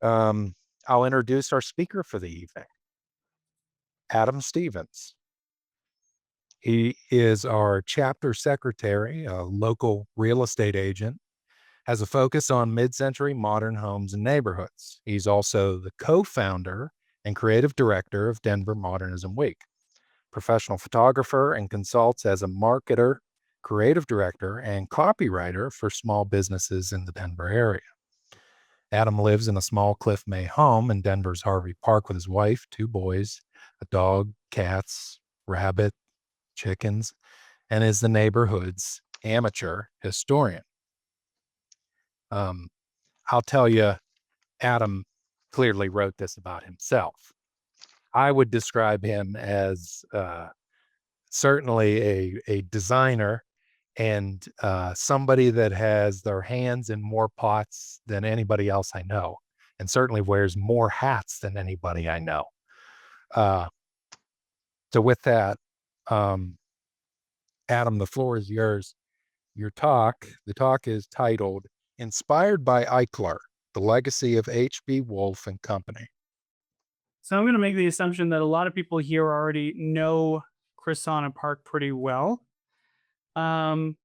Um, I'll introduce our speaker for the evening, Adam Stevens. He is our chapter secretary, a local real estate agent, has a focus on mid-century modern homes and neighborhoods. He's also the co-founder and creative director of Denver Modernism Week, professional photographer, and consults as a marketer, creative director, and copywriter for small businesses in the Denver area. Adam lives in a small Cliff May home in Denver's Harvey Park with his wife, two boys, a dog, cats, rabbit, chickens, and is the neighborhood's amateur historian. I'll tell you, Adam clearly wrote this about himself. I would describe him as certainly a designer and somebody that has their hands in more pots than anybody else I know, and certainly wears more hats than anybody I know. So with that, Adam, the floor is yours. The talk is titled Inspired by Eichler, The Legacy of H.B. Wolff and Company. So I'm going to make the assumption that a lot of people here already know Krisana Park pretty well. Krisana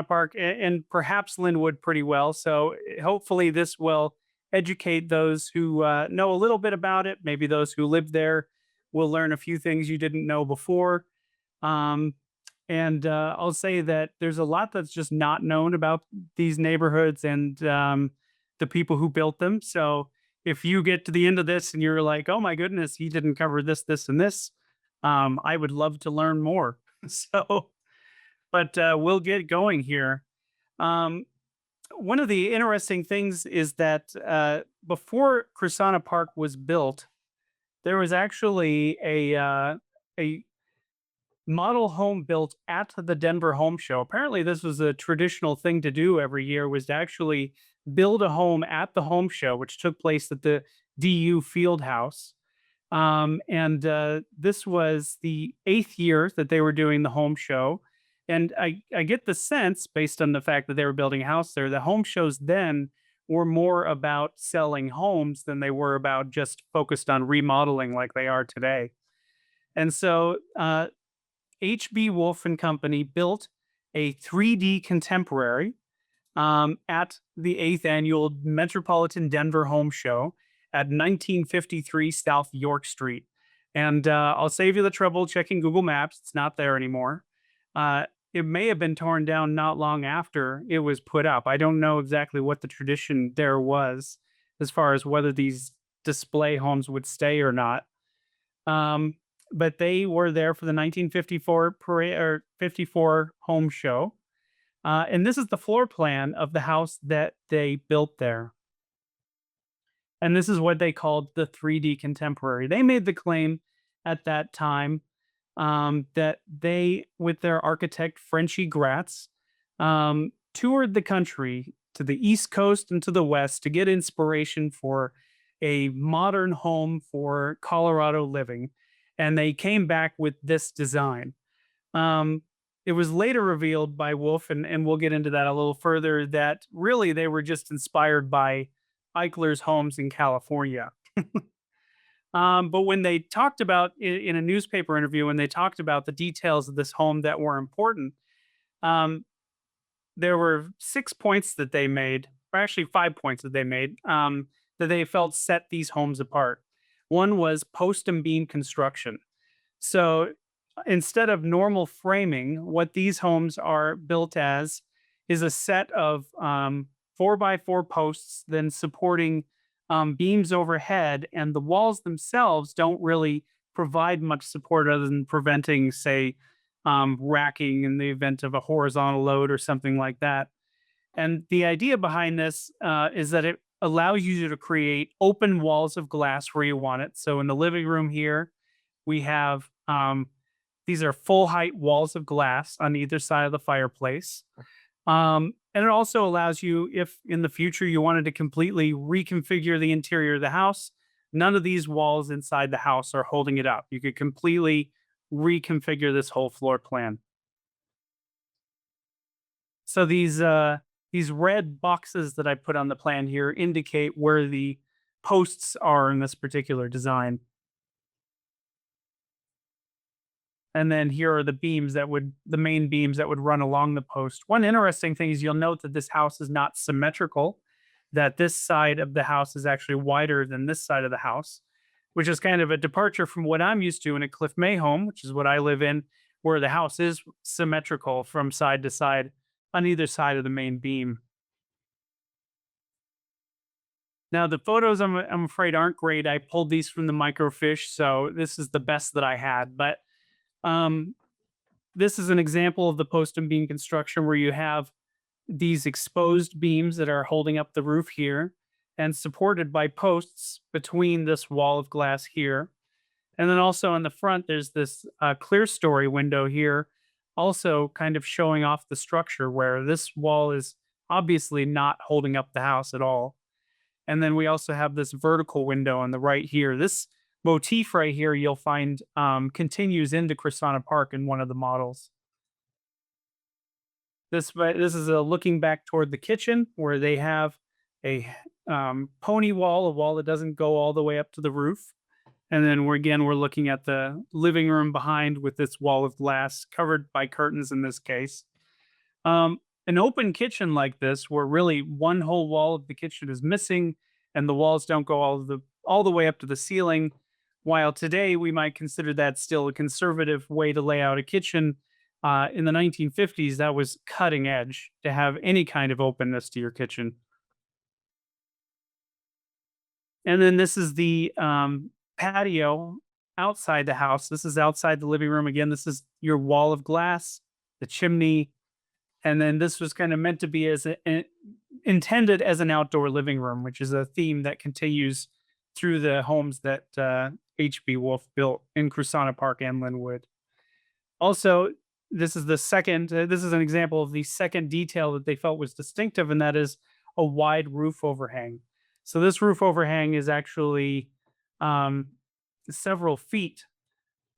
Park and perhaps Lynwood pretty well. So hopefully this will educate those who know a little bit about it. Maybe those who live there will learn a few things you didn't know before. Um, I'll say that there's a lot that's just not known about these neighborhoods and the people who built them. So if you get to the end of this and you're like, oh my goodness, he didn't cover this, this, and this, I would love to learn more. But we'll get going here. Um, One of the interesting things is that before Krisana Park was built, there was actually a model home built at the Denver Home Show. Apparently, this was a traditional thing to do every year, was to actually build a home at the home show, which took place at the DU Field House. This was the 8th year that they were doing the home show. And I get the sense, based on the fact that they were building a house there, the home shows then were more about selling homes than they were about just focused on remodeling like they are today. And so HB Wolff and Company built a 3D contemporary at the 8th annual Metropolitan Denver Home Show at 1953 South York Street. And I'll save you the trouble checking Google Maps. It's not there anymore. It may have been torn down not long after it was put up. I don't know exactly what the tradition there was as far as whether these display homes would stay or not. But they were there for the 1954 parade or 54 home show. And this is the floor plan of the house that they built there. And this is what they called the 3D contemporary. They made the claim at that time that they, with their architect, Frenchie Gratts, toured the country to the East Coast and to the West to get inspiration for a modern home for Colorado living. And they came back with this design. It was later revealed by Wolff, and we'll get into that a little further, that really they were just inspired by Eichler's homes in California. But when they talked about in a newspaper interview, when they talked about the details of this home that were important, um, there were 6 points that they made, or actually 5 points that they made, that they felt set these homes apart. One was post and beam construction. So instead of normal framing, what these homes are built as is a set of 4x4 posts, then supporting beams overhead, and the walls themselves don't really provide much support other than preventing, say, racking in the event of a horizontal load or something like that. And the idea behind this is that it allows you to create open walls of glass where you want it. So in the living room here, we have these are full height walls of glass on either side of the fireplace. And it also allows you, if in the future you wanted to completely reconfigure the interior of the house, none of these walls inside the house are holding it up. You could completely reconfigure this whole floor plan. So These red boxes that I put on the plan here indicate where the posts are in this particular design. And then here are the main beams that would run along the post. One interesting thing is you'll note that this house is not symmetrical, that this side of the house is actually wider than this side of the house, which is kind of a departure from what I'm used to in a Cliff May home, which is what I live in, where the house is symmetrical from side to side on either side of the main beam. Now, the photos I'm afraid aren't great. I pulled these from the microfiche, so this is the best that I had. But um, this is an example of the post and beam construction where you have these exposed beams that are holding up the roof here and supported by posts between this wall of glass here. And then also on the front, there's this clear story window here, also kind of showing off the structure where this wall is obviously not holding up the house at all. And then we also have this vertical window on the right here. This motif right here you'll find continues into Krisana Park in one of the models. This is a looking back toward the kitchen where they have a pony wall, a wall that doesn't go all the way up to the roof. And then we're looking at the living room behind with this wall of glass covered by curtains in this case. An open kitchen like this, where really one whole wall of the kitchen is missing and the walls don't go all the way up to the ceiling. While today we might consider that still a conservative way to lay out a kitchen, in the 1950s that was cutting edge to have any kind of openness to your kitchen. And then this is the patio outside the house. This is outside the living room. Again, this is your wall of glass, the chimney, and then this was kind of meant to be intended as an outdoor living room, which is a theme that continues through the homes that H.B. Wolff built in Krisana Park and Lynwood. Also, this is an example of the second detail that they felt was distinctive, and that is a wide roof overhang. So this roof overhang is actually um, several feet,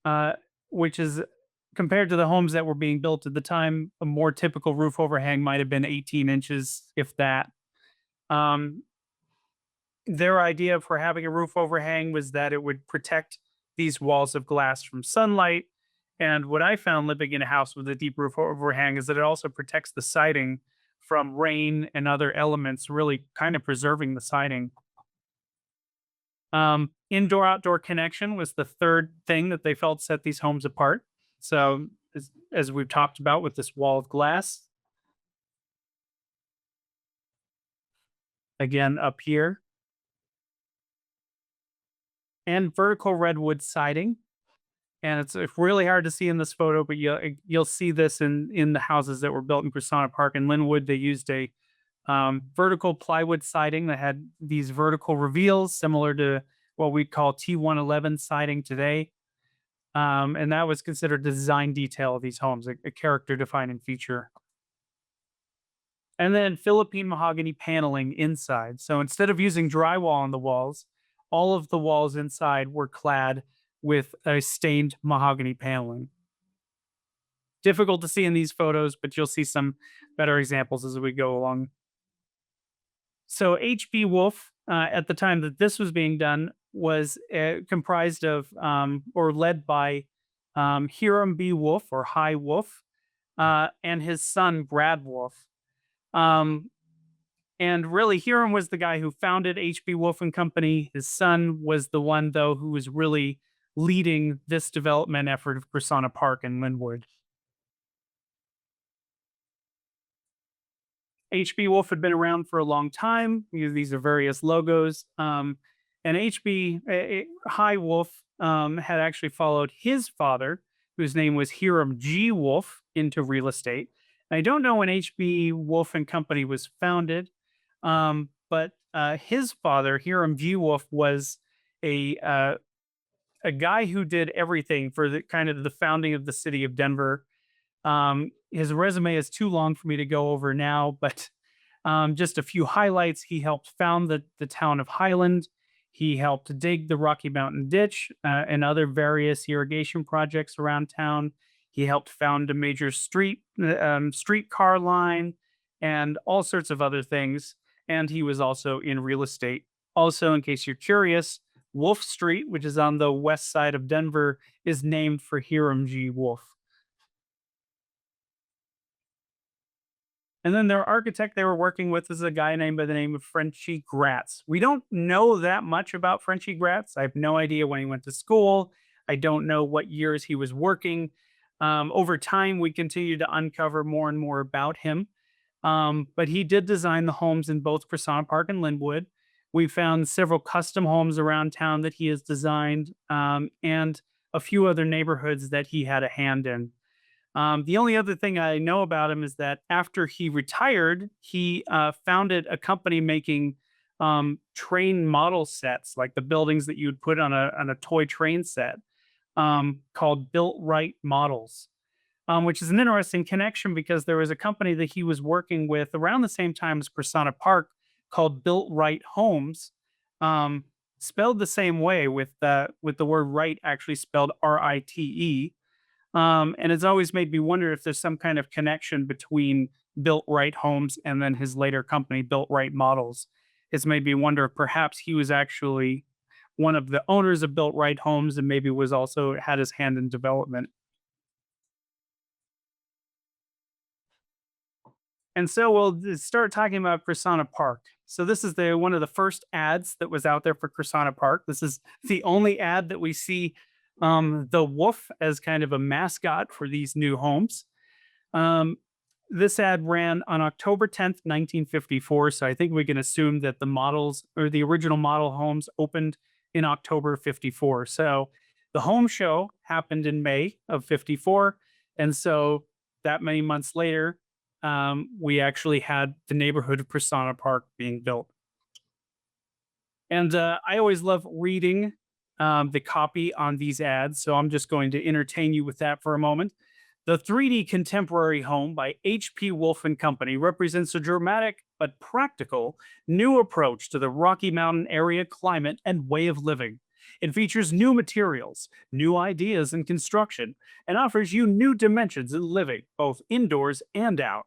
uh, which is compared to the homes that were being built at the time, a more typical roof overhang might have been 18 inches, if that. Um, their idea for having a roof overhang was that it would protect these walls of glass from sunlight. And what I found living in a house with a deep roof overhang is that it also protects the siding from rain and other elements, really kind of preserving the siding. Indoor outdoor connection was the third thing that they felt set these homes apart. So, as we've talked about with this wall of glass, again up here, and vertical redwood siding. And it's really hard to see in this photo, but you'll see this in the houses that were built in Krisana Park and Lynwood. They used a vertical plywood siding that had these vertical reveals, similar to what we call T111 siding today. And that was considered the design detail of these homes, a character defining feature. And then Philippine mahogany paneling inside. So instead of using drywall on the walls, all of the walls inside were clad with a stained mahogany paneling. Difficult to see in these photos, but you'll see some better examples as we go along. So H.B. Wolff, at the time that this was being done, was comprised of or led by Hiram B. Wolff or High Wolff and his son Brad Wolff. Um, and really, Hiram was the guy who founded H.B. Wolff and Company. His son was the one, though, who was really leading this development effort of Krisana Park and Lynwood. HB Wolff had been around for a long time. These are various logos. And HB High Wolff had actually followed his father, whose name was Hiram G. Wolff, into real estate. And I don't know when HB Wolff and Company was founded, but his father, Hiram G. Wolff, was a uh, a guy who did everything for the kind of the founding of the city of Denver. His resume is too long for me to go over now, but just a few highlights. He helped found the town of Highland. He helped dig the Rocky Mountain Ditch and other various irrigation projects around town. He helped found a major streetcar line and all sorts of other things. And he was also in real estate. Also, in case you're curious, Wolff Street, which is on the west side of Denver, is named for Hiram G. Wolff. And then their architect they were working with is a guy named by the name of Frenchie Gratts. We don't know that much about Frenchie Gratts. I have no idea when he went to school. I don't know what years he was working. Over time, we continue to uncover more and more about him. But he did design the homes in both Krisana Park and Lynwood. We found several custom homes around town that he has designed, and a few other neighborhoods that he had a hand in. The only other thing I know about him is that after he retired, he founded a company making train model sets, like the buildings that you'd put on a toy train set, called Built Right Models, which is an interesting connection because there was a company that he was working with around the same time as Krisana Park called Built Right Homes, um, spelled the same way with the word right actually spelled RITE. And it's always made me wonder if there's some kind of connection between Built Right Homes and then his later company, Built Right Models. It's made me wonder if perhaps he was actually one of the owners of Built Right Homes and maybe was also had his hand in development. And so we'll start talking about Krisana Park. So this is the one of the first ads that was out there for Krisana Park. This is the only ad that we see the wolf as kind of a mascot for these new homes. Um, this ad ran on October 10th, 1954. So I think we can assume that the models or the original model homes opened in October 54. So the home show happened in May of 54. And so that many months later, we actually had the neighborhood of Krisana Park being built. And I always love reading the copy on these ads. So I'm just going to entertain you with that for a moment. The 3D Contemporary Home by H.P. Wolff and Company represents a dramatic but practical new approach to the Rocky Mountain area climate and way of living. It features new materials, new ideas in construction, and offers you new dimensions in living, both indoors and out.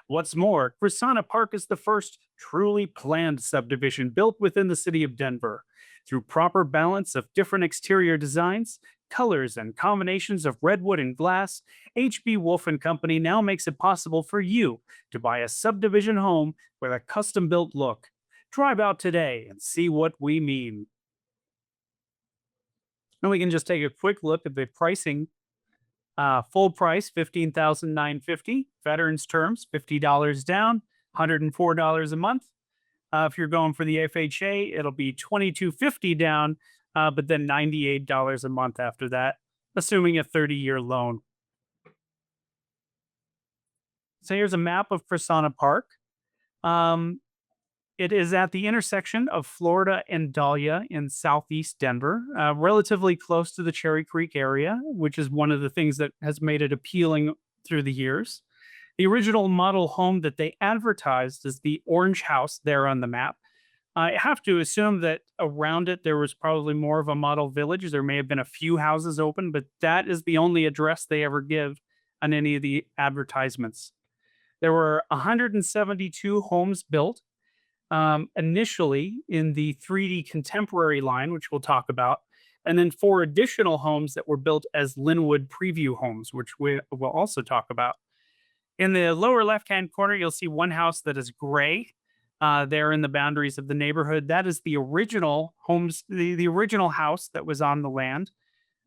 What's more, Krisana Park is the first truly planned subdivision built within the city of Denver. Through proper balance of different exterior designs, colors, and combinations of redwood and glass, HB Wolff and Company now makes it possible for you to buy a subdivision home with a custom-built look. Drive out today and see what we mean. And we can just take a quick look at the pricing. Full price, 15,950. Veterans terms, $50 down, $104 a month. If you're going for the FHA, it'll be 2250 down, but then $98 a month after that, assuming a 30-year loan. So here's a map of Krisana Park. Um, it is at the intersection of Florida and Dahlia in southeast Denver, relatively close to the Cherry Creek area, which is one of the things that has made it appealing through the years. The original model home that they advertised is the orange house there on the map. I have to assume that around it there was probably more of a model village. There may have been a few houses open, but that is the only address they ever give on any of the advertisements. There were 172 homes built initially in the 3D contemporary line, which we'll talk about, and then four additional homes that were built as Lynwood preview homes, which we will also talk about. In the lower left-hand corner, you'll see one house that is gray. There in the boundaries of the neighborhood. That is the original homes, the original house that was on the land,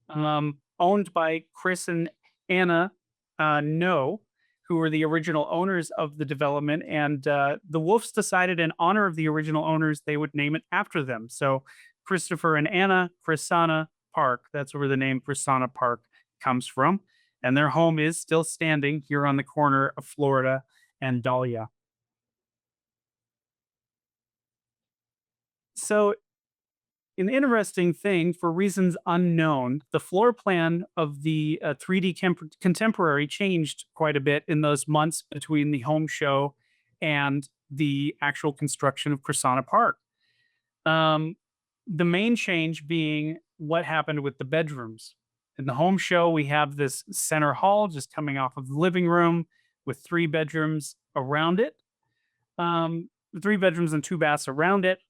owned by Chris and Anna No, who were the original owners of the development. And the Wolffs decided, in honor of the original owners, they would name it after them. So Christopher and Anna Krisana Park. That's where the name Krisana Park comes from. And their home is still standing here on the corner of Florida and Dahlia. So, an interesting thing, for reasons unknown, the floor plan of the 3D contemporary changed quite a bit in those months between the home show and the actual construction of Krisana Park. Um, the main change being what happened with the bedrooms. In the home show, we have this center hall just coming off of the living room with three bedrooms around it. um, 3 bedrooms and 2 baths around it.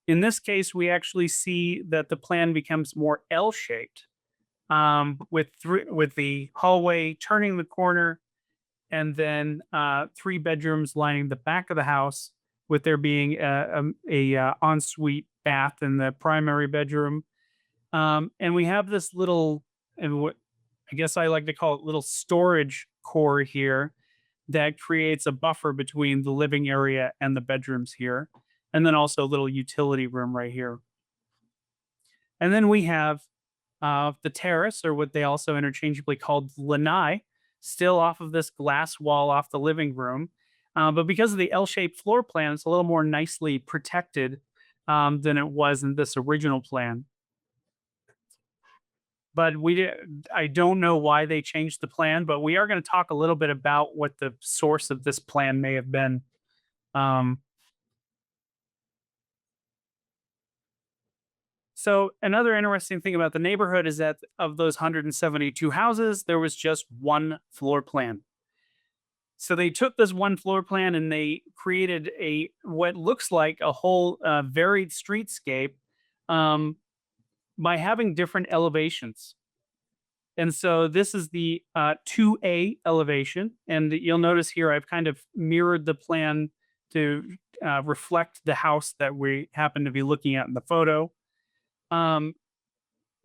In this case, we actually see that the plan becomes more L-shaped, with the hallway turning the corner, and then 3 bedrooms lining the back of the house, with there being a ensuite bath in the primary bedroom. And we have this little, and what I guess I like to call it, little storage core here that creates a buffer between the living area and the bedrooms here. And then also a little utility room right here. And then we have the terrace, or what they also interchangeably called lanai, still off of this glass wall off the living room. But because of the L shaped floor plan, it's a little more nicely protected than it was in this original plan. But I don't know why they changed the plan, but we are going to talk a little bit about what the source of this plan may have been. Um, so another interesting thing about the neighborhood is that of those 172 houses, there was just one floor plan. So they took this one floor plan and they created a what looks like a whole varied streetscape, um, by having different elevations. And so this is the 2A elevation. And you'll notice here I've kind of mirrored the plan to reflect the house that we happen to be looking at in the photo. Um,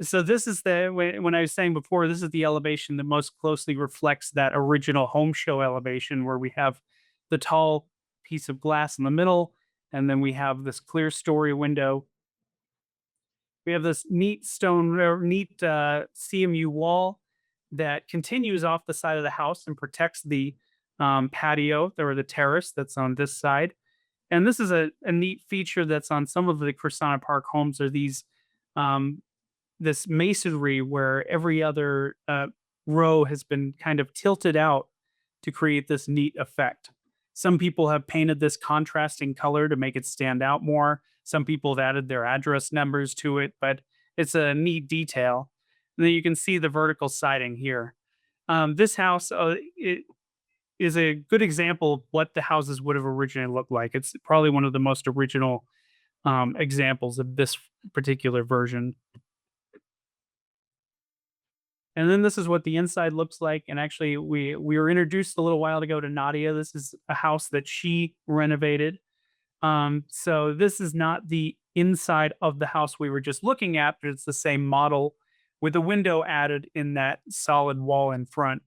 so this is when I was saying before, this is the elevation that most closely reflects that original home show elevation, where we have the tall piece of glass in the middle, and then we have this clear story window. We have this neat CMU wall that continues off the side of the house and protects the patio or the terrace that's on this side. And this is a neat feature that's on some of the Krisana Park homes, are these um, this masonry where every other row has been kind of tilted out to create this neat effect. Some people have painted this contrasting color to make it stand out more. Some people have added their address numbers to it, but it's a neat detail. And then you can see the vertical siding here. This house it is a good example of what the houses would have originally looked like. It's probably one of the most original examples of this particular version. And then this is what the inside looks like. And actually, we were introduced a little while ago to Nadia. This is a house that she renovated. So this is not the inside of the house we were just looking at, but it's the same model with a window added in that solid wall in front.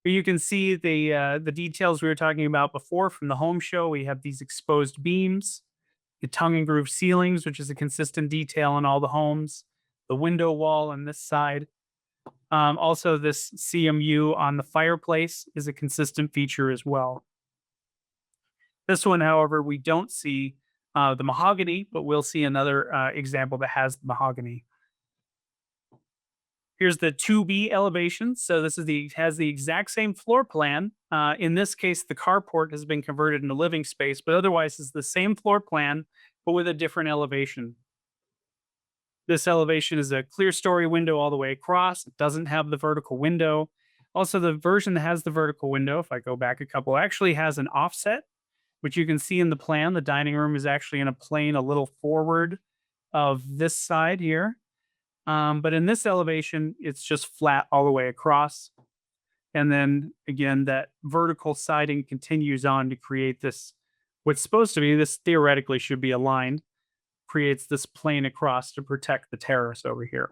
But you can see the details we were talking about before from the home show. We have these exposed beams, the tongue and groove ceilings, which is a consistent detail in all the homes, the window wall on this side. Also, this CMU on the fireplace is a consistent feature as well. This one, however, we don't see the mahogany, but we'll see another example that has the mahogany. Here's the 2B elevation. So this is the has the exact same floor plan. In this case, the carport has been converted into living space, but otherwise it's the same floor plan, but with a different elevation. This elevation is a clear story window all the way across. It doesn't have the vertical window. Also, the version that has the vertical window, if I go back a couple, actually has an offset, which you can see in the plan. The dining room is actually in a plane a little forward of this side here. But in this elevation, it's just flat all the way across. And then again, that vertical siding continues on to create this, what's supposed to be, this theoretically should be aligned, creates this plane across to protect the terrace over here.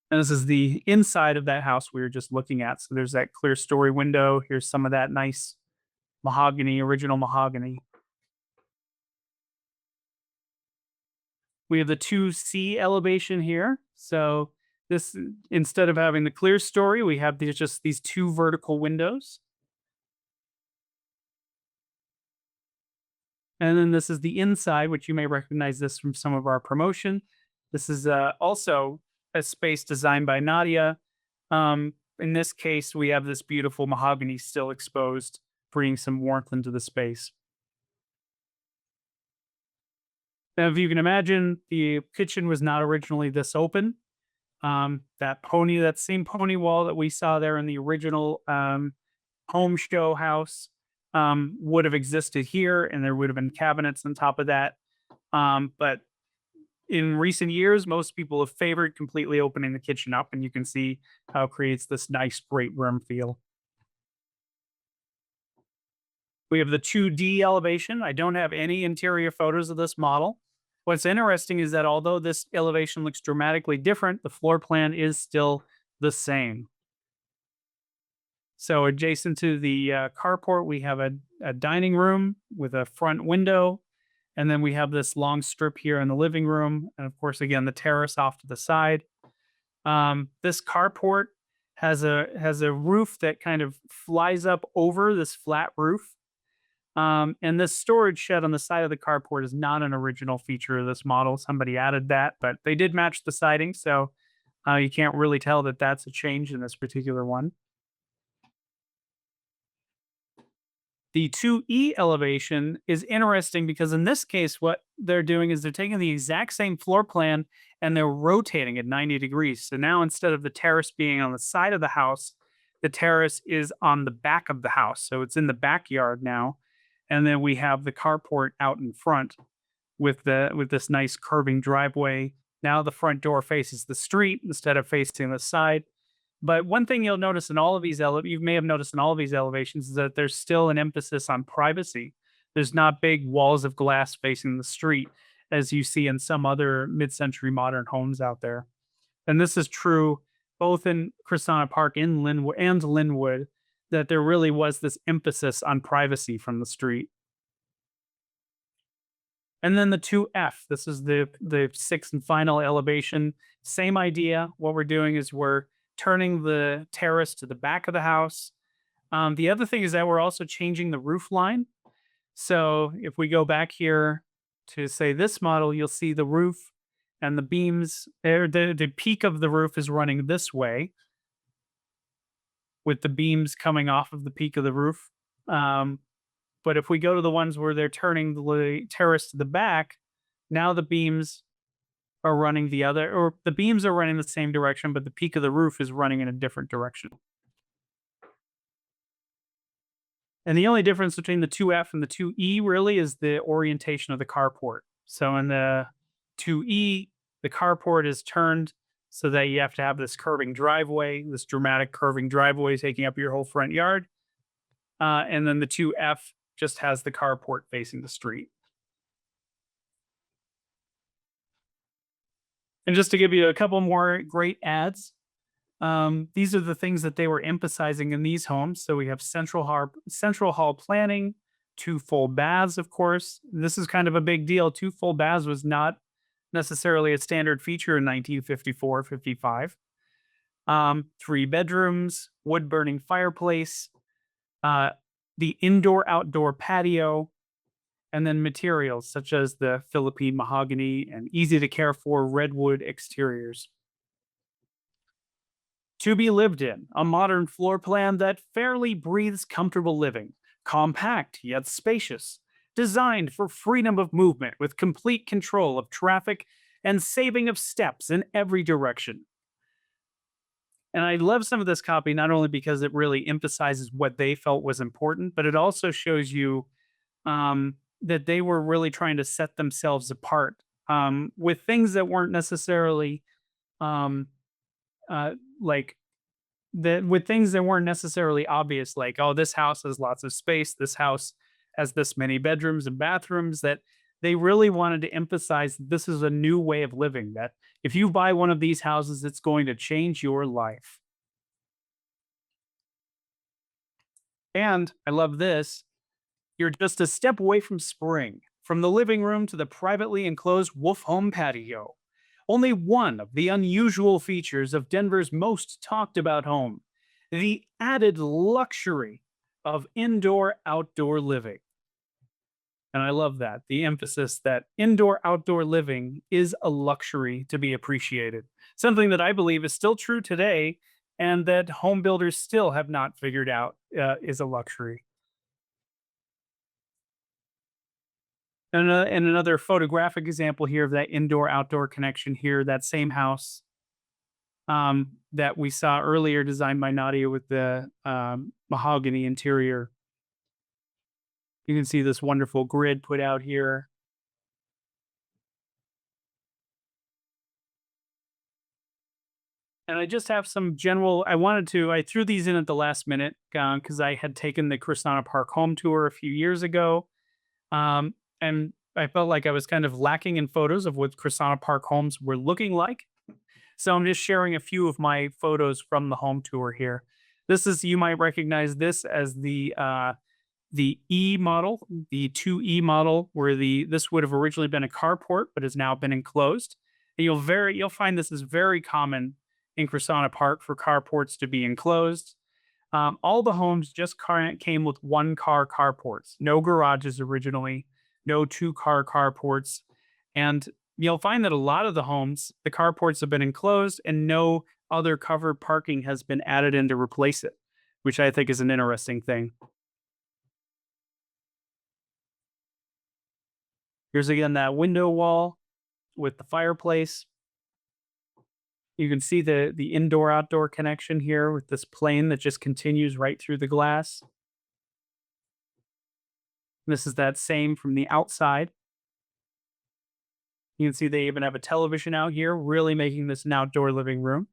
And this is the inside of that house we were just looking at. So there's that clear story window. Here's some of that nice mahogany, original mahogany. We have the 2C elevation here. So this, instead of having the clear story, we have just these two vertical windows. And then this is the inside, which you may recognize this from some of our promotion. This is also a space designed by Nadia. In this case, we have this beautiful mahogany still exposed, bringing some warmth into the space. Now, if you can imagine, the kitchen was not originally this open. That same pony wall that we saw there in the original home show house would have existed here, and there would have been cabinets on top of that. But in recent years, most people have favored completely opening the kitchen up, and you can see how it creates this nice great room feel. We have the 2D elevation. I don't have any interior photos of this model. What's interesting is that although this elevation looks dramatically different, the floor plan is still the same. So adjacent to the carport, we have a dining room with a front window. And then we have this long strip here in the living room. And of course, again, the terrace off to the side. This carport has a roof that kind of flies up over this flat roof. And this storage shed on the side of the carport is not an original feature of this model. Somebody added that, but they did match the siding, so you can't really tell that that's a change in this particular one. The 2E elevation is interesting because in this case, what they're doing is they're taking the exact same floor plan and they're rotating it 90 degrees. So now instead of the terrace being on the side of the house, the terrace is on the back of the house. So it's in the backyard now. And then we have the carport out in front with this nice curving driveway. Now the front door faces the street instead of facing the side. But one thing you'll notice in all of these you may have noticed in all of these elevations is that there's still an emphasis on privacy. There's not big walls of glass facing the street as you see in some other mid-century modern homes out there. And this is true both in Krisana Park in Lynwood and Lynwood, that there really was this emphasis on privacy from the street. And then the 2F, this is the sixth and final elevation. Same idea. What we're doing is we're turning the terrace to the back of the house. The other thing is that we're also changing the roof line. So if we go back here to say this model, you'll see the roof and the beams, the peak of the roof is running this way with the beams coming off of the peak of the roof. Um, but if we go to the ones where they're turning the terrace to the back, now the beams are running the other, or the beams are running the same direction, but the peak of the roof is running in a different direction. And the only difference between the 2F and the 2E really is the orientation of the carport. So in the 2E, the carport is turned so that you have to have this curving driveway, this dramatic curving driveway taking up your whole front yard. And then the 2F just has the carport facing the street. And just to give you a couple more great ads, these are the things that they were emphasizing in these homes. So we have central hall planning, two full baths, of course. This is kind of a big deal. Two full baths was not necessarily a standard feature in 1954, 55. Three bedrooms, wood burning fireplace, the indoor outdoor patio, and then materials such as the Philippine mahogany and easy to care for redwood exteriors. To be lived in, a modern floor plan that fairly breathes comfortable living, compact yet spacious, designed for freedom of movement with complete control of traffic and saving of steps in every direction. And I love some of this copy not only because it really emphasizes what they felt was important, but it also shows you that they were really trying to set themselves apart with things that weren't necessarily um, like that with things that weren't necessarily obvious, like, oh, this house has lots of space, this house has this many bedrooms and bathrooms, that they really wanted to emphasize this is a new way of living, that if you buy one of these houses, it's going to change your life. And I love this. You're just a step away from spring, from the living room to the privately enclosed Wolff home patio. Only one of the unusual features of Denver's most talked about home, the added luxury of indoor outdoor living. And I love that, the emphasis that indoor outdoor living is a luxury to be appreciated. Something that I believe is still true today and that home builders still have not figured out is a luxury. And another photographic example here of that indoor outdoor connection here, that same house. that we saw earlier, designed by Nadia with the mahogany interior. You can see this wonderful grid put out here. And I just have some general, I threw these in at the last minute because I had taken the Krisana Park home tour a few years ago. And I felt like I was kind of lacking in photos of what Krisana Park homes were looking like. So I'm just sharing a few of my photos from the home tour here. You might recognize this as the E model, the 2E model, where this would have originally been a carport, but has now been enclosed. And you'll find this is very common in Crisana Park for carports to be enclosed. All the homes just came with one car carports, no garages originally, no two-car carports. And you'll find that a lot of the homes, the carports have been enclosed and no other covered parking has been added in to replace it, which I think is an interesting thing. Here's again that window wall with the fireplace. You can see the indoor outdoor connection here with this plane that just continues right through the glass. This is that same from the outside. You can see they even have a television out here, really making this an outdoor living room.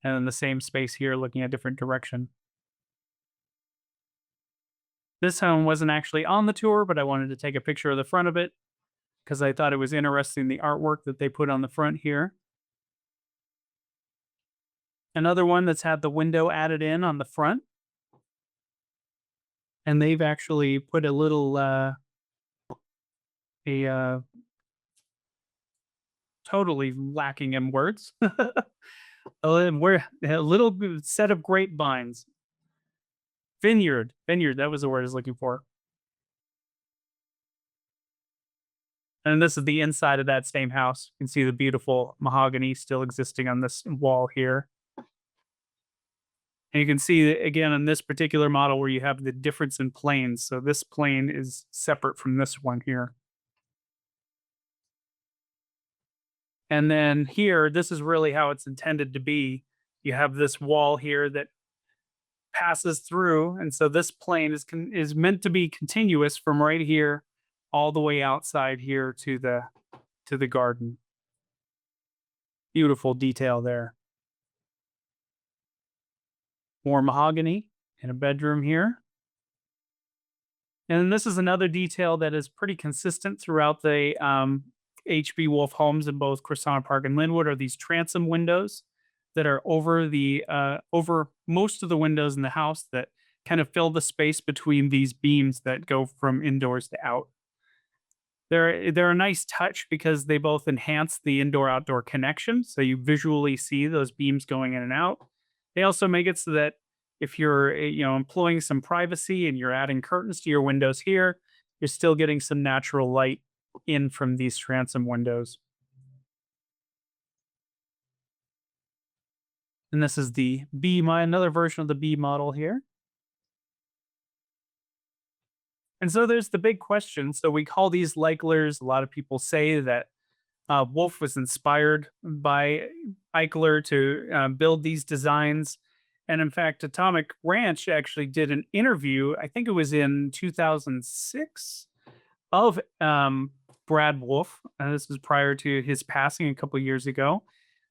And then the same space here looking a different direction. This home wasn't actually on the tour, but I wanted to take a picture of the front of it because I thought it was interesting, the artwork that they put on the front here. Another one that's had the window added in on the front. And they've actually put a little a totally lacking in words. We're a little set of grapevines. Vineyard, that was the word I was looking for. And this is the inside of that same house. You can see the beautiful mahogany still existing on this wall here. And you can see again in this particular model where you have the difference in planes. So this plane is separate from this one here. And then here, this is really how it's intended to be. You have this wall here that passes through, and so this plane is meant to be continuous from right here all the way outside here to the garden. Beautiful detail there. More mahogany in a bedroom here. And this is another detail that is pretty consistent throughout the HB Wolff homes in both Krisana Park and Lynwood are these transom windows that are over most of the windows in the house that kind of fill the space between these beams that go from indoors to out. They're a nice touch because they both enhance the indoor-outdoor connection, so you visually see those beams going in and out. They also make it so that if you're, employing some privacy and you're adding curtains to your windows here, you're still getting some natural light in from these transom windows. And this is another version of the B model here. And so there's the big question. So we call these Eichlers. A lot of people say that Wolff was inspired by Eichler to build these designs. And in fact, Atomic Ranch actually did an interview, I think it was in 2006, of Brad Wolff. This was prior to his passing a couple years ago,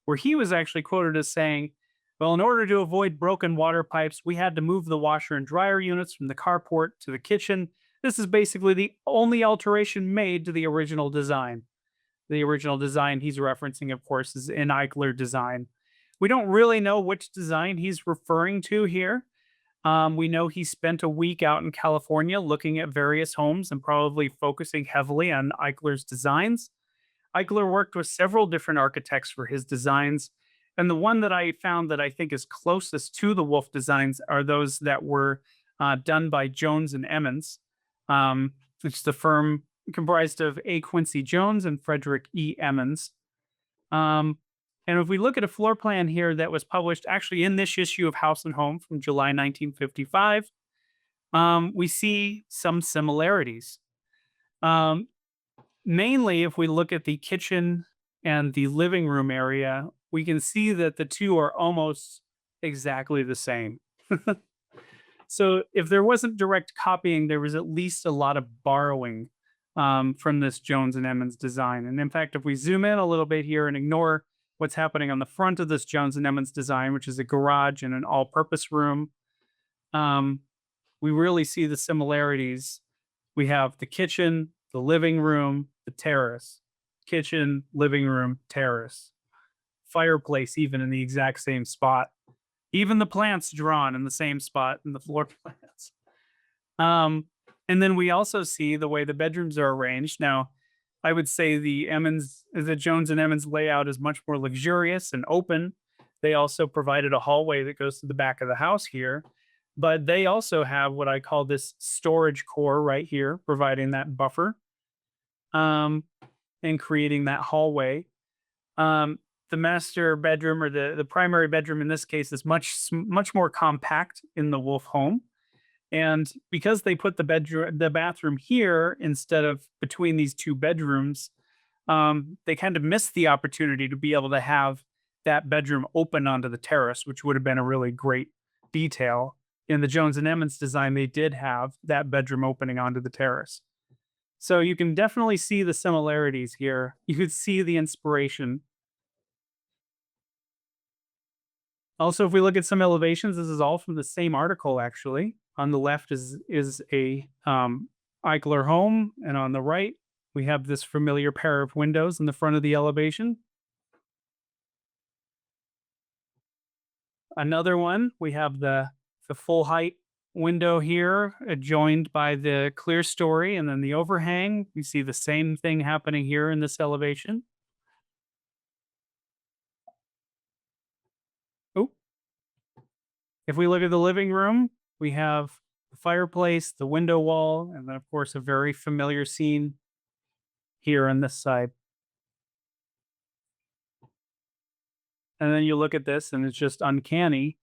where he was actually quoted as saying, well, in order to avoid broken water pipes, we had to move the washer and dryer units from the carport to the kitchen. This is basically the only alteration made to the original design. The original design he's referencing, of course, is an Eichler design. We don't really know which design he's referring to here. We know he spent a week out in California looking at various homes and probably focusing heavily on Eichler's designs. Eichler worked with several different architects for his designs. And the one that I found that I think is closest to the Wolff designs are those that were done by Jones and Emmons, which is the firm comprised of A. Quincy Jones and Frederick E. Emmons. And if we look at a floor plan here that was published actually in this issue of House and Home from July 1955, we see some similarities. Mainly, if we look at the kitchen and the living room area, we can see that the two are almost exactly the same. So if there wasn't direct copying, there was at least a lot of borrowing from this Jones and Emmons design. And in fact, if we zoom in a little bit here and ignore what's happening on the front of this Jones and Emmons design, which is a garage and an all-purpose room, um, we really see the similarities. We have the kitchen, the living room, the terrace, kitchen, living room, terrace, fireplace, even in the exact same spot. Even the plants drawn in the same spot in the floor plans. Um, and then we also see the way the bedrooms are arranged. Now, I would say the Jones and Emmons layout is much more luxurious and open. They also provided a hallway that goes to the back of the house here, but they also have what I call this storage core right here, providing that buffer um, and creating that hallway. Um, the master bedroom, or the primary bedroom in this case, is much more compact in the Wolff home. And because they put the bathroom here instead of between these two bedrooms, they kind of missed the opportunity to be able to have that bedroom open onto the terrace, which would have been a really great detail. In the Jones and Emmons design, they did have that bedroom opening onto the terrace. So you can definitely see the similarities here. You could see the inspiration. Also, if we look at some elevations, this is all from the same article, actually. On the left is a Eichler home, and on the right, we have this familiar pair of windows in the front of the elevation. Another one, we have the full height window here, joined by the clear story, and then the overhang. We see the same thing happening here in this elevation. Oh, if we look at the living room, we have the fireplace, the window wall, and then, of course, a very familiar scene here on this side. And then you look at this, and it's just uncanny.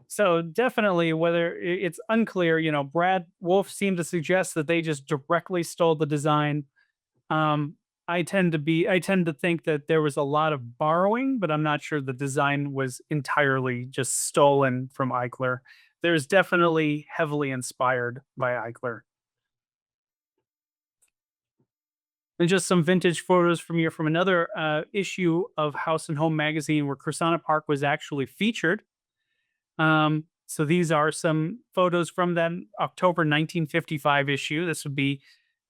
So definitely, whether it's unclear, Brad Wolff seemed to suggest that they just directly stole the design. Um, I tend to think that there was a lot of borrowing, but I'm not sure the design was entirely just stolen from Eichler. There's definitely heavily inspired by Eichler. And just some vintage photos from another issue of House and Home magazine where Krisana Park was actually featured. So these are some photos from that October 1955 issue. This would be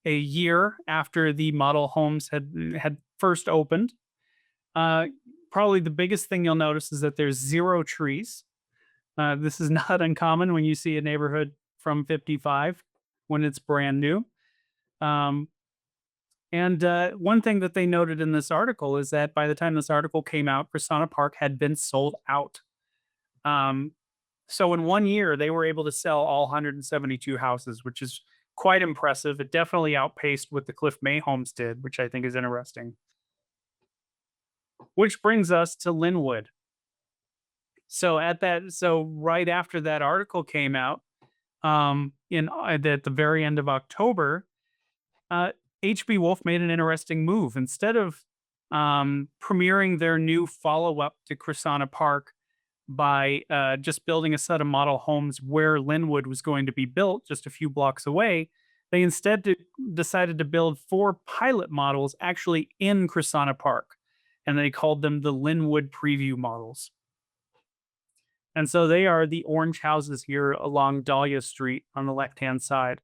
a year after the model homes had first opened. Uh, Probably the biggest thing you'll notice is that there's zero trees. This is not uncommon when you see a neighborhood from 55 when it's brand new. Um, and one thing that they noted in this article is that by the time this article came out, Prasanna Park had been sold out. Um, so in 1 year, they were able to sell all 172 houses, which is quite impressive. It definitely outpaced what the Cliff May homes did, which I think is interesting. Which brings us to Lynwood. So right after that article came out, in at the very end of October, HB Wolff made an interesting move. Instead of premiering their new follow up to Krisana Park by just building a set of model homes where Lynwood was going to be built just a few blocks away, they instead decided to build 4 pilot models actually in Krisana Park. And they called them the Lynwood preview models. And so they are the orange houses here along Dahlia Street on the left hand side.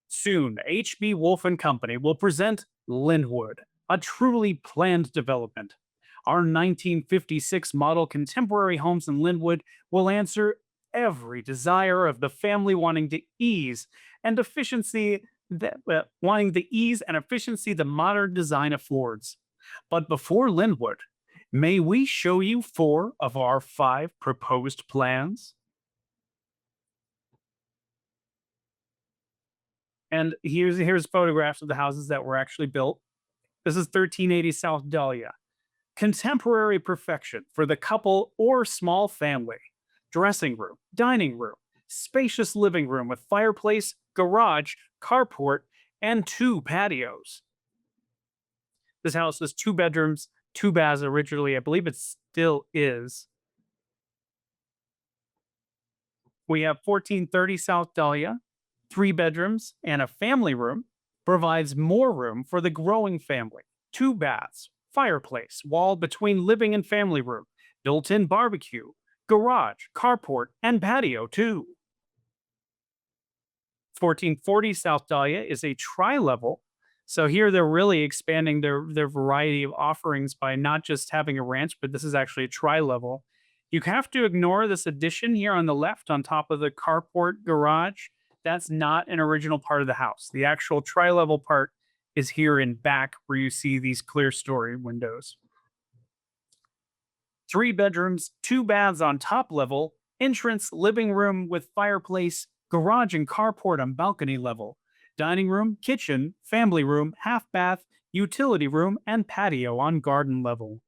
Soon, HB Wolff and Company will present Lynwood, a truly planned development. Our 1956 model contemporary homes in Lynwood will answer every desire of the family wanting the ease and efficiency the modern design affords. But before Lynwood, may we show you 4 of our 5 proposed plans? And here's photographs of the houses that were actually built. This is 1380 South Dahlia. Contemporary perfection for the couple or small family. Dressing room, dining room, spacious living room with fireplace, garage, carport, and two patios. This house was two bedrooms, two baths originally. I believe it still is. We have 1430 South Dahlia, three bedrooms, and a family room. Provides more room for the growing family. Two baths, fireplace, wall between living and family room, built in barbecue, garage, carport, and patio, too. 1440 South Dahlia is a tri level. So here they're really expanding their variety of offerings by not just having a ranch, but this is actually a tri level. You have to ignore this addition here on the left on top of the carport garage. That's not an original part of the house. The actual tri level part is here in back where you see these clear story windows. Three bedrooms, two baths on top level, entrance, living room with fireplace, garage and carport on balcony level, dining room, kitchen, family room, half bath, utility room, and patio on garden level.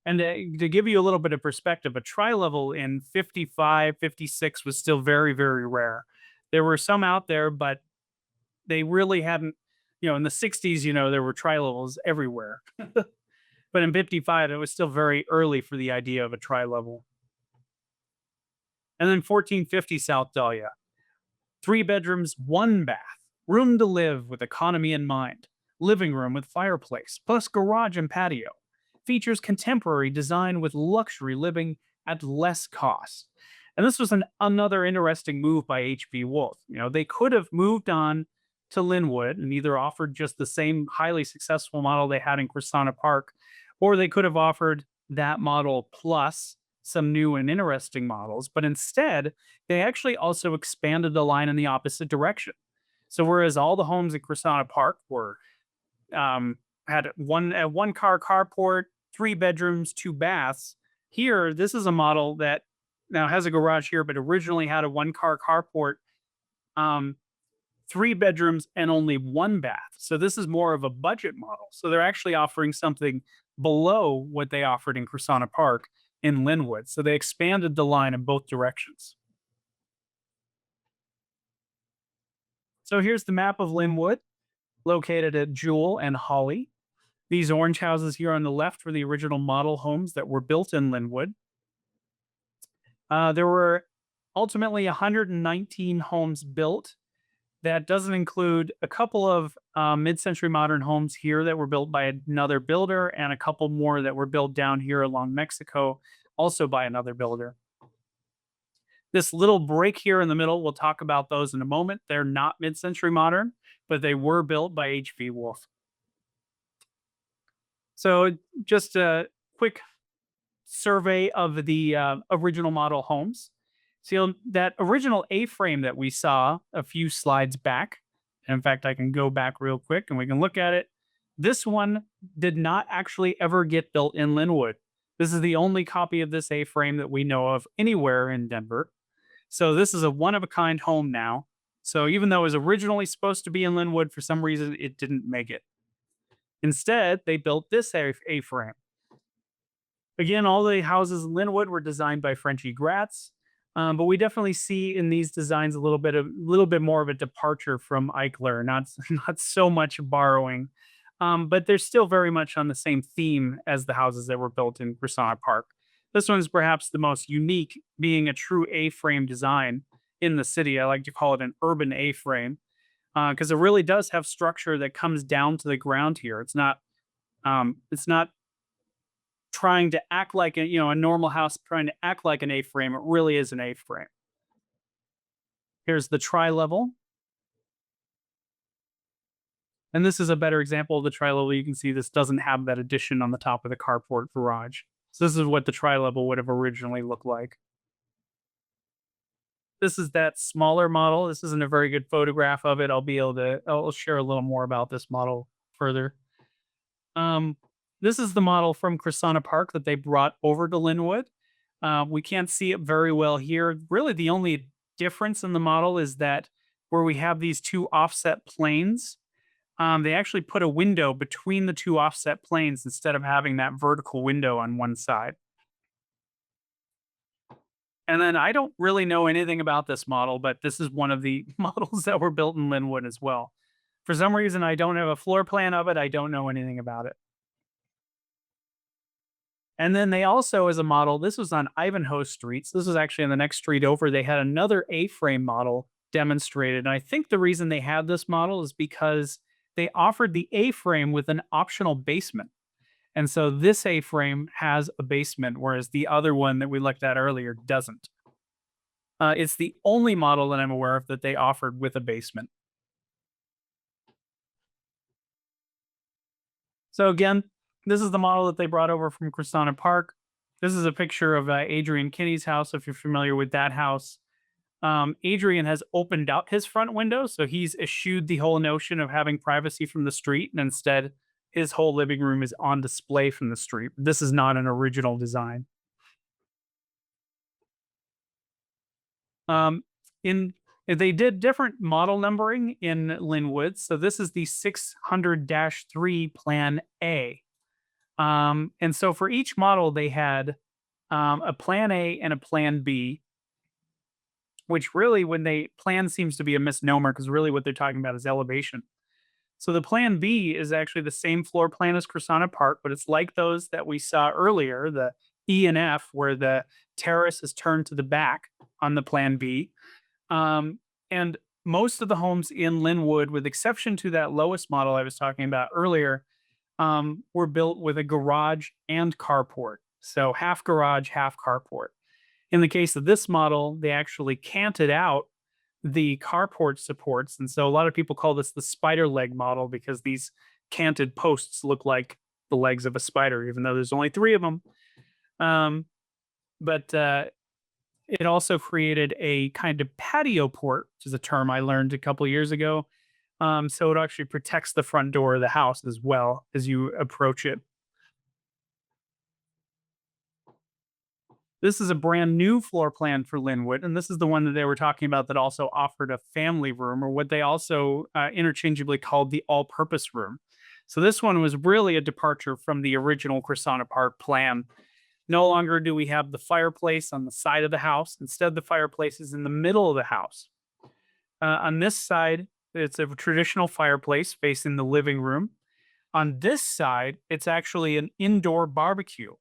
And to give you a little bit of perspective, a tri level in 55, 56 was still very, very rare. There were some out there, but they really hadn't, in the 60s, there were tri levels everywhere. But in 55, it was still very early for the idea of a tri level. And then 1450 South Dahlia, three bedrooms, one bath, room to live with economy in mind, living room with fireplace, plus garage and patio. Features contemporary design with luxury living at less cost. And this was another interesting move by H.B. Wolff. They could have moved on to Lynwood and either offered just the same highly successful model they had in Krisana Park, or they could have offered that model plus some new and interesting models. But instead, they actually also expanded the line in the opposite direction. So whereas all the homes in Krisana Park were had one car carport, three bedrooms, two baths. Here, this is a model that now has a garage here, but originally had a one car carport, um, three bedrooms, and only one bath. So this is more of a budget model. So they're actually offering something below what they offered in Krisana Park in Lynwood. So they expanded the line in both directions. So here's the map of Lynwood, located at Jewel and Holly. These orange houses here on the left were the original model homes that were built in Lynwood. There were ultimately 119 homes built. That doesn't include a couple of mid-century modern homes here that were built by another builder and a couple more that were built down here along Mexico, also by another builder. This little break here in the middle, we'll talk about those in a moment. They're not mid-century modern, but they were built by H.V. Wolff. So just a quick survey of the original model homes. So that original A-frame that we saw a few slides back, and in fact, I can go back real quick and we can look at it. This one did not actually ever get built in Lynwood. This is the only copy of this A-frame that we know of anywhere in Denver. So this is a one-of-a-kind home now. So even though it was originally supposed to be in Lynwood, for some reason, it didn't make it. Instead, they built this A-frame. Again, all the houses in Lynwood were designed by Frenchie Gratts, but we definitely see in these designs a little bit more of a departure from Eichler, not so much borrowing, but they're still very much on the same theme as the houses that were built in Krisana Park. This one is perhaps the most unique, being a true A-frame design in the city. I like to call it an urban A-frame because it really does have structure that comes down to the ground here. It's not trying to act like a normal house trying to act like an A-frame. It really is an A-frame. Here's the tri-level. And this is a better example of the tri-level. You can see this doesn't have that addition on the top of the carport garage. So this is what the tri-level would have originally looked like. This is that smaller model. This isn't a very good photograph of it. I'll share a little more about this model further. This is the model from Krisana Park that they brought over to Lynwood. We can't see it very well here. Really, the only difference in the model is that where we have these two offset planes, they actually put a window between the two offset planes instead of having that vertical window on one side. And then I don't really know anything about this model, but this is one of the models that were built in Lynwood as well. For some reason, I don't have a floor plan of it. I don't know anything about it. And then they also, as a model, this was on Ivanhoe Streets. This was actually in the next street over. They had another A-frame model demonstrated. And I think the reason they had this model is because they offered the A-frame with an optional basement. And so this A-frame has a basement, whereas the other one that we looked at earlier doesn't. It's the only model that I'm aware of that they offered with a basement. So again, this is the model that they brought over from Krisana Park. This is a picture of Adrian Kinney's house. If you're familiar with that house, Adrian has opened out his front window, so he's eschewed the whole notion of having privacy from the street, and instead, his whole living room is on display from the street. This is not an original design. Um, in They did different model numbering in Lynwood. So this is the 600-3 Plan A. And so for each model, they had a Plan A and a Plan B, which really, when they plan seems to be a misnomer because really what they're talking about is elevation. So the Plan B is actually the same floor plan as Krisana Park, but it's like those that we saw earlier, the E and F, where the terrace is turned to the back on the Plan B. And most of the homes in Lynwood, with exception to that lowest model I was talking about earlier, were built with a garage and carport. So half garage, half carport. In the case of this model, they actually canted out the carport supports. And so a lot of people call this the spider leg model because these canted posts look like the legs of a spider, even though there's only three of them. But It also created a kind of patio port, which is a term I learned a couple years ago. So it actually protects the front door of the house as well as you approach it. This is a brand new floor plan for Lynwood, and this is the one that they were talking about that also offered a family room, or what they also interchangeably called the all-purpose room. So this one was really a departure from the original Krisana Park plan. No longer do we have the fireplace on the side of the house. Instead, the fireplace is in the middle of the house. On this side, it's a traditional fireplace facing the living room. On this side, it's actually an indoor barbecue.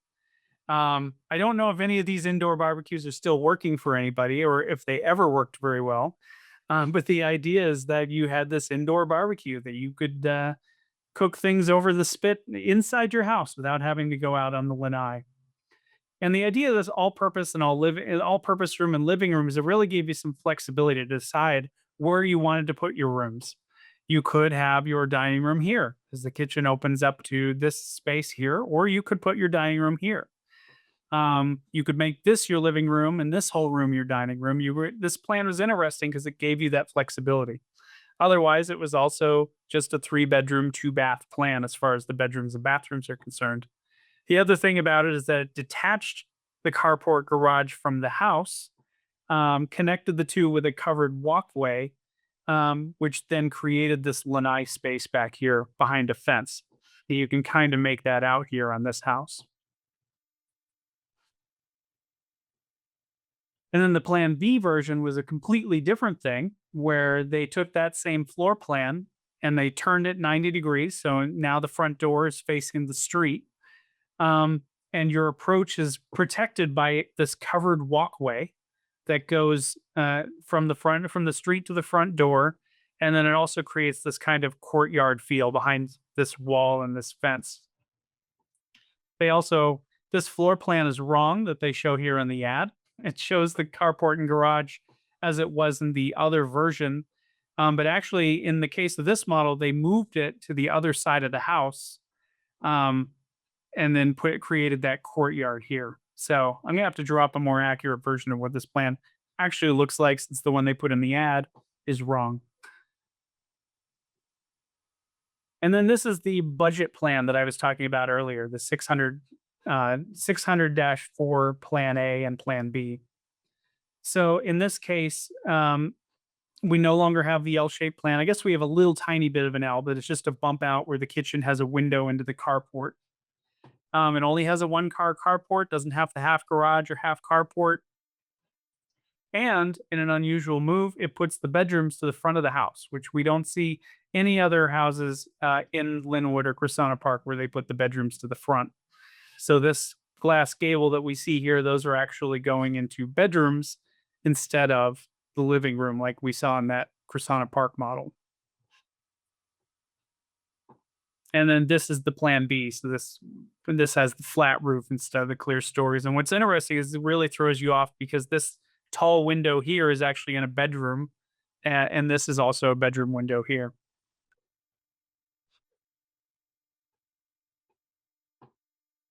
I don't know if any of these indoor barbecues are still working for anybody or if they ever worked very well. But the idea is that you had this indoor barbecue that you could cook things over the spit inside your house without having to go out on the lanai. And the idea of this all-purpose and all-purpose room and living room is it really gave you some flexibility to decide where you wanted to put your rooms. You could have your dining room here, as the kitchen opens up to this space here, or you could put your dining room here. You could make this your living room and this whole room your dining room. This plan was interesting because it gave you that flexibility. Otherwise, it was also just a 3-bedroom, 2-bath plan as far as the bedrooms and bathrooms are concerned. The other thing about it is that it detached the carport garage from the house, connected the two with a covered walkway, which then created this lanai space back here behind a fence. You can kind of make that out here on this house. And then the Plan B version was a completely different thing where they took that same floor plan and they turned it 90 degrees. So now the front door is facing the street. And your approach is protected by this covered walkway that goes from the street to the front door. And then it also creates this kind of courtyard feel behind this wall and this fence. They also This floor plan is wrong that they show here in the ad. It shows the carport and garage as it was in the other version. But actually, in the case of this model, they moved it to the other side of the house, um, and then created that courtyard here. So I'm gonna have to draw up a more accurate version of what this plan actually looks like, since the one they put in the ad is wrong. And then this is the budget plan that I was talking about earlier, the 600-4 Plan A and Plan B. So in this case, we no longer have the L-shaped plan. I guess we have a little tiny bit of an L, but it's just a bump out where the kitchen has a window into the carport. It only has a one-car carport, doesn't have the half garage or half carport. And in an unusual move, it puts the bedrooms to the front of the house, which we don't see any other houses in Lynwood or Krisana Park where they put the bedrooms to the front. So this glass gable that we see here, those are actually going into bedrooms instead of the living room like we saw in that Krisana Park model. And then this is the plan B. So this has the flat roof instead of the clear stories. And what's interesting is it really throws you off because this tall window here is actually in a bedroom, and this is also a bedroom window here.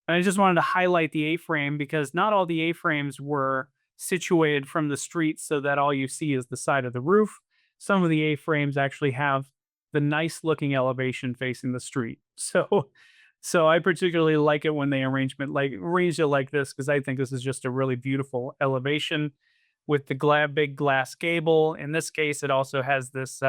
And I just wanted to highlight the A-frame because not all the A-frames were situated from the street so that all you see is the side of the roof. Some of the A-frames actually have the nice looking elevation facing the street. So I particularly like it when they arrange it like this because I think this is just a really beautiful elevation with the big glass gable. In this case, it also has this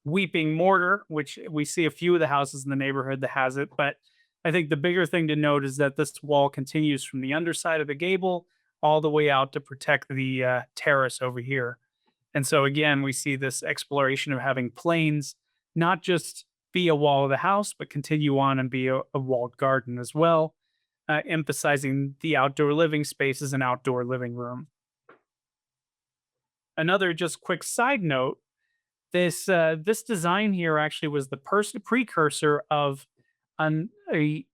weeping mortar, which we see a few of the houses in the neighborhood that has it, but I think the bigger thing to note is that this wall continues from the underside of the gable all the way out to protect the terrace over here. And so again, we see this exploration of having planes not just be a wall of the house, but continue on and be a walled garden as well, emphasizing the outdoor living space as an outdoor living room. Another just quick side note: this design here actually was the precursor of a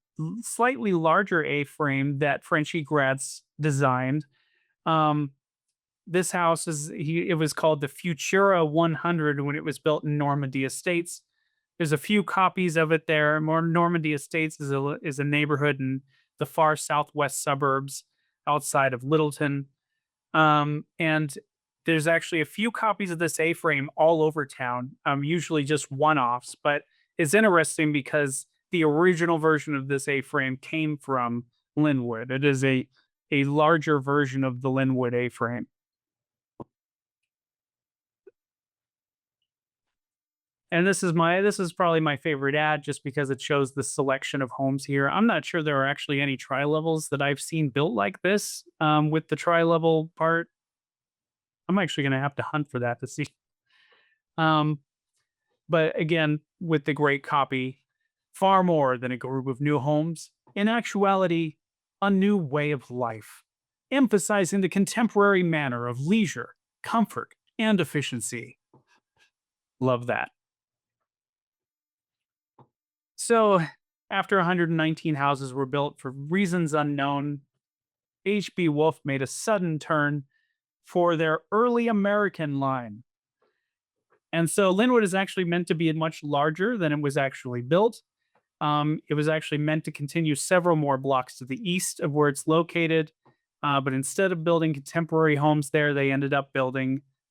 slightly larger A-frame that Frenchie Gratts designed. Um, this house it was called the Futura 100 when it was built in Normandy Estates. There's a few copies of it there. More Normandy Estates is a neighborhood in the far southwest suburbs outside of Littleton. And there's actually a few copies of this A-frame all over town, usually just one-offs, but it's interesting because the original version of this A-frame came from Lynwood. It is a larger version of the Lynwood A-frame. And this is probably my favorite ad just because it shows the selection of homes here. I'm not sure there are actually any tri-levels that I've seen built like this with the tri-level part. I'm actually going to have to hunt for that to see. Um, but again, with the great copy, far more than a group of new homes. In actuality, a new way of life, emphasizing the contemporary manner of leisure, comfort, and efficiency. Love that. So, after 119 houses were built for reasons unknown, H.B. Wolff made a sudden turn for their early American line. And so Linwood is actually meant to be much larger than it was actually built. It was actually meant to continue several more blocks to the east of where it's located. But instead of building contemporary homes there,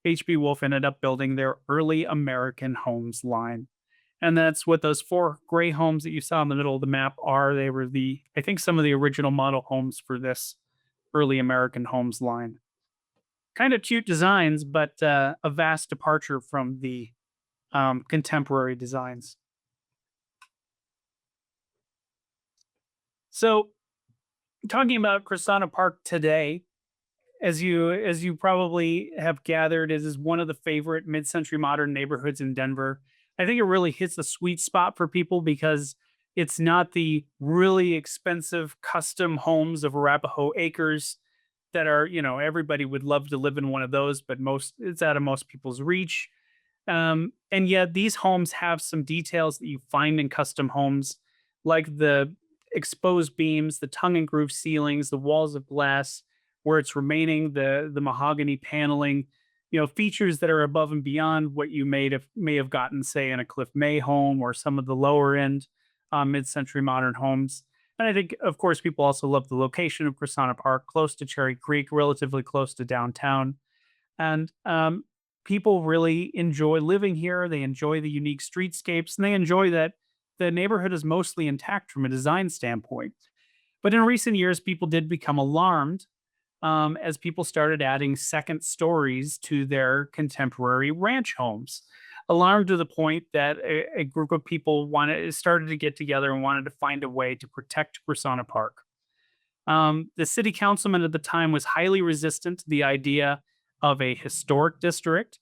H.B. Wolff ended up building their early American homes line. And that's what those four gray homes that you saw in the middle of the map are. They were I think, some of the original model homes for this early American homes line. Kind of cute designs, but a vast departure from the contemporary designs. So, talking about Krisana Park today, as you probably have gathered, it is one of the favorite mid-century modern neighborhoods in Denver. I think it really hits the sweet spot for people because it's not the really expensive custom homes of Arapahoe Acres that are, everybody would love to live in one of those, but it's out of most people's reach. And yet these homes have some details that you find in custom homes, like the exposed beams, the tongue and groove ceilings, the walls of glass, where it's remaining the mahogany paneling, features that are above and beyond what you may have gotten, say, in a Cliff May home or some of the lower end mid-century modern homes. And I think, of course, people also love the location of Krisana Park, close to Cherry Creek, relatively close to downtown. And people really enjoy living here. They enjoy the unique streetscapes, and they enjoy that the neighborhood is mostly intact from a design standpoint. But in recent years, people did become alarmed as people started adding second stories to their contemporary ranch homes. Alarmed to the point that a group of people started to get together and wanted to find a way to protect Krisana Park. The city councilman at the time was highly resistant to the idea of a historic district.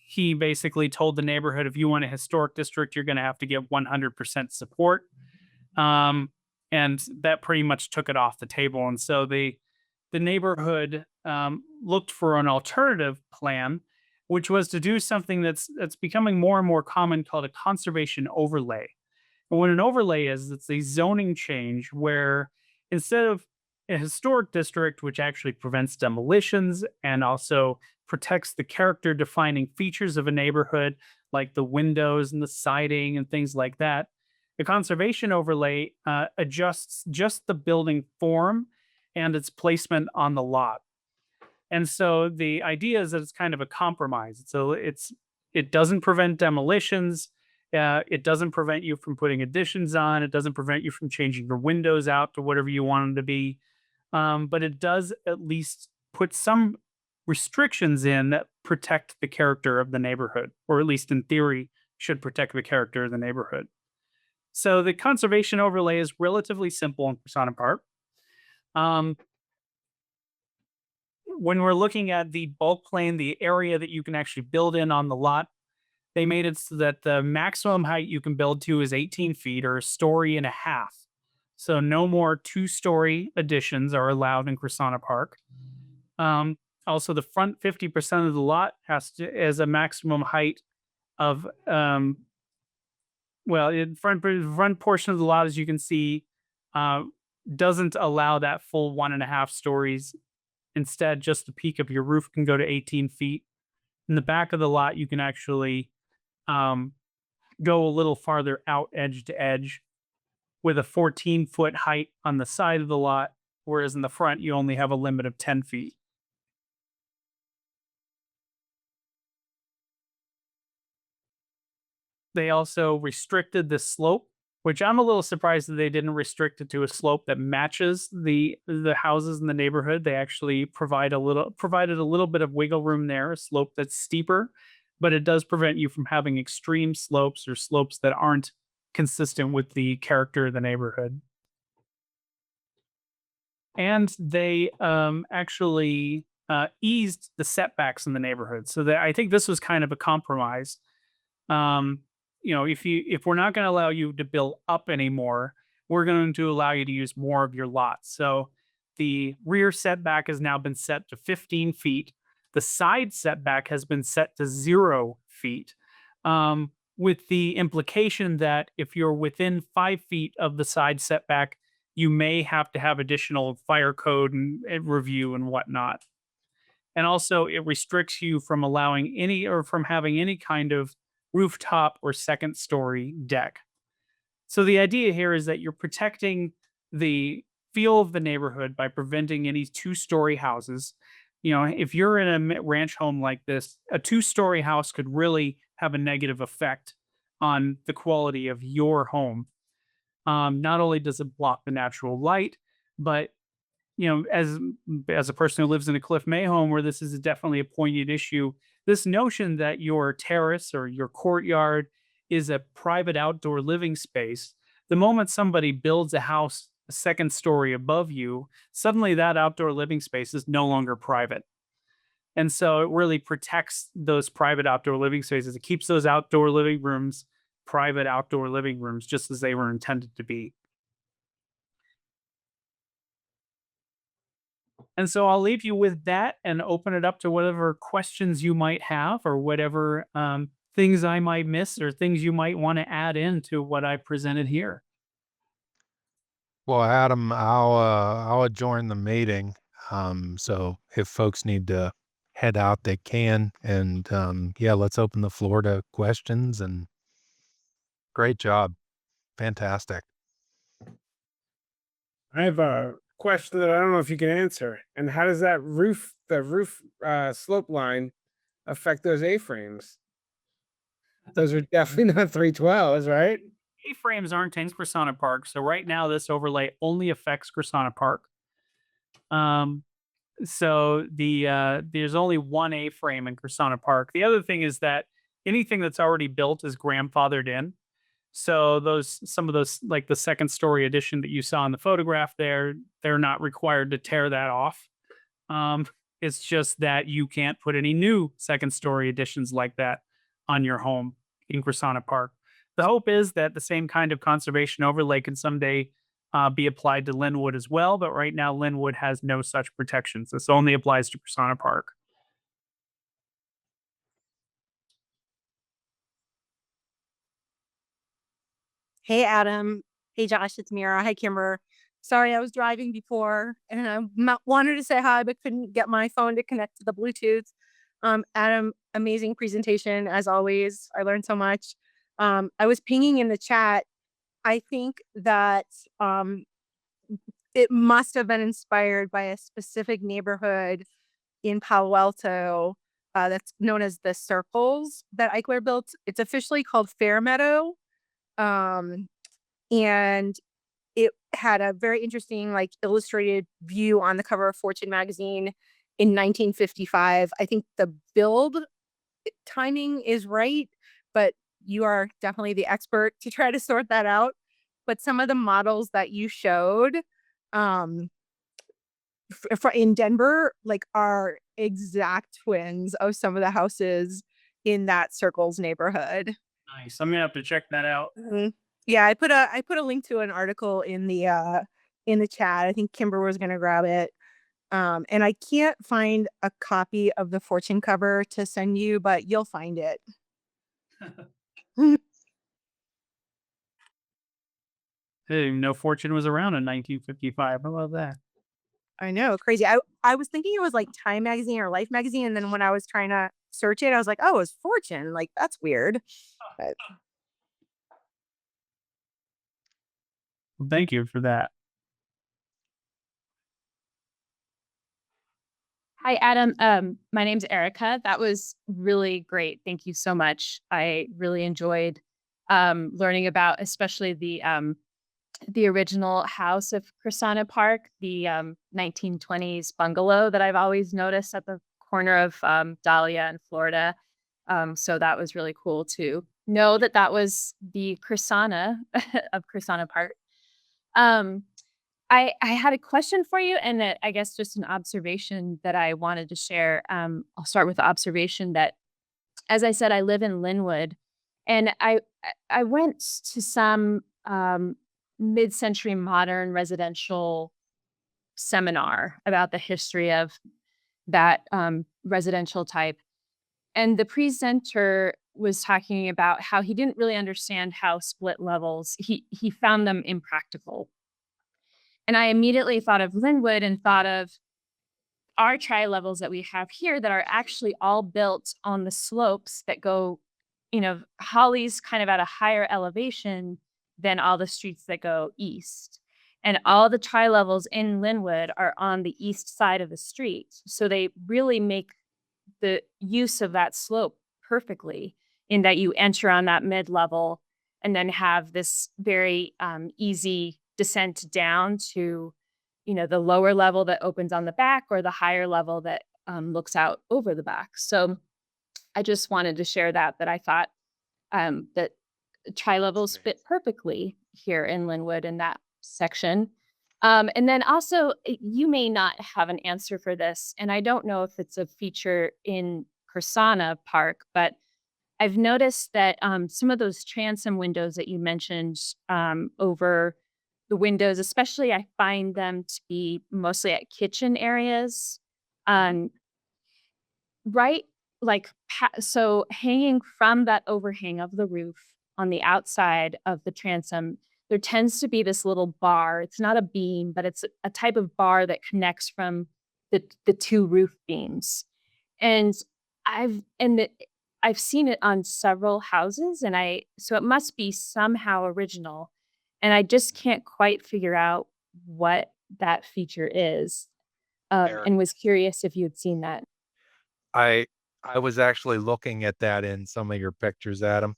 He basically told the neighborhood, if you want a historic district, you're going to have to give 100% support. Um, and that pretty much took it off the table. And so the neighborhood looked for an alternative plan, which was to do something that's becoming more and more common called a conservation overlay. And what an overlay is, it's a zoning change where instead of a historic district, which actually prevents demolitions and also protects the character defining features of a neighborhood, like the windows and the siding and things like that, the conservation overlay adjusts just the building form and its placement on the lot. And so the idea is that it's kind of a compromise. So it doesn't prevent demolitions. It doesn't prevent you from putting additions on. It doesn't prevent you from changing your windows out to whatever you want them to be. But it does at least put some restrictions in that protect the character of the neighborhood, or at least in theory, should protect the character of the neighborhood. So the conservation overlay is relatively simple in Krisana Park. Um, when we're looking at the bulk plane, the area that you can actually build in on the lot, they made it so that the maximum height you can build to is 18 feet or a story and a half. So no more two-story additions are allowed in Krisana Park. Um, Also, the front 50% of the lot has a maximum height of in front portion of the lot, as you can see, uh, doesn't allow that full 1.5 stories. Instead, just the peak of your roof can go to 18 feet. In the back of the lot, you can actually um, go a little farther out edge to edge with a 14-foot height on the side of the lot, whereas in the front, you only have a limit of 10 feet. They also restricted the slope, which I'm a little surprised that they didn't restrict it to a slope that matches the houses in the neighborhood. They actually provided a little bit of wiggle room there, a slope that's steeper, but it does prevent you from having extreme slopes or slopes that aren't consistent with the character of the neighborhood. And they actually eased the setbacks in the neighborhood. So that I think this was kind of a compromise. um, if we're not going to allow you to build up anymore, we're going to allow you to use more of your lot. So the rear setback has now been set to 15 feet. The side setback has been set to 0 feet, with the implication that if you're within 5 feet of the side setback, you may have to have additional fire code and review and whatnot. And also, it restricts you from allowing any or from having any kind of rooftop or second story deck. So the idea here is that you're protecting the feel of the neighborhood by preventing any two-story houses. If you're in a ranch home like this, a two-story house could really have a negative effect on the quality of your home. Not only does it block the natural light, but as a person who lives in a Cliff May home where this is definitely a poignant issue, this notion that your terrace or your courtyard is a private outdoor living space, the moment somebody builds a house a second story above you, suddenly that outdoor living space is no longer private. And so it really protects those private outdoor living spaces. It keeps those outdoor living rooms private outdoor living rooms just as they were intended to be. And so I'll leave you with that and open it up to whatever questions you might have or whatever things I might miss or things you might want to add into what I presented here. Well, Adam, I'll adjourn the meeting. So if folks need to head out, they can. And yeah, let's open the floor to questions. And great job, fantastic. I have a question that I don't know if you can answer. And how does the roof slope line affect those A-frames? Those are definitely not 312s, right? A-frames aren't in Krisana Park, so right now this overlay only affects Krisana Park. Um, so there's only one A-frame in Krisana Park. The other thing is that anything that's already built is grandfathered in. So some of those, like the second story addition that you saw in the photograph there, they're not required to tear that off. Um, It's just that you can't put any new second story additions like that on your home in Krisana Park. The hope is that the same kind of conservation overlay can someday be applied to Lynwood as well, but right now Lynwood has no such protections. This only applies to Krisana Park. Hey, Adam. Hey, Josh. It's Mira. Hi, Kimber. Sorry, I was driving before and wanted to say hi, but couldn't get my phone to connect to the Bluetooth. Adam, amazing presentation as always. I learned so much. I was pinging in the chat. I think that it must have been inspired by a specific neighborhood in Palo Alto that's known as the Circles that Eichler built. It's officially called Fairmeadow. Um, and it had a very interesting, like, illustrated view on the cover of Fortune magazine in 1955. I think the build timing is right, but you are definitely the expert to try to sort that out. But some of the models that you showed um in Denver, like, are exact twins of some of the houses in that Circles neighborhood. Nice. I'm gonna have to check that out. Yeah, I put a link to an article in the chat. I think Kimber was gonna grab it. And I can't find a copy of the Fortune cover to send you, but you'll find it. I didn't even know Fortune was around in 1955. How about that? I know, crazy. I was thinking it was like Time magazine or Life magazine, and then when I was trying to search it, I was like, oh, it's Fortune. Like, that's weird. But Well, thank you for that. Hi, Adam. My name's Erica. That was really great. Thank you so much. I really enjoyed learning about, especially the original house of Krisana Park, the 1920s bungalow that I've always noticed at the corner of Dahlia in Florida. So that was really cool to know that that was the Krisana of Krisana Park. Um, I had a question for you, and I guess just an observation that I wanted to share. I'll start with the observation that, as I said, I live in Lynwood, and I went to some mid-century modern residential seminar about the history of that residential type, and the presenter was talking about how he didn't really understand how split levels. He found them impractical. And I immediately thought of Lynwood and thought of our tri-levels that we have here that are actually all built on the slopes that go, Holly's kind of at a higher elevation than all the streets that go east. And all the tri-levels in Lynwood are on the east side of the street. So they really make the use of that slope perfectly, in that you enter on that mid-level and then have this very easy descent down to, the lower level that opens on the back, or the higher level that looks out over the back. So I just wanted to share that I thought that tri-levels fit perfectly here in Lynwood in that section. And then also, you may not have an answer for this, and I don't know if it's a feature in Krisana Park, but I've noticed that some of those transom windows that you mentioned over the windows, especially, I find them to be mostly at kitchen areas. Um, right, like, so hanging from that overhang of the roof on the outside of the transom, there tends to be this little bar. It's not a beam, but it's a type of bar that connects from the two roof beams. And I've and the, I've seen it on several houses, and so it must be somehow original. And I just can't quite figure out what that feature is. Eric, And was curious if you'd seen that. I I was actually looking at that in some of your pictures, Adam.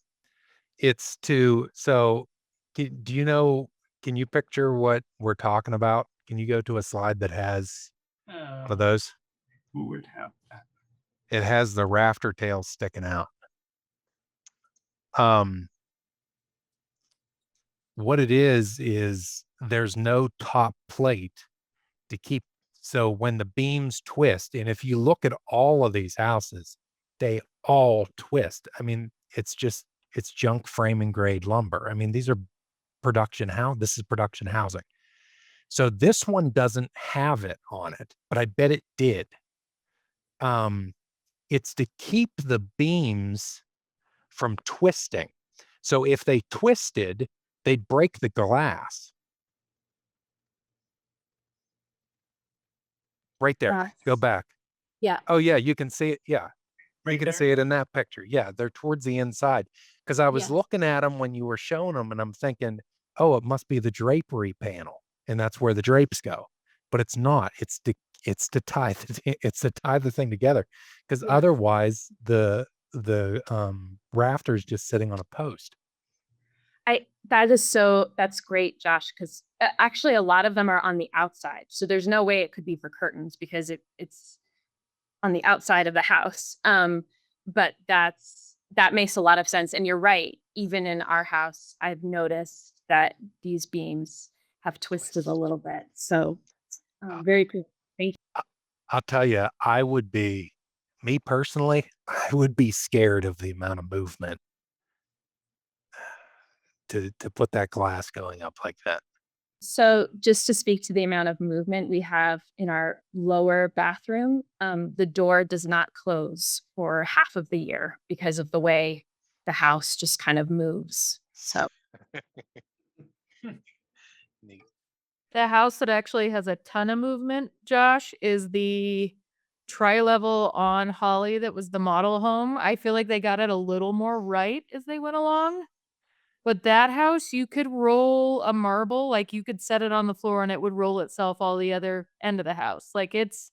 It's to so do you know, can you picture what we're talking about? Can you go to a slide that has one of those? Who would have that? It has the rafter tails sticking out. Um, what it is there's no top plate to keep So when the beams twist, and if you look at all of these houses, they all twist. I mean, it's junk framing grade lumber. I mean, these are this is production housing. So this one doesn't have it on it, but I bet it did. It's to keep the beams from twisting. So if they twisted, they'd break the glass. Right there. Go back. Yeah. Oh yeah, you can see it. Yeah. You Right can there. see it in that picture. Yeah, they're towards the inside. Because I was Yes. looking at them when you were showing them, and I'm thinking, oh, it must be the drapery panel, and that's where the drapes go. But it's not. It's to tie the thing together. Because Yeah. otherwise, the rafter's just sitting on a post. That's great, Josh, because actually a lot of them are on the outside. So there's no way it could be for curtains because it's on the outside of the house. But that makes a lot of sense. And you're right. Even in our house, I've noticed that these beams have twisted a little bit. So very cool. Thank you. I'll tell you, me personally, I would be scared of the amount of movement to put that glass going up like that. So just to speak to the amount of movement we have in our lower bathroom, the door does not close for half of the year because of the way the house just kind of moves. So Neat. The house that actually has a ton of movement, Josh, is the tri-level on Holly that was the model home. I feel like they got it a little more right as they went along. But that house, you could roll a marble, like you could set it on the floor and it would roll itself all the other end of the house. Like it's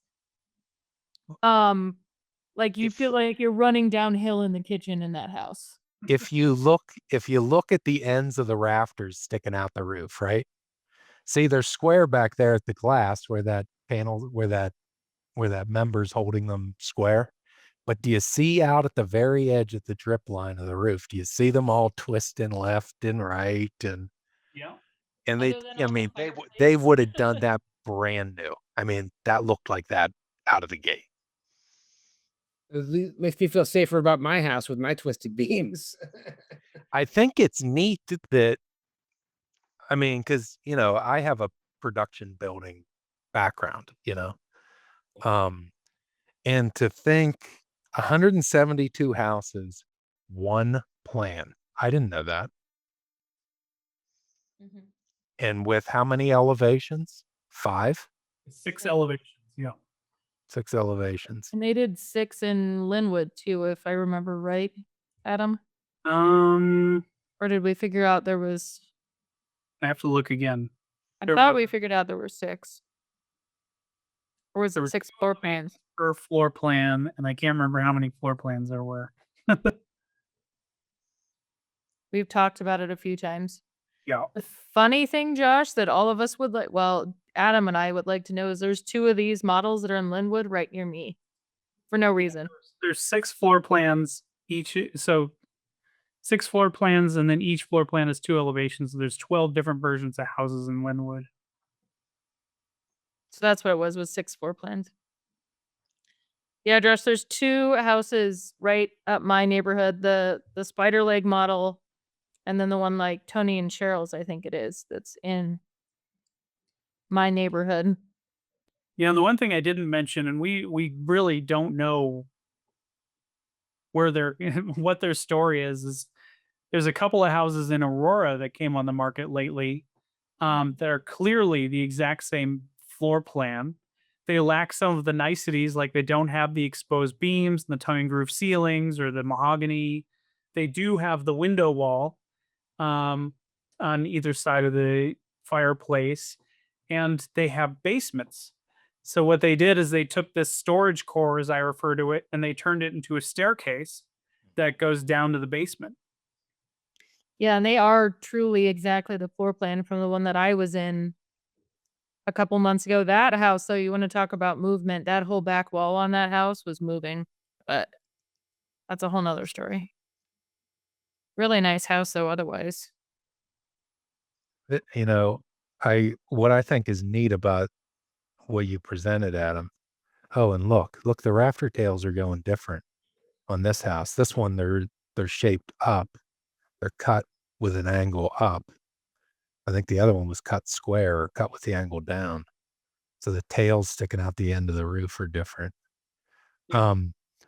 like you If- feel like you're running downhill in the kitchen in that house. If you look at the ends of the rafters sticking out the roof, right? See, they're square back there at the glass where that member's holding them square. But do you see out at the very edge of the drip line of the roof? Do you see them all twisting left and right? And Yeah. they, I mean, they would have done that brand new. I mean, that looked like that out of the gate. It makes me feel safer about my house with my twisted beams. I think it's neat that, I mean, because I have a production building background, and to think 172 houses, one plan. I didn't know that. And with how many elevations? 5? 6 elevations. Yeah. 6 elevations. And they did 6 in Lynwood too, if I remember right, Adam. Or did we figure out there was? I have to look again. I There thought was- we figured out there were 6. Or was There it were 6 floor plans? Per floor plan, and I can't remember how many floor plans there were. We've talked about it a few times. Yeah. The funny thing, Josh, that all of us would like, well, Adam and I would like to know is there's 2 of these models that are in Lynwood right near me for no reason. There's 6 floor plans each. So 6 floor plans, and then each floor plan has 2 elevations. So there's 12 different versions of houses in Lynwood. So that's what it was 6 floor plans. Yeah, Josh, there's 2 houses right up my neighborhood, the spider leg model, and then the one like Tony and Cheryl's, I think it is, that's in my neighborhood. Yeah, and the one thing I didn't mention, and we really don't know where what their story is there's a couple of houses in Aurora that came on the market lately that are clearly the exact same floor plan. They lack some of the niceties, like they don't have the exposed beams and the tongue and groove ceilings or the mahogany. They do have the window wall on either side of the fireplace, and they have basements. So what they did is they took this storage core, as I refer to it, and they turned it into a staircase that goes down to the basement. Yeah, and they are truly exactly the floor plan from the one that I was in a couple months ago. That house, though, you want to talk about movement, that whole back wall on that house was moving, but that's a whole nother story. Really nice house, though, otherwise. What I think is neat about what you presented, Adam. Oh, and look, the rafter tails are going different on this house. This one, they're shaped up. They're cut with an angle up. I think the other one was cut square or cut with the angle down. So the tails sticking out the end of the roof are different.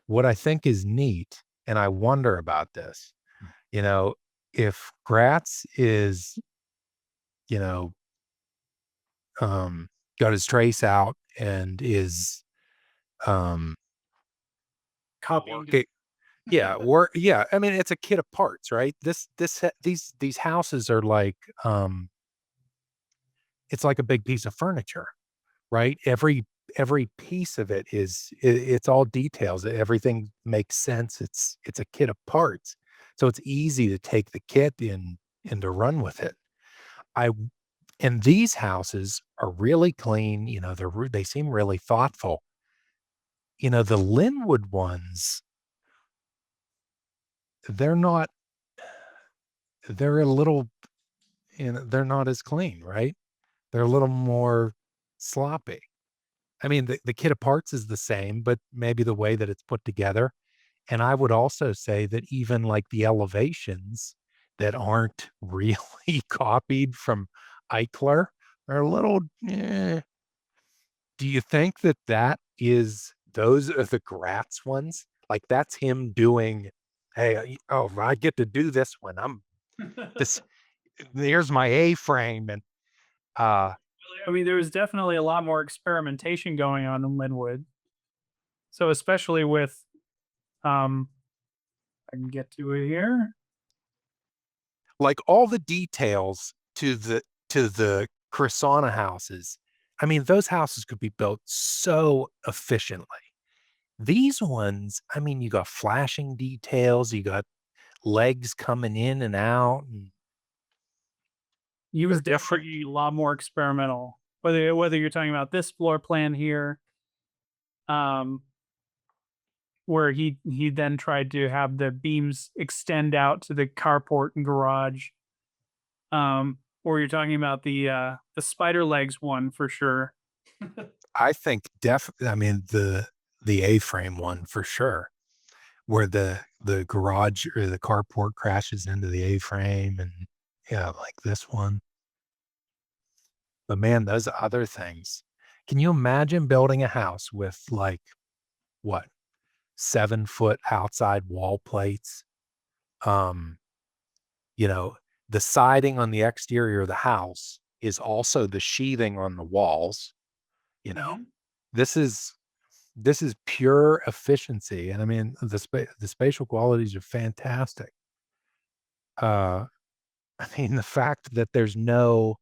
What I think is neat, and I wonder about this, if Gratts is, got his trace out and is, Copying. yeah. I mean, it's a kit of parts, right? These houses are like, it's like a big piece of furniture, right? Every piece of it it's all details. Everything makes sense. It's a kit of parts. So it's easy to take the kit and to run with it. And these houses are really clean, they seem really thoughtful. The Lynwood ones, they're a little, they're not as clean, right? They're a little more sloppy. I mean, the kit of parts is the same, but maybe the way that it's put together. And I would also say that even like the elevations that aren't really copied from Eichler are a little, Do you think that those are the Gratts ones? Like that's him doing, hey, I get to do this one. This, here's my A-frame. And, I mean, there was definitely a lot more experimentation going on in Lynwood. So especially with, I can get to it here. like all the details to the Krisana houses. I mean, those houses could be built so efficiently. These ones, I mean, you got flashing details, you got legs coming in and out. And He was They're different. definitely a lot more experimental. Whether you're talking about this floor plan here, where he then tried to have the beams extend out to the carport and garage, or you're talking about the spider legs one for sure. I think I mean the A-frame one for sure, where the garage or the carport crashes into the A-frame, and yeah, like this one. But man, those other things. Can you imagine building a house with like what 7-foot outside wall plates? Um, the siding on the exterior of the house is also the sheathing on the walls. Mhm. This is pure efficiency, and I mean the spatial qualities are fantastic. I mean the fact that there's no,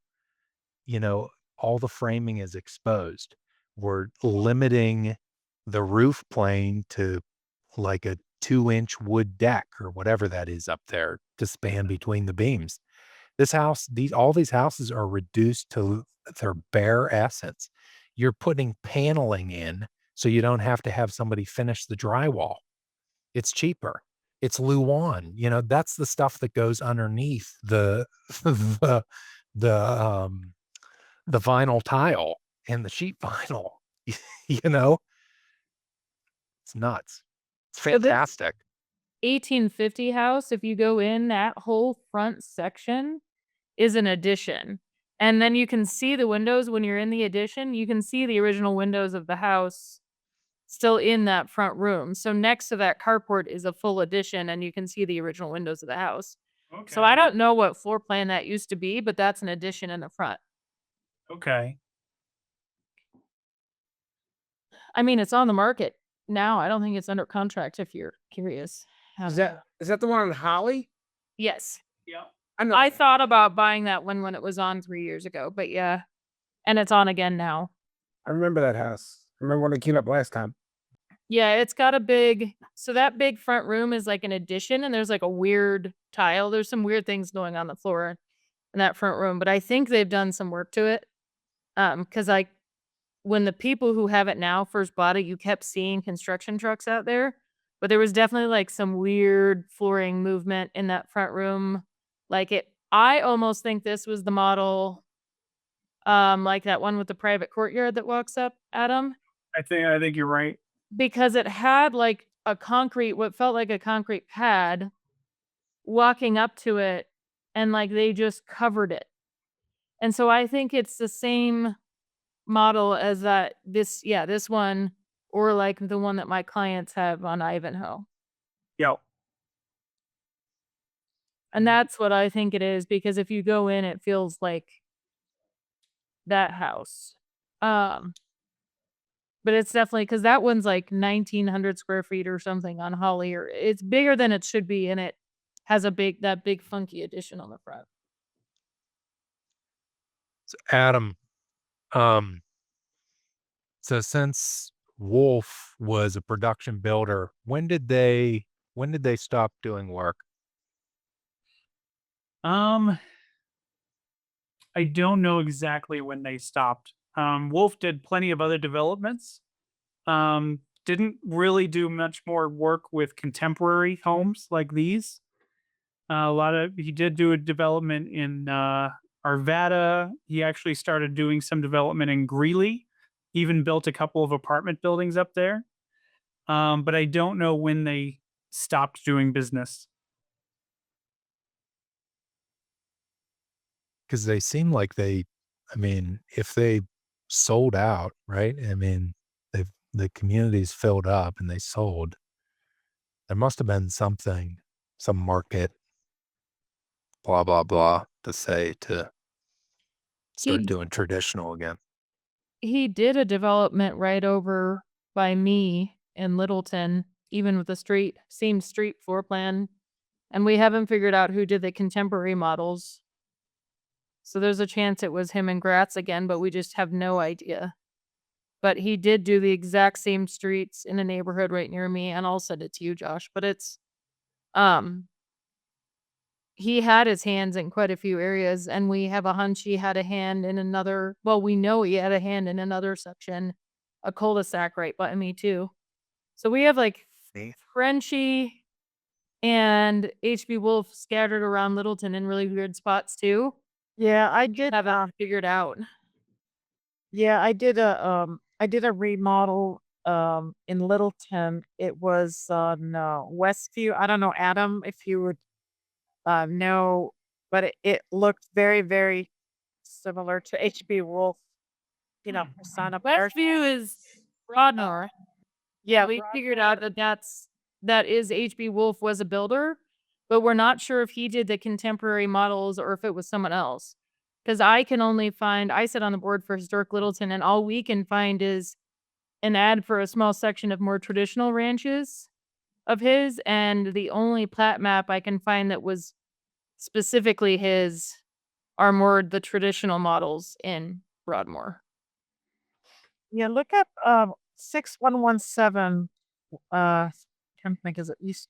all the framing is exposed. We're limiting the roof plane to like a 2-inch wood deck or whatever that is up there to span between the beams. All these houses are reduced to their bare essence. You're putting paneling in so you don't have to have somebody finish the drywall. It's cheaper. It's Luan. That's the stuff that goes underneath the the the the vinyl tile and the sheet vinyl. you know, it's nuts. It's So this fantastic. 1850 house, if you go in, that whole front section is an addition. And then you can see the windows when you're in the addition. You can see the original windows of the house still in that front room. So next to that carport is a full addition, and you can see the original windows of the house. So I don't know what floor plan that used to be, but that's an addition in the front. Okay. I mean, it's on the market now. I don't think it's under contract if you're curious. Is that the one on Holly? Yes. Yeah. I know. I thought about buying that one when it was on 3 years ago, but yeah. And it's on again now. I remember that house. I remember when it came up last time. Yeah, it's got that big front room is like an addition, and there's like a weird tile. There's some weird things going on the floor in that front room, but I think they've done some work to it. Because when the people who have it now first bought it, you kept seeing construction trucks out there, but there was definitely like some weird flooring movement in that front room. I almost think this was the model like that one with the private courtyard that walks up, Adam, I think you're right. because it had like what felt like a concrete pad walking up to it, and like they just covered it. And so I think it's the same model as this one, or like the one that my clients have on Ivanhoe. Yeah. And that's what I think it is, because if you go in, it feels like that house. But it's definitely, because that one's like 1,900 square feet or something on Holly, or it's bigger than it should be, and it has that big funky addition on the front. So Adam, so since Wolff was a production builder, when did they stop doing work? I don't know exactly when they stopped. Wolff did plenty of other developments. Didn't really do much more work with contemporary homes like these. He did do a development in Arvada. He actually started doing some development in Greeley. Even built a couple of apartment buildings up there. But I don't know when they stopped doing business. Because they seem like if they sold out, right? The community's filled up and they sold. There must have been some market, blah, blah, blah, to say to start He doing traditional again. he did a development right over by me in Littleton, even with the same street floor plan, and we haven't figured out who did the contemporary models. So there's a chance it was him and Gratts again, but we just have no idea. But he did do the exact same streets in a neighborhood right near me, and I'll send it to you, Josh. But it's he had his hands in quite a few areas, and we have a hunch he had a hand in another. Well, we know he had a hand in another section, a cul-de-sac right by me too. So we have like Frenchie and HB Wolff scattered around Littleton in really weird spots too. Yeah, I did. Haven't figured out. Yeah, I did a remodel in Littleton. It was on Westview. I don't know, Adam, if you would know, but it looked very, very similar to HB Wolff. Krisana Park. Westview is Broadmoor. Yeah, We figured out that is HB Wolff was a builder, but we're not sure if he did the contemporary models or if it was someone else. Because I sit on the board for Historic Littleton, and all we can find is an ad for a small section of more traditional ranches of his, and the only plat map I can find that was specifically his are more the traditional models in Broadmoor. yeah. Look up 6117. Trying to think, is it East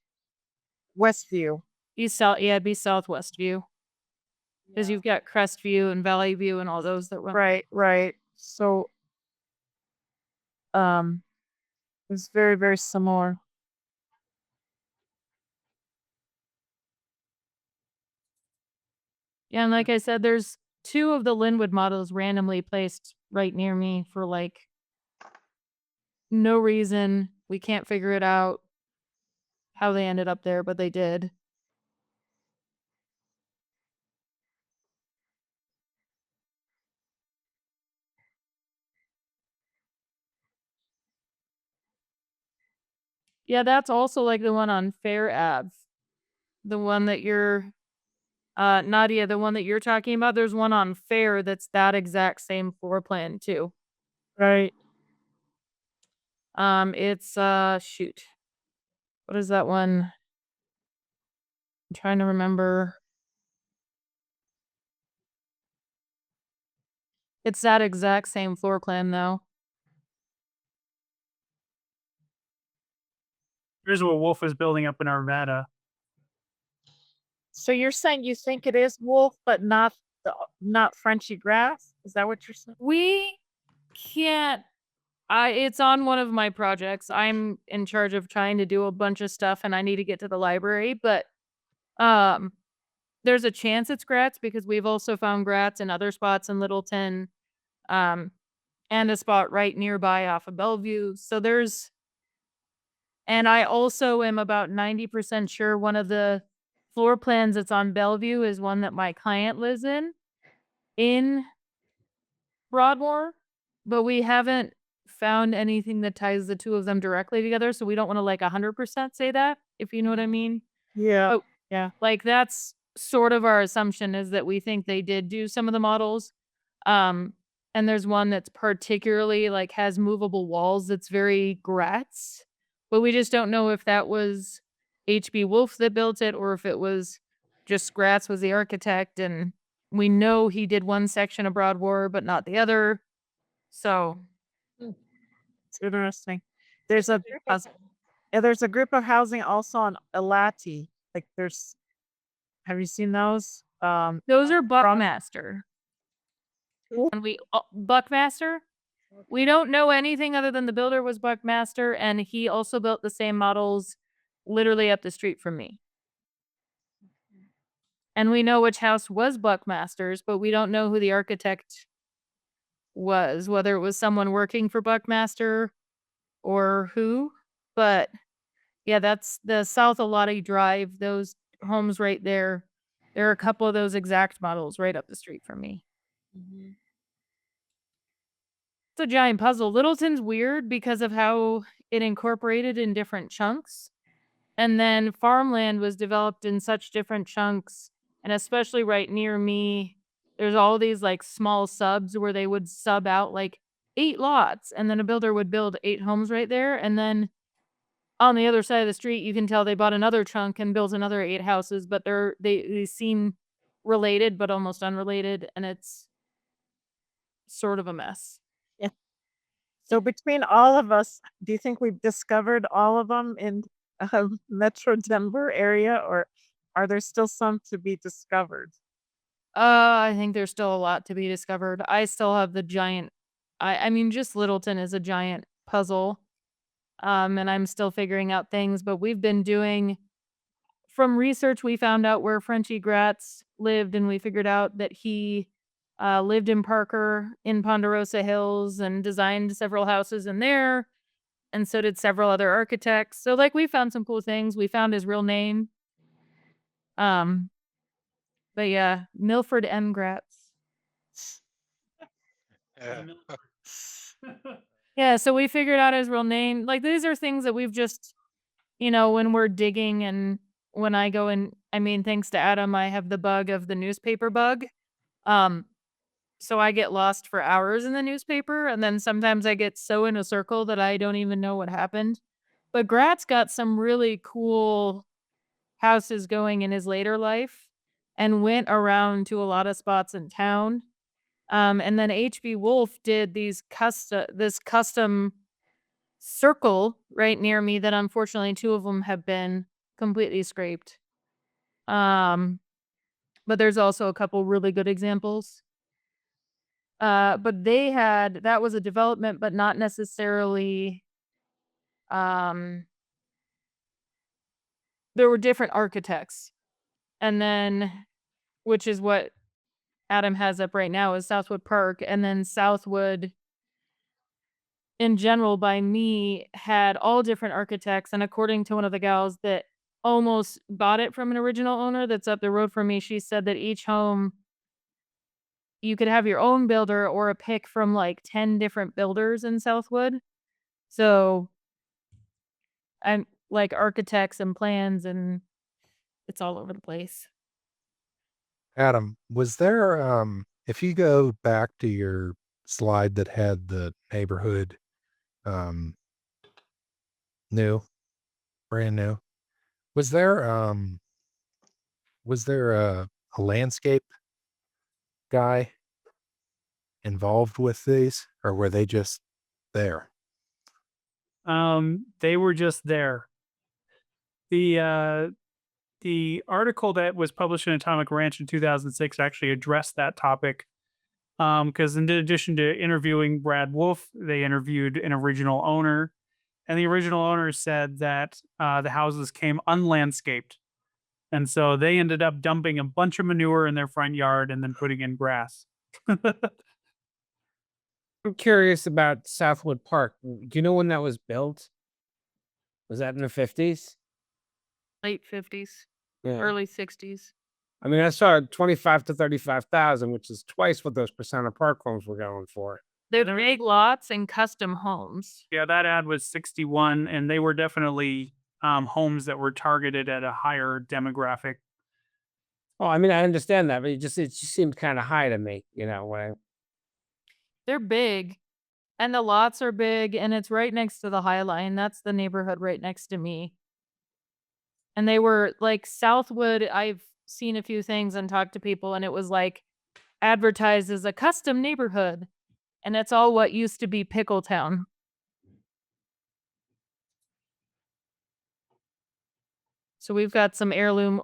Westview? It'd be Southwest View. Because you've got Crest View and Valley View and all those that run. Right. So, it's very, very similar. Yeah, and like I said, there's 2 of the Lynwood models randomly placed right near me for like no reason. We can't figure it out how they ended up there, but they did. Yeah, that's also like the one on Fair Ave. The one that you're Nadia, the one that you're talking about, there's one on Fair that's that exact same floor plan too. Right. It's shoot. What is that one? I'm trying to remember. It's that exact same floor plan though. Here's what Wolff is building up in Arvada. So you're saying you think it is Wolff, but not Frenchie Gratts? Is that what you're saying? We can't it's on one of my projects. I'm in charge of trying to do a bunch of stuff, and I need to get to the library, but there's a chance it's Gratts because we've also found Gratts in other spots in Littleton. and a spot right nearby off of Bellevue. So and I also am about 90% sure one of the floor plans that's on Bellevue is one that my client lives in Broadmoor, but we haven't found anything that ties the two of them directly together. So we don't want to like 100% say that, if you know what I mean. Yeah. Oh, yeah. Like that's sort of our assumption is that we think they did do some of the models. And there's one that's particularly like has movable walls that's very Gratts, but we just don't know if that was H.B. Wolff that built it or if it was just Gratts was the architect. And we know he did one section of Broadmoor, but not the other. So it's interesting. There's a there's a group of housing also on Elati. Like have you seen those? Those are Buckmaster. And Buckmaster? We don't know anything other than the builder was Buckmaster, and he also built the same models literally up the street from me. And we know which house was Buckmaster's, but we don't know who the architect was, whether it was someone working for Buckmaster or who. But yeah, that's the South Elati Drive, those homes right there. There are a couple of those exact models right up the street from me. It's a giant puzzle. Littleton's weird because of how it incorporated in different chunks. And then farmland was developed in such different chunks. And especially right near me, there's all these like small subs where they would sub out like 8 lots. And then a builder would build 8 homes right there. And then on the other side of the street, you can tell they bought another chunk and built another 8 houses, but they seem related, but almost unrelated. And it's sort of a mess. Yeah. So between all of us, do you think we've discovered all of them in Metro Denver area, or are there still some to be discovered? I think there's still a lot to be discovered. I still have the giant. I mean, just Littleton is a giant puzzle, and I'm still figuring out things. But we've been doing from research. We found out where Frenchie Gratts lived, and we figured out that he lived in Parker in Ponderosa Hills and designed several houses in there. And so did several other architects. So like we found some cool things. We found his real name. But yeah, Milford M. Gratts. Yeah, so we figured out his real name. Like these are things that we've just, when we're digging and when I go in, I mean, thanks to Adam, I have the bug of the newspaper bug. So I get lost for hours in the newspaper, and then sometimes I get so in a circle that I don't even know what happened. But Gratz got some really cool houses going in his later life and went around to a lot of spots in town. And then H.B. Wolff did this custom circle right near me that unfortunately 2 of them have been completely scraped. But there's also a couple really good examples. But that was a development, but not necessarily, there were different architects. And then, which is what Adam has up right now is Southwood Park. And then Southwood in general by me had all different architects. And according to one of the gals that almost bought it from an original owner that's up the road from me, she said that each home you could have your own builder or a pick from like 10 different builders in Southwood. So I'm like architects and plans, and it's all over the place. Adam, was there, if you go back to your slide that had the neighborhood, brand new, was there a landscape guy involved with these, or were they just there? They were just there. The article that was published in Atomic Ranch in 2006 actually addressed that topic. Because in addition to interviewing Brad Wolff, they interviewed an original owner, and the original owner said that the houses came unlandscaped, and so they ended up dumping a bunch of manure in their front yard and then putting in grass. I'm curious about Southwood Park. Do you know when that was built? Was that in the 50s? Late 50s, Yeah. early 60s. I mean, I saw 25 to 35,000, which is twice what those Krisana Park homes were going for. They're big lots and custom homes. Yeah, that ad was 61, and they were definitely homes that were targeted at a higher demographic. Oh, I mean, I understand that, but it just seemed kind of high to me, you know. They're big, and the lots are big, and it's right next to the High Line. That's the neighborhood right next to me. And they were like Southwood. I've seen a few things and talked to people, and it was like advertised as a custom neighborhood. And it's all what used to be Pickletown. So we've got some heirloom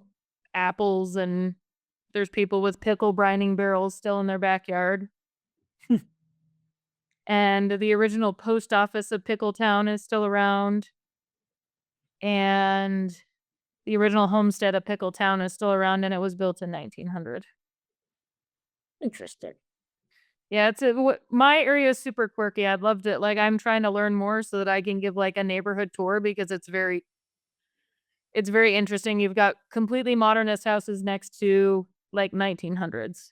apples, and there's people with pickle brining barrels still in their backyard. And the original post office of Pickletown is still around. And the original homestead of Pickletown is still around, and it was built in 1900. Interesting. Yeah, my area is super quirky. I'd love to, like, I'm trying to learn more so that I can give like a neighborhood tour because it's very interesting. You've got completely modernist houses next to like 1900s.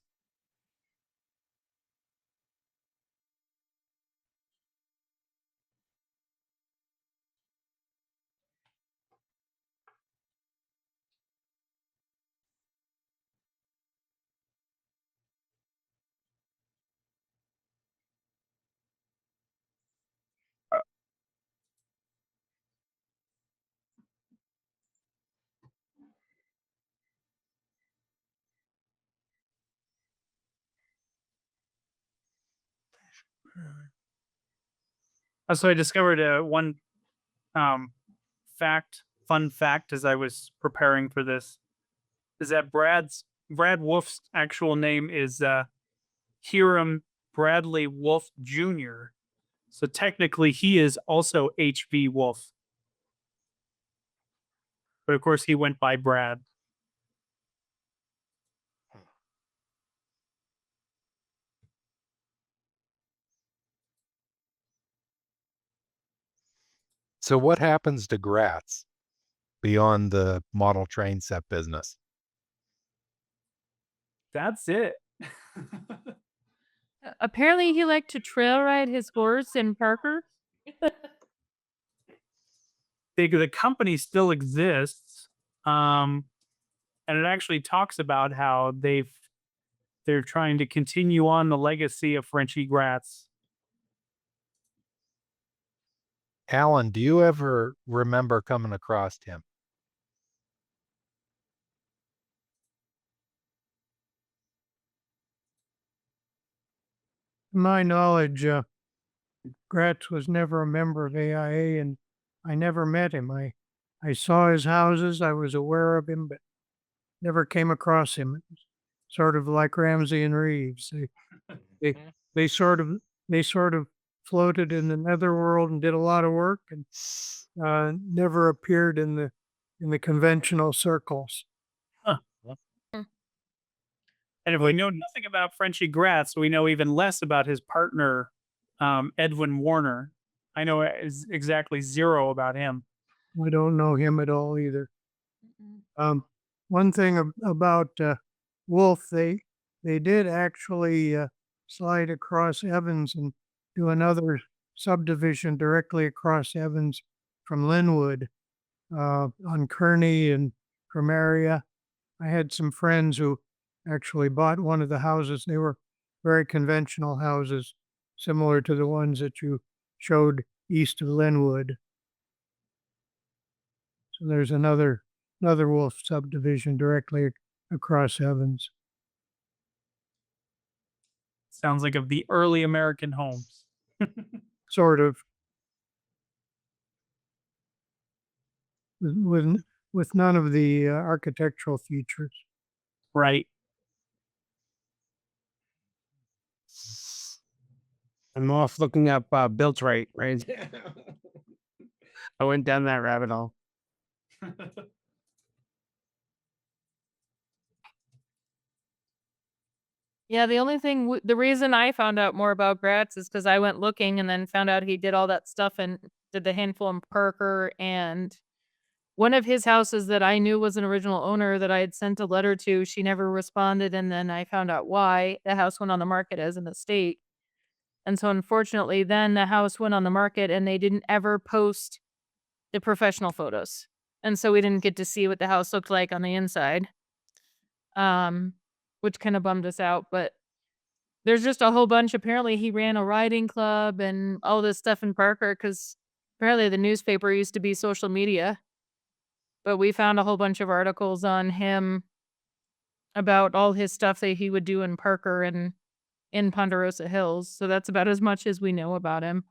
So I discovered one fun fact as I was preparing for this is that Brad Wolff's actual name is Hiram Bradley Wolff Jr. So technically, he is also H.V. Wolff, but of course, he went by Brad. So what happens to Gratts beyond the model train set business? That's it. Apparently, he liked to trail ride his horse in Parker. The company still exists, and it actually talks about how they're trying to continue on the legacy of Frenchie Gratts. Alan, do you ever remember coming across him? To my knowledge, Gratz was never a member of AIA, and I never met him. I saw his houses, I was aware of him, but never came across him. It was sort of like Ramsey and Reeves. They they sort of floated in the netherworld and did a lot of work, and never appeared in the conventional circles. And if we know nothing about Frenchie Gratts, we know even less about his partner, Edwin Warner. I know exactly zero about him. I don't know him at all either. One thing about Wolff, they did actually slide across Evans and do another subdivision directly across Evans from Lynwood on Kearney and Primaria. I had some friends who actually bought one of the houses. They were very conventional houses, similar to the ones that you showed east of Lynwood. So there's another Wolff subdivision directly across Evans. Sounds like of the early American homes. Sort of. With none of the architectural features. Right. I'm off looking up built right. I went down that rabbit hole. Yeah, the only thing, the reason I found out more about Gratz is because I went looking and then found out he did all that stuff and did the handful in Parker. And one of his houses that I knew was an original owner that I had sent a letter to, she never responded. And then I found out why the house went on the market as an estate. And so unfortunately, then the house went on the market and they didn't ever post the professional photos. And so we didn't get to see what the house looked like on the inside. Which kind of bummed us out, but there's just a whole bunch. Apparently he ran a riding club and all this stuff in Parker because apparently the newspaper used to be social media. But we found a whole bunch of articles on him about all his stuff that he would do in Parker and in Ponderosa Hills. So that's about as much as we know about him.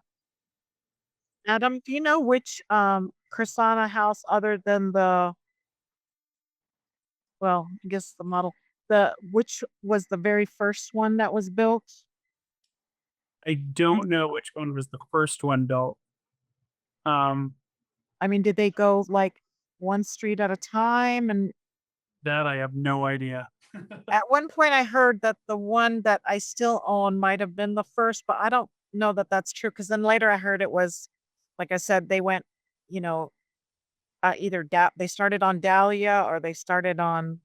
Adam, do you know which Krisana house other than I guess the model, which was the very first one that was built? I don't know which one was the first one built. I mean, did they go like one street at a time? And That I have no idea. at one point I heard that the one that I still own might have been the first, but I don't know that that's true. Cause then later I heard it was, like I said, they went, either they started on Dahlia or they started on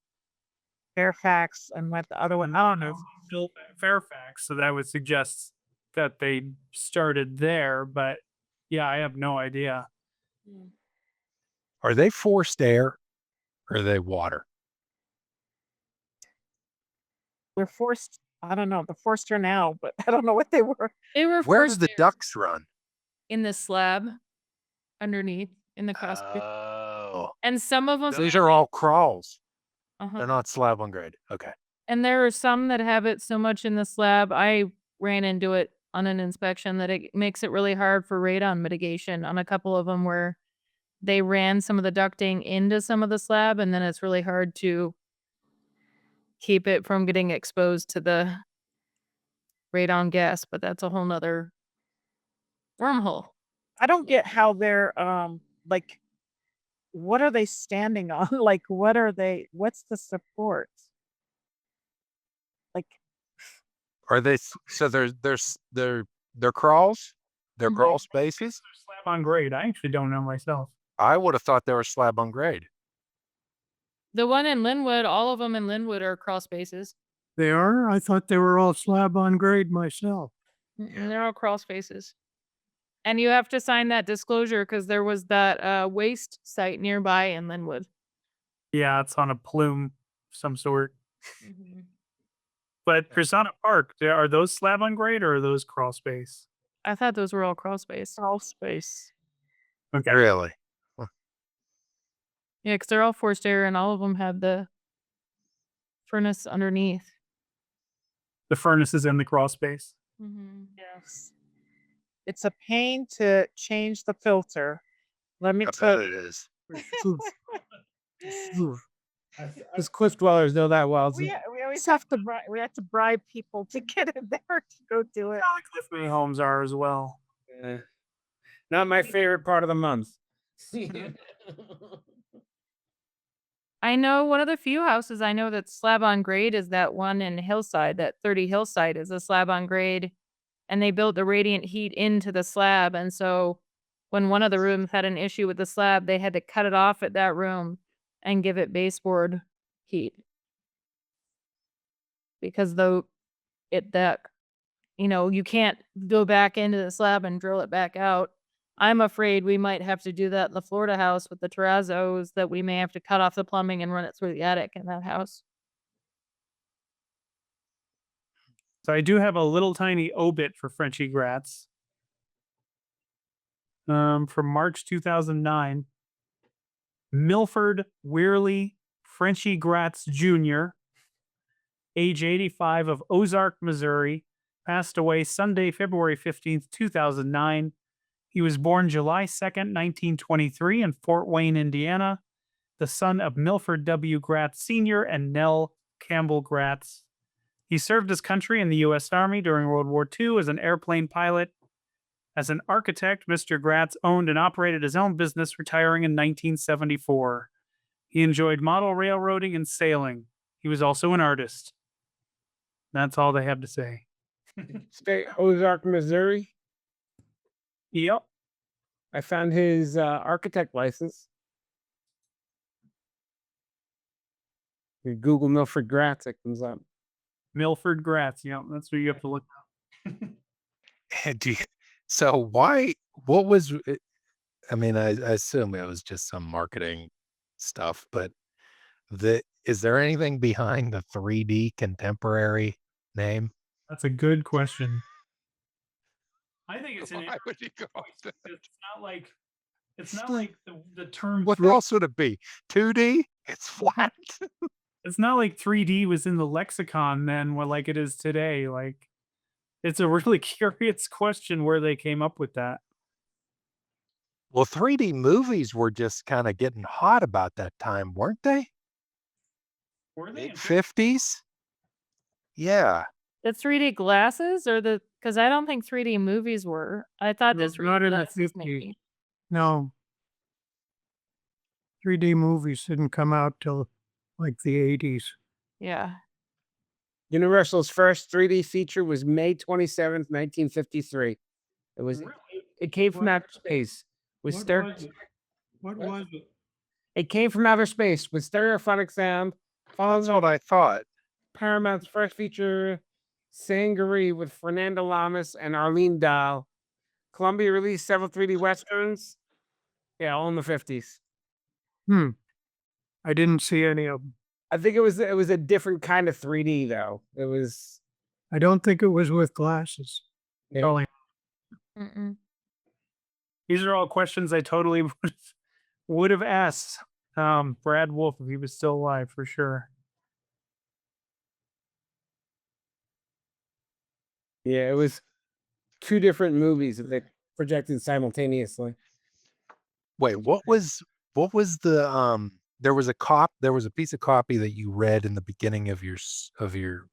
Fairfax and went the other one. I don't know. Built at Fairfax, so that would suggest that they started there, but yeah, I have no idea. Are they forced air or are they water? They're forced. I don't know. The forced are now, but I don't know what they were. They were Where do forced the there ducks run? in the slab underneath in the cross. Oh, And some of them, these are all crawls. uh-huh. They're not slab on grade. Okay. And there are some that have it so much in the slab. I ran into it on an inspection that it makes it really hard for radon mitigation on a couple of them where they ran some of the ducting into some of the slab, and then it's really hard to keep it from getting exposed to the radon gas, but that's a whole nother wormhole. I don't get how they're like, what are they standing on? Like, what's the support? Like, Are they so they're crawls? They're Mhm. crawl spaces? Slab on grade. I actually don't know myself. I would have thought they were slab on grade. The one in Lynwood, all of them in Lynwood are crawl spaces. They are? I thought they were all slab on grade myself. They're all crawl spaces. And you have to sign that disclosure because there was that waste site nearby in Lynwood. Yeah, it's on a plume of some sort. But Krisana Park, are those slab on grade or are those crawl space? I thought those were all crawl space. all space. Okay. Really? Yeah, because they're all forced air and all of them have the furnace underneath. The furnace is in the crawl space. Yes. It's a pain to change the filter. Let me I bet tell it is. Those cliff dwellers know that well. we always have to bribe people to get in there to go do it. Cliff homes are as well. Not my favorite part of the month. I know one of the few houses I know that's slab on grade is that one in Hillside, that 30 Hillside is a slab on grade. And they built the radiant heat into the slab. And so when one of the rooms had an issue with the slab, they had to cut it off at that room and give it baseboard heat. Because you can't go back into the slab and drill it back out. I'm afraid we might have to do that in the Florida house with the terrazzos, that we may have to cut off the plumbing and run it through the attic in that house. So I do have a little tiny obit for Frenchie Gratts. From March 2009. Milford Weirley Frenchie Gratts Jr., age 85, of Ozark, Missouri, passed away Sunday, February 15th, 2009. He was born July 2nd, 1923 in Fort Wayne, Indiana, the son of Milford W. Gratts Sr. and Nell Campbell Gratts. He served his country in the U.S. Army during World War II as an airplane pilot. As an architect, Mr. Gratts owned and operated his own business, retiring in 1974. He enjoyed model railroading and sailing. He was also an artist. That's all they have to say. State Ozark, Missouri. Yep. I found his architect license. You Google Milford Gratts, it comes up. Milford Gratts. Yep. That's what you have to look up. And so why, what was, I mean, I assume it was just some marketing stuff, but is there anything behind the 3D contemporary name? That's a good question. I think it's an Why would you go choice with because it's not like the term What else would it be? 2D? It's flat. it's not like 3D was in the lexicon then like it is today. Like it's a really curious question where they came up with that. Well, 3D movies were just kind of getting hot about that time, weren't they? Were they? Mid 50s? Yeah. The 3D glasses or because I don't think 3D movies were. I thought No, this not in the glasses 50s. maybe. No. 3D movies didn't come out till like the 80s. Yeah. Universal's first 3D feature was May 27th, 1953. It came from outer space with What was it? It came from outer space with stereophonic sound. That's what I thought. Paramount's first feature, Sangaree with Fernando Lamas and Arlene Dahl. Columbia released several 3D westerns. Yeah, all in the 50s. I didn't see any of them. I think it was a different kind of 3D though. It was I don't think it was with glasses. Totally. Mm-mm. These are all questions I totally would have asked Brad Wolff if he was still alive for sure. yeah, it was two different movies that they projected simultaneously. Wait, what was the there was a piece of copy that you read in the beginning of your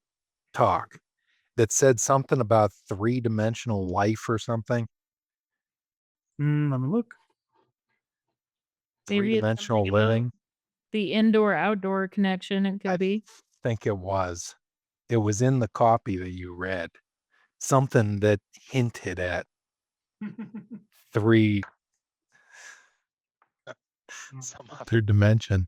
talk that said something about three-dimensional life or something. Let me look. Maybe it's Three-dimensional something about living. the indoor-outdoor connection. It could I be. think it was. It was in the copy that you read. Something that hinted at three some other dimension.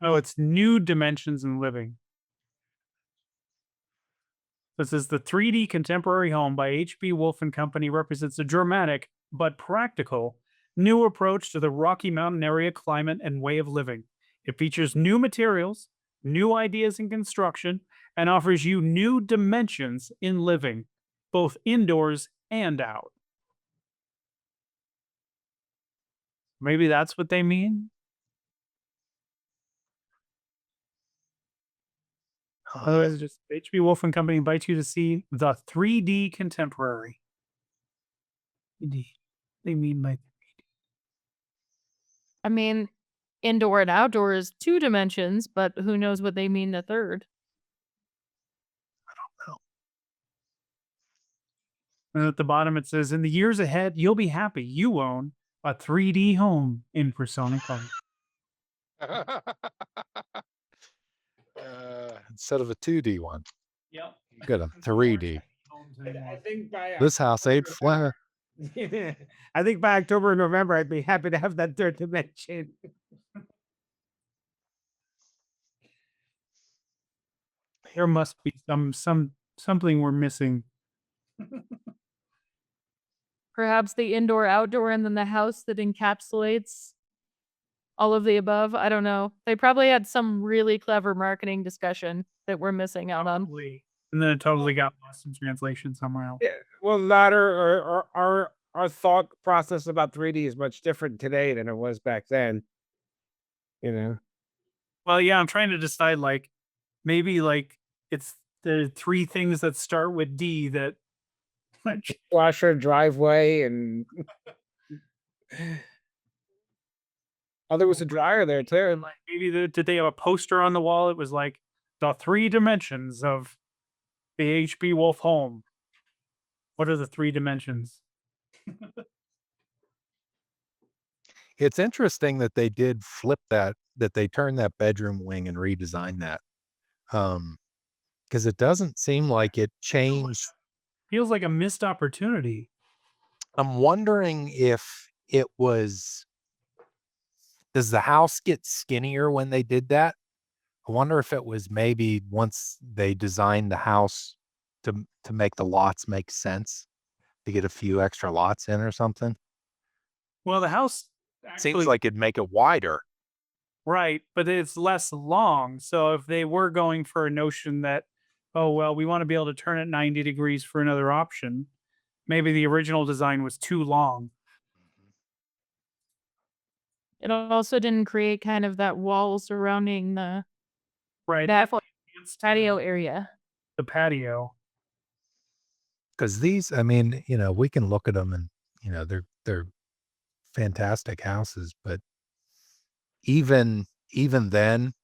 Oh, it's new dimensions in living. This is the 3D contemporary home by H.B. Wolff and Company represents a dramatic but practical new approach to the Rocky Mountain area climate and way of living. It features new materials, new ideas in construction, and offers you new dimensions in living, both indoors and out. Maybe that's what they mean. Otherwise, it's just H.B. Wolff and Company invites you to see the 3D contemporary. 3D. They mean by I mean, indoor and outdoor is 2 dimensions, but who knows what they mean the third. and at the bottom it says, in the years ahead, you'll be happy you own a 3D home in Persona Color. Instead of a 2D one, Yep. you got a 3D. I think by This house ain't flat. I think by October or November, I'd be happy to have that third dimension. There must be something we're missing. Perhaps the indoor-outdoor and then the house that encapsulates all of the above. I don't know. They probably had some really clever marketing discussion that we're missing out on. Probably. And then it totally got lost in translation somewhere else. Yeah, well, latter or our thought process about 3D is much different today than it was back then. You know, Well, yeah, I'm trying to decide like maybe like it's the three things that start with D that like washer, driveway, and oh, there was a dryer there too. like maybe did they have a poster on the wall? It was like the 3 dimensions of the H.B. Wolff home. What are the 3 dimensions? It's interesting that they did flip that that they turned that bedroom wing and redesigned that. Because it doesn't seem like it changed. Feels like a missed opportunity. I'm wondering if it was, does the house get skinnier when they did that? I wonder if it was maybe once they designed the house to make the lots make sense, to get a few extra lots in or something. Well, the house Seems actually like it'd make it wider. right, but it's less long. So if they were going for a notion that, oh well, we want to be able to turn it 90 degrees for another option, maybe the original design was too long. It also didn't create kind of that wall surrounding the Right. that It's patio area. the patio. Because these, I mean, we can look at them and, they're fantastic houses, but even then,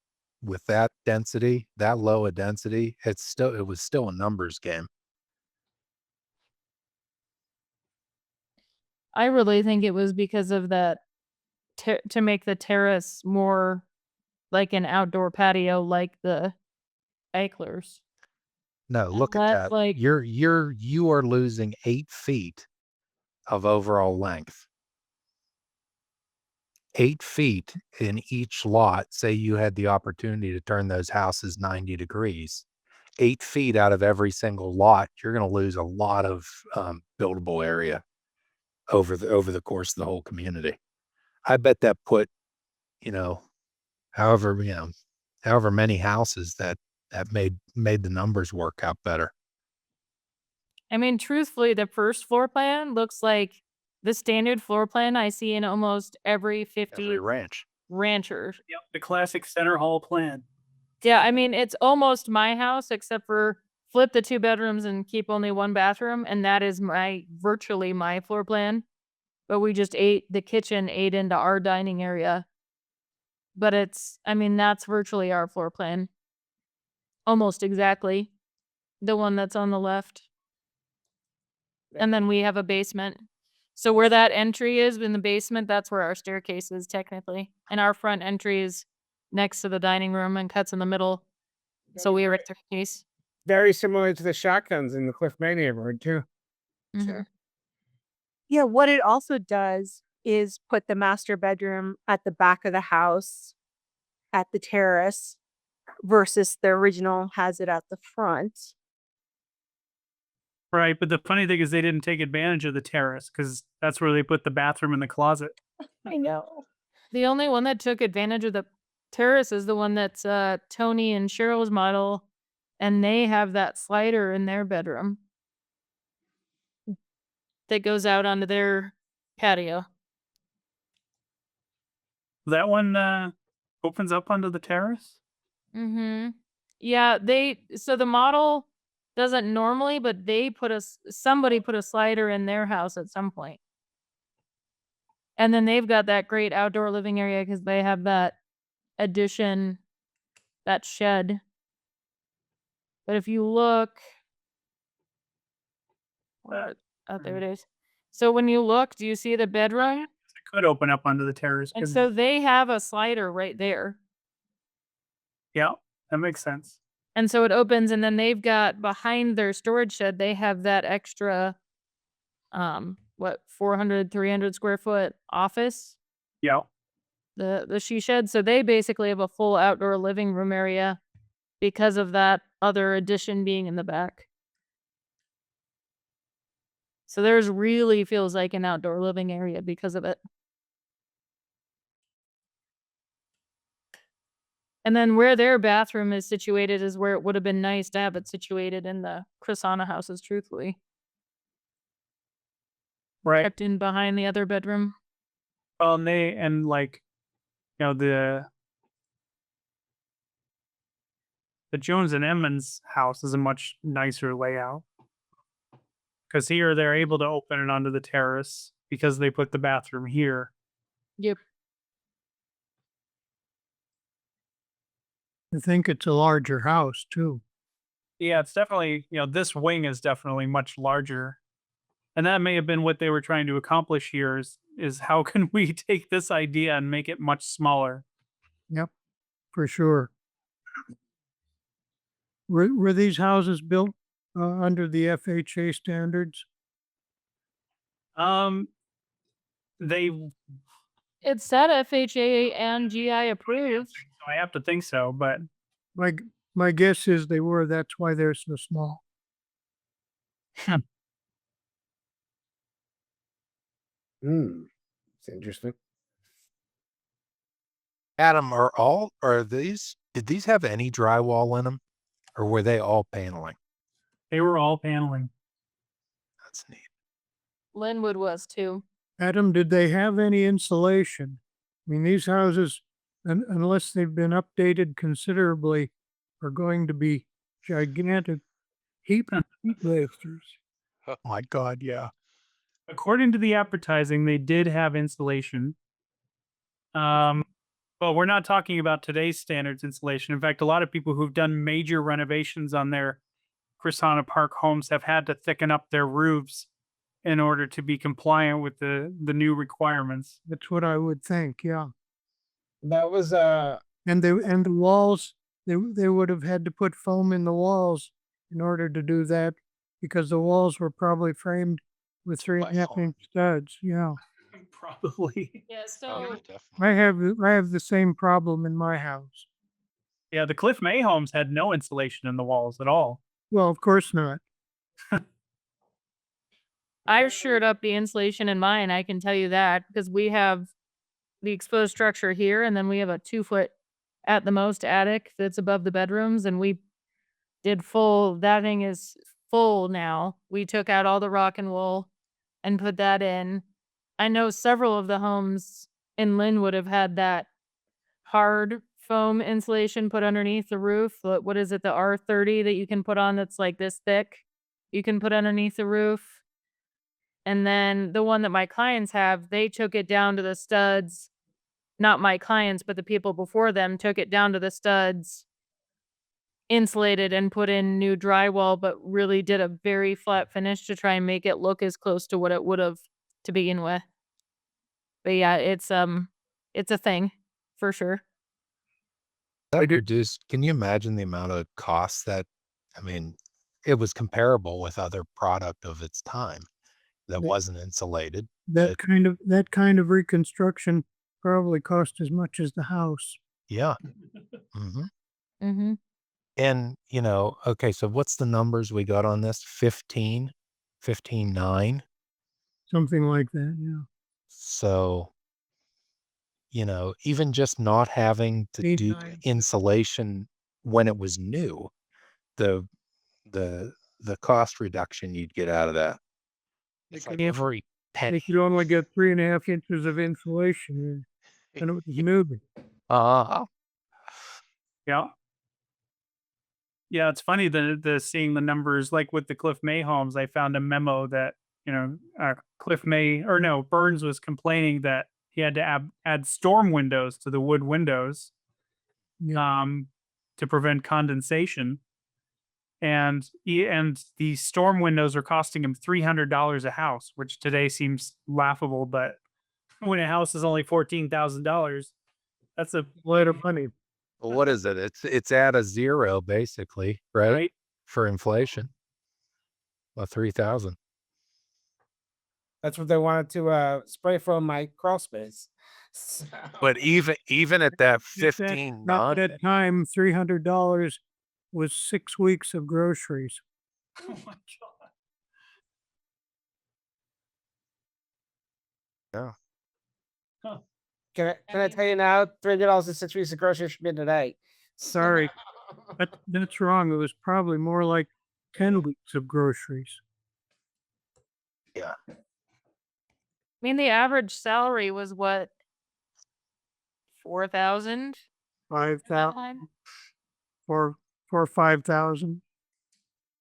with that density, that low a density, it was still a numbers game. I really think it was because of that to make the terrace more like an outdoor patio like the Eichlers. No, look at let, that. like- You are losing 8 feet of overall length. 8 feet in each lot. Say you had the opportunity to turn those houses 90 degrees. 8 feet out of every single lot, you're going to lose a lot of buildable area over the course of the whole community. I bet that put, however many houses that made the numbers work out better. I mean, truthfully, the first floor plan looks like the standard floor plan I see in almost every 50 Every ranch. ranchers. Yep, the classic center hall plan. Yeah, I mean, it's almost my house except for flip the 2 bedrooms and keep only 1 bathroom, and that is virtually my floor plan. But we just the kitchen ate into our dining area. But that's virtually our floor plan. Almost exactly. The one that's on the left. And then we have a basement. So where that entry is in the basement, that's where our staircase is technically. And our front entry is next to the dining room and cuts in the middle. So we have a staircase. Very similar to the shotguns in the Cliff May neighborhood too. Mhm. Yeah, what it also does is put the master bedroom at the back of the house at the terrace versus the original has it at the front. Right, but the funny thing is they didn't take advantage of the terrace because that's where they put the bathroom and the closet. I know. The only one that took advantage of the terrace is the one that's Tony and Cheryl's model, and they have that slider in their bedroom that goes out onto their patio. That one opens up onto the terrace? Mm-hmm. Yeah, so the model doesn't normally, but somebody put a slider in their house at some point. And then they've got that great outdoor living area because they have that addition, that shed. But if you look, there it is. So when you look, do you see the bedroom? It could open up onto the terrace. And 'cause- so they have a slider right there. yeah, that makes sense. And so it opens, and then they've got behind their storage shed, they have that extra, 400, 300 square foot office, Yeah. the she shed. So they basically have a full outdoor living room area because of that other addition being in the back. So theirs really feels like an outdoor living area because of it. And then where their bathroom is situated is where it would have been nice to have it situated in the Krisana houses, truthfully. Right. Tucked in behind the other bedroom. Well, and the Jones and Emmons house is a much nicer layout. Because here they're able to open it onto the terrace because they put the bathroom here. Yep. I think it's a larger house too. Yeah, it's definitely, this wing is definitely much larger. And that may have been what they were trying to accomplish here is how can we take this idea and make it much smaller? Yep, for sure. Were these houses built under the FHA standards? They It said FHA and GI approved. I have to think so, but My my guess is they were. That's why they're so small. It's interesting. Adam, did these have any drywall in them, or were they all paneling? they were all paneling. That's neat. Lynwood was too. Adam, did they have any insulation? I mean, these houses, unless they've been updated considerably, are going to be gigantic heat blasters. Oh my God, yeah. According to the advertising, they did have insulation. But we're not talking about today's standards insulation. In fact, a lot of people who've done major renovations on their Krisana Park homes have had to thicken up their roofs in order to be compliant with the new requirements. That's what I would think. Yeah, That was and the walls. They would have had to put foam in the walls in order to do that, because the walls were probably framed with 3.5-inch studs. Yeah, Probably. Yeah, so I have the same problem in my house. Yeah, the Cliff May homes had no insulation in the walls at all. Well, of course not. I shored up the insulation in mine, I can tell you that, because we have the exposed structure here, and then we have a 2-foot at the most attic that's above the bedrooms, and we did full. That thing is full now. We took out all the rock and wool and put that in. I know several of the homes in Lynwood have had that hard foam insulation put underneath the roof. What is it, the R30 that you can put on that's like this thick? You can put underneath the roof. And then the one that my clients have, they took it down to the studs. Not my clients, but the people before them took it down to the studs, insulated and put in new drywall, but really did a very flat finish to try and make it look as close to what it would have to begin with. But yeah, it's a thing for sure. Can you imagine the amount of costs that, I mean, it was comparable with other product of its time that Yeah. wasn't insulated. That kind of reconstruction probably cost as much as the house. Yeah. hmm Mm-hmm. And, okay, so what's the numbers we got on this? 15.9. Something like that. Yeah. So, even just not having to do 15.9. insulation when it was new, the cost reduction you'd get out of that. It's like every penny. They could only get 3.5 inches of insulation, and it was new. Yeah. Yeah, it's funny the seeing the numbers like with the Cliff May homes. I found a memo that Burns was complaining that he had to add storm windows to the wood windows, Yeah. to prevent condensation, and the storm windows are costing him $300 a house, which today seems laughable, but when a house is only $14,000, that's a lot of money. Well, what is it? It's at a zero basically, right? right. For inflation. Well, 3,000. that's what they wanted to spray from my crawl space. So- But even at that At 15 that time, $300 was 6 weeks of groceries. Oh my God. Yeah. Huh. Can I tell you now? $300 and 6 weeks of groceries should be today. Sorry, that's wrong. It was probably more like 10 weeks of groceries. Yeah. I mean, the average salary was what? 4,000? 5,000 for 5,000.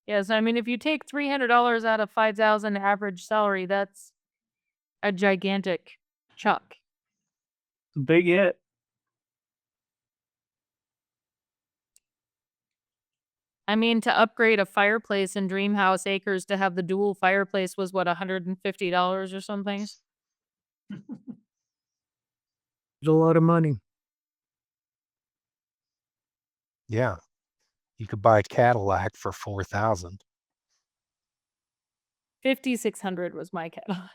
Yes, I mean, if you take $300 out of 5,000 average salary, that's a gigantic chunk. It's a big hit. I mean, to upgrade a fireplace in Dream House Acres to have the dual fireplace was what, $150 or something? It's a lot of money. Yeah. You could buy a Cadillac for 4,000. 5,600 was my Cadillac.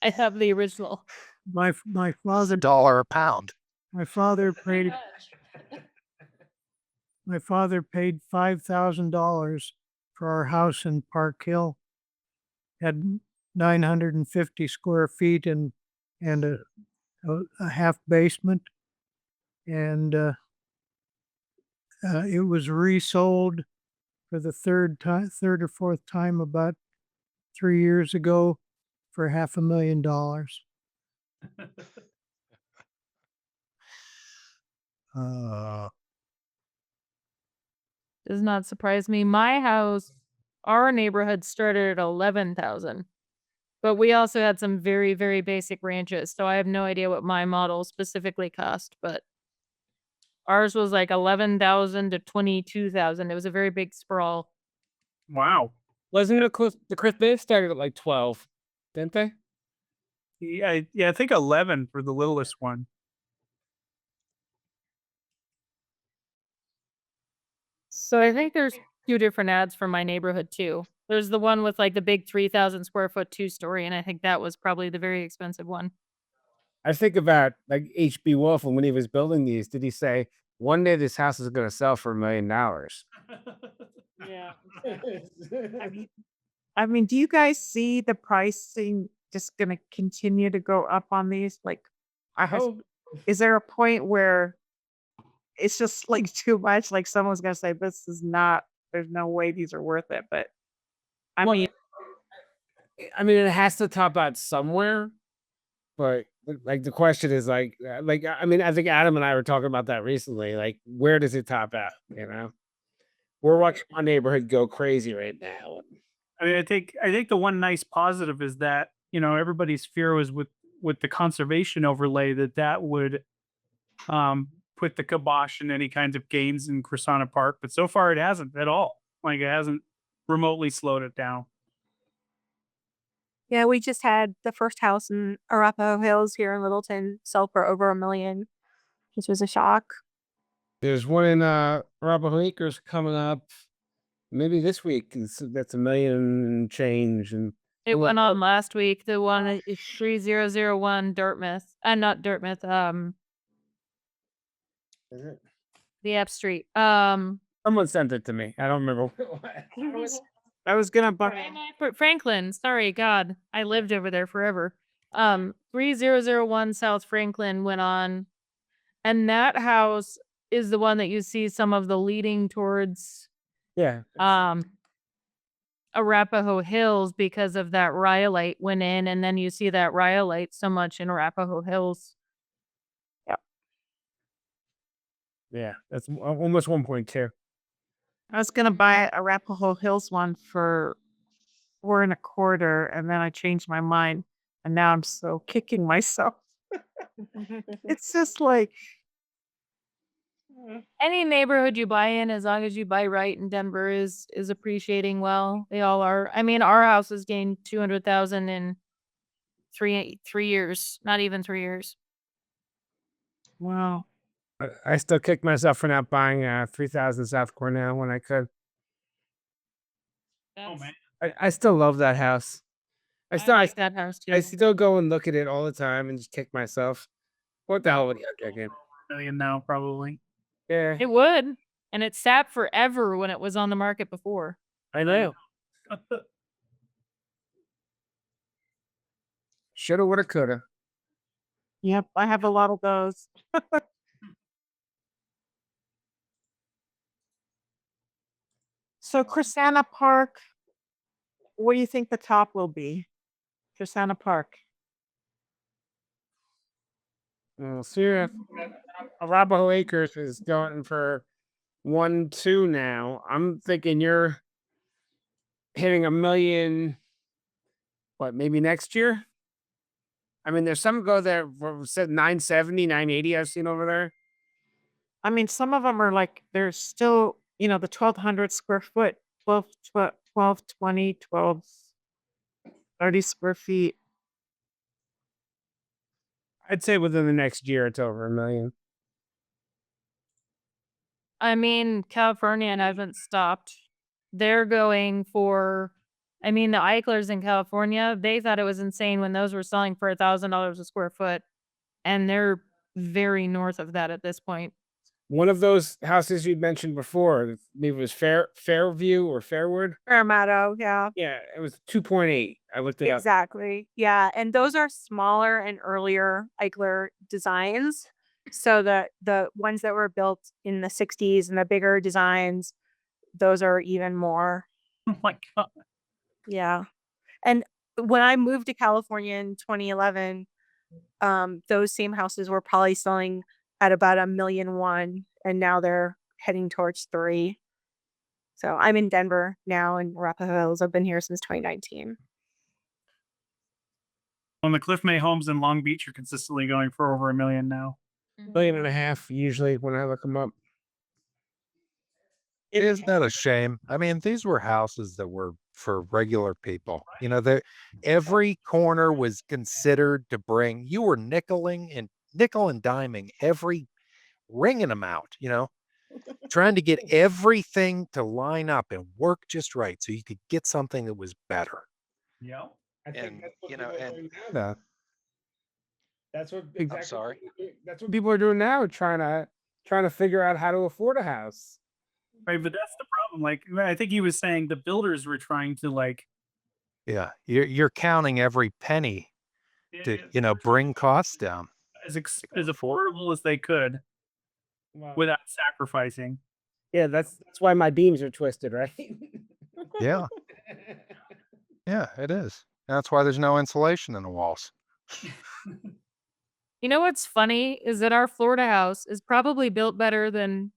I have the original. My father $1 a pound. my father paid $5,000 for our house in Park Hill. Had 950 square feet and a half basement, and it was resold for the third or fourth time about 3 years ago for $500,000. Uh, Does not surprise me. My house, our neighborhood started at 11,000. But we also had some very, very basic ranches, so I have no idea what my model specifically cost, but ours was like 11,000 to 22,000. It was a very big sprawl. Wow. Wasn't it close? The Chris Bay started at like 12, didn't they? Yeah, I think 11 for the littlest one. So I think there's 2 different ads for my neighborhood too. There's the one with like the big 3,000 square foot 2-story, and I think that was probably the very expensive one. I think about like H.B. Wolff, and when he was building these, did he say one day this house is going to sell for $1 million? Yeah. I mean, do you guys see the pricing just gonna continue to go up on these? Like, I hope. is there a point where it's just like too much? Like someone's gonna say, this is not, there's no way these are worth it. But I Well, mean, it has to top out somewhere. But like the question is like I think Adam and I were talking about that recently. Like, where does it top out? We're watching our neighborhood go crazy right now. I mean, I think the one nice positive is that, everybody's fear was with the conservation overlay that would put the kibosh in any kinds of gains in Krisana Park, but so far it hasn't at all. Like, it hasn't remotely slowed it down. Yeah, we just had the first house in Arapahoe Hills here in Littleton sell for over $1 million, which was a shock. There's one in Arapahoe Acres coming up maybe this week. That's $1 million and change. And It went on last week. The one is 3001 Dartmouth. Not Dartmouth, the App Street. someone sent it to me. I don't remember. I was gonna buy. Franklin. Sorry, God. I lived over there forever. 3001 South Franklin went on. And that house is the one that you see some of the leading towards Yeah. Arapahoe Hills because of that rhyolite went in, and then you see that rhyolite so much in Arapahoe Hills. Yeah. That's almost 1.2. I was gonna buy Arapahoe Hills one for 4.25, and then I changed my mind, and now I'm so kicking myself. It's just like, Any neighborhood you buy in, as long as you buy right in Denver, is appreciating well. They all are. I mean, our house has gained 200,000 in 3 years. Not even 3 years. wow. I still kick myself for not buying 3000 South Cornell when I could. Oh, man. I still love that house. I like that house too. still go and look at it all the time and just kick myself. What the hell would you kicking? $1 million now, probably. Yeah, It would. And it sat forever when it was on the market before. I know. Shoulda, woulda, coulda. Yep, I have a lot of those. So Krisana Park, what do you think the top will be? Krisana Park. Well, Sierra Arapahoe Acres is going for 1.2 now. I'm thinking you're hitting $1 million. What, maybe next year? I mean, there's some go there for said 970, 980 I've seen over there. I mean, some of them are like, they're still, the 1,200 square foot, 12, 20, 12, 30 square feet. I'd say within the next year it's over $1 million. I mean, California hasn't stopped. They're going for, I mean, the Eichlers in California, they thought it was insane when those were selling for $1,000 a square foot, and they're very north of that at this point. One of those houses you'd mentioned before, maybe it was Fairview or Fairwood. Fairmeadow, yeah. Yeah, it was 2.8. I looked it up. Exactly. Yeah, and those are smaller and earlier Eichler designs. So the ones that were built in the 60s and the bigger designs, those are even more. Oh my God. Yeah. And when I moved to California in 2011, those same houses were probably selling at about $1.1 million, and now they're heading towards 3. So I'm in Denver now in Arapahoe Hills. I've been here since 2019. On the Cliff May homes in Long Beach are consistently going for over $1 million now. $1.5 million usually when I look them up. Isn't that a shame? I mean, these were houses that were for regular people. You know, every corner was considered to bring. You were nickel and diming every ringing them out. You know, trying to get everything to line up and work just right, so you could get something that was better. Yeah. I think And that's what you know, people are and doing now, though. That's what I'm exactly. sorry. That's what people are doing now, trying to figure out how to afford a house. Right, but that's the problem. Like, I think he was saying the builders were trying to like Yeah, you're counting every penny to bring costs down. as affordable as they could Wow. without sacrificing. Yeah, that's why my beams are twisted, right? Yeah, yeah, it is. That's why there's no insulation in the walls. You know what's funny is that our Florida house is probably built better than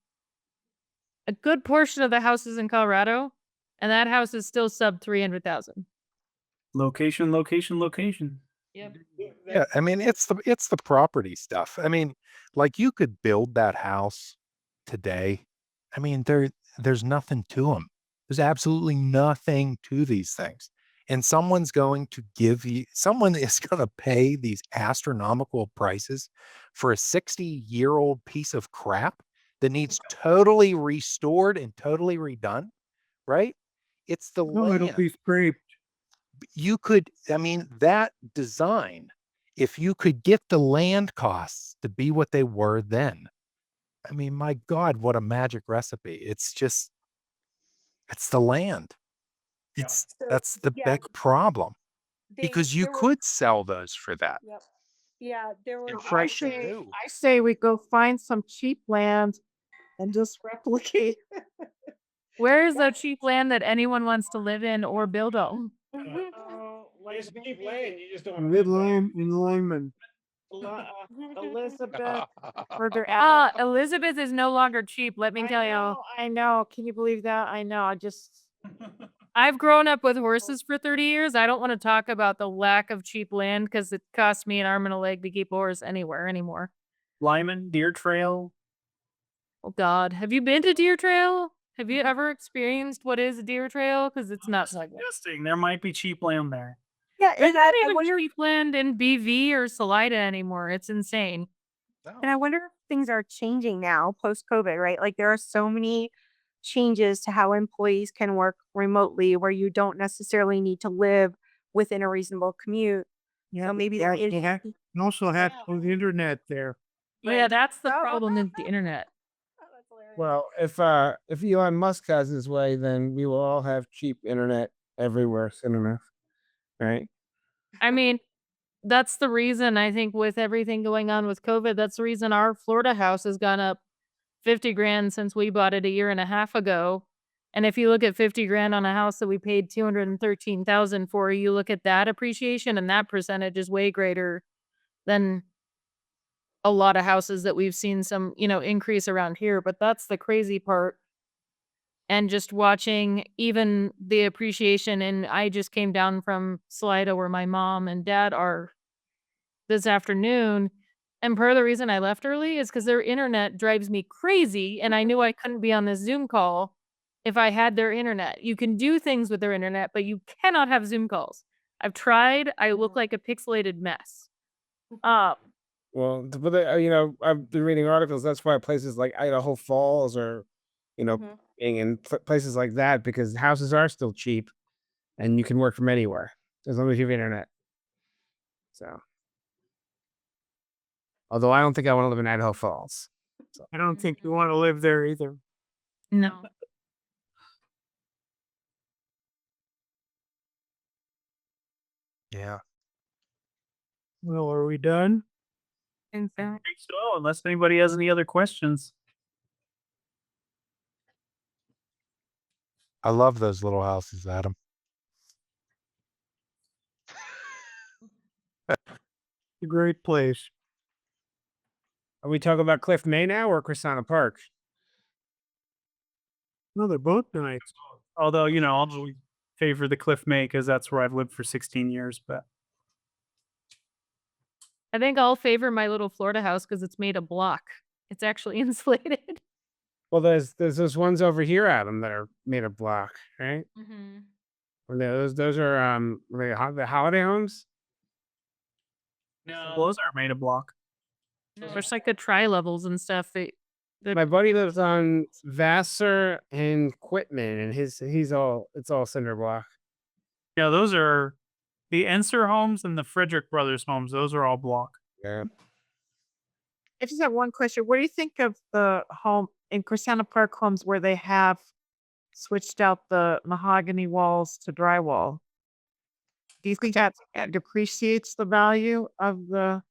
a good portion of the houses in Colorado, and that house is still sub 300,000. Location, location, location. Yep. Yeah, I mean, it's the property stuff. I mean, like you could build that house today. I mean, there's nothing to them. There's absolutely nothing to these things. And someone is going to pay these astronomical prices for a 60-year-old piece of crap that needs totally restored and totally redone, right? It's the No, it'll land. be scraped. You could, I mean, that design, if you could get the land costs to be what they were then, I mean, my God, what a magic recipe. It's the land. That's the yeah, big problem, They because you there were could sell those for that. Yep. Yeah, there were And I fresh and say, new. I say we go find some cheap land and just replicate. Where is the cheap land that anyone wants to live in or build on? It's cheap land. You just don't Midline in Lyman. Elizabeth, further out. Elizabeth is no longer cheap, let me tell you. I know. Can you believe that? I know. I've grown up with horses for 30 years. I don't want to talk about the lack of cheap land because it costs me an arm and a leg to keep a horse anywhere anymore. Lyman, Deer Trail. Oh God, have you been to Deer Trail? Have you ever experienced what is a Deer Trail? Because it's not like that. Suggesting there might be cheap land there. Yeah, There's and not I even wonder cheap land in BV or Salida anymore. It's insane. and I wonder if things are changing now post-COVID, right? Like there are so many changes to how employees can work remotely where you don't necessarily need to live within a reasonable commute. Yeah, So maybe there is and also had the internet there. Well, yeah, that's the Oh. problem with the internet. Well, if Elon Musk has his way, then we will all have cheap internet everywhere soon enough, right? I mean, that's the reason I think with everything going on with COVID, that's the reason our Florida house has gone up 50 grand since we bought it a year and a half ago. And if you look at 50 grand on a house that we paid 213,000 for, you look at that appreciation and that percentage is way greater than a lot of houses that we've seen some, increase around here. But that's the crazy part. And just watching even the appreciation. And I just came down from Salida where my mom and dad are this afternoon. And part of the reason I left early is because their internet drives me crazy. And I knew I couldn't be on this Zoom call if I had their internet. You can do things with their internet, but you cannot have Zoom calls. I've tried. I look like a pixelated mess. Well, but I've been reading articles. That's why places like Idaho Falls or Mhm. being in places like that because houses are still cheap and you can work from anywhere as long as you have internet. So, although I don't think I want to live in Idaho Falls. I don't think you want to live there either. No. Yeah. Well, are we done? In fact, I think so, unless anybody has any other questions. I love those little houses, Adam. A great place. Are we talking about Cliff May now or Krisana Park? No, they're both nice. Although, I'll favor the Cliff May because that's where I've lived for 16 years. But I think I'll favor my little Florida house because it's made of block. It's actually insulated. Well, there's those ones over here, Adam, that are made of block, right? Mm-hmm. Or those are the holiday homes. those aren't made of block. There's like the tri levels and stuff. My buddy lives on Vassar and Quitman, and it's all cinder block. Yeah, those are the Enser homes and the Frederick Brothers homes. Those are all block. Yeah. I just have one question. What do you think of the home in Krisana Park homes where they have switched out the mahogany walls to drywall? Do you think that depreciates the value of the?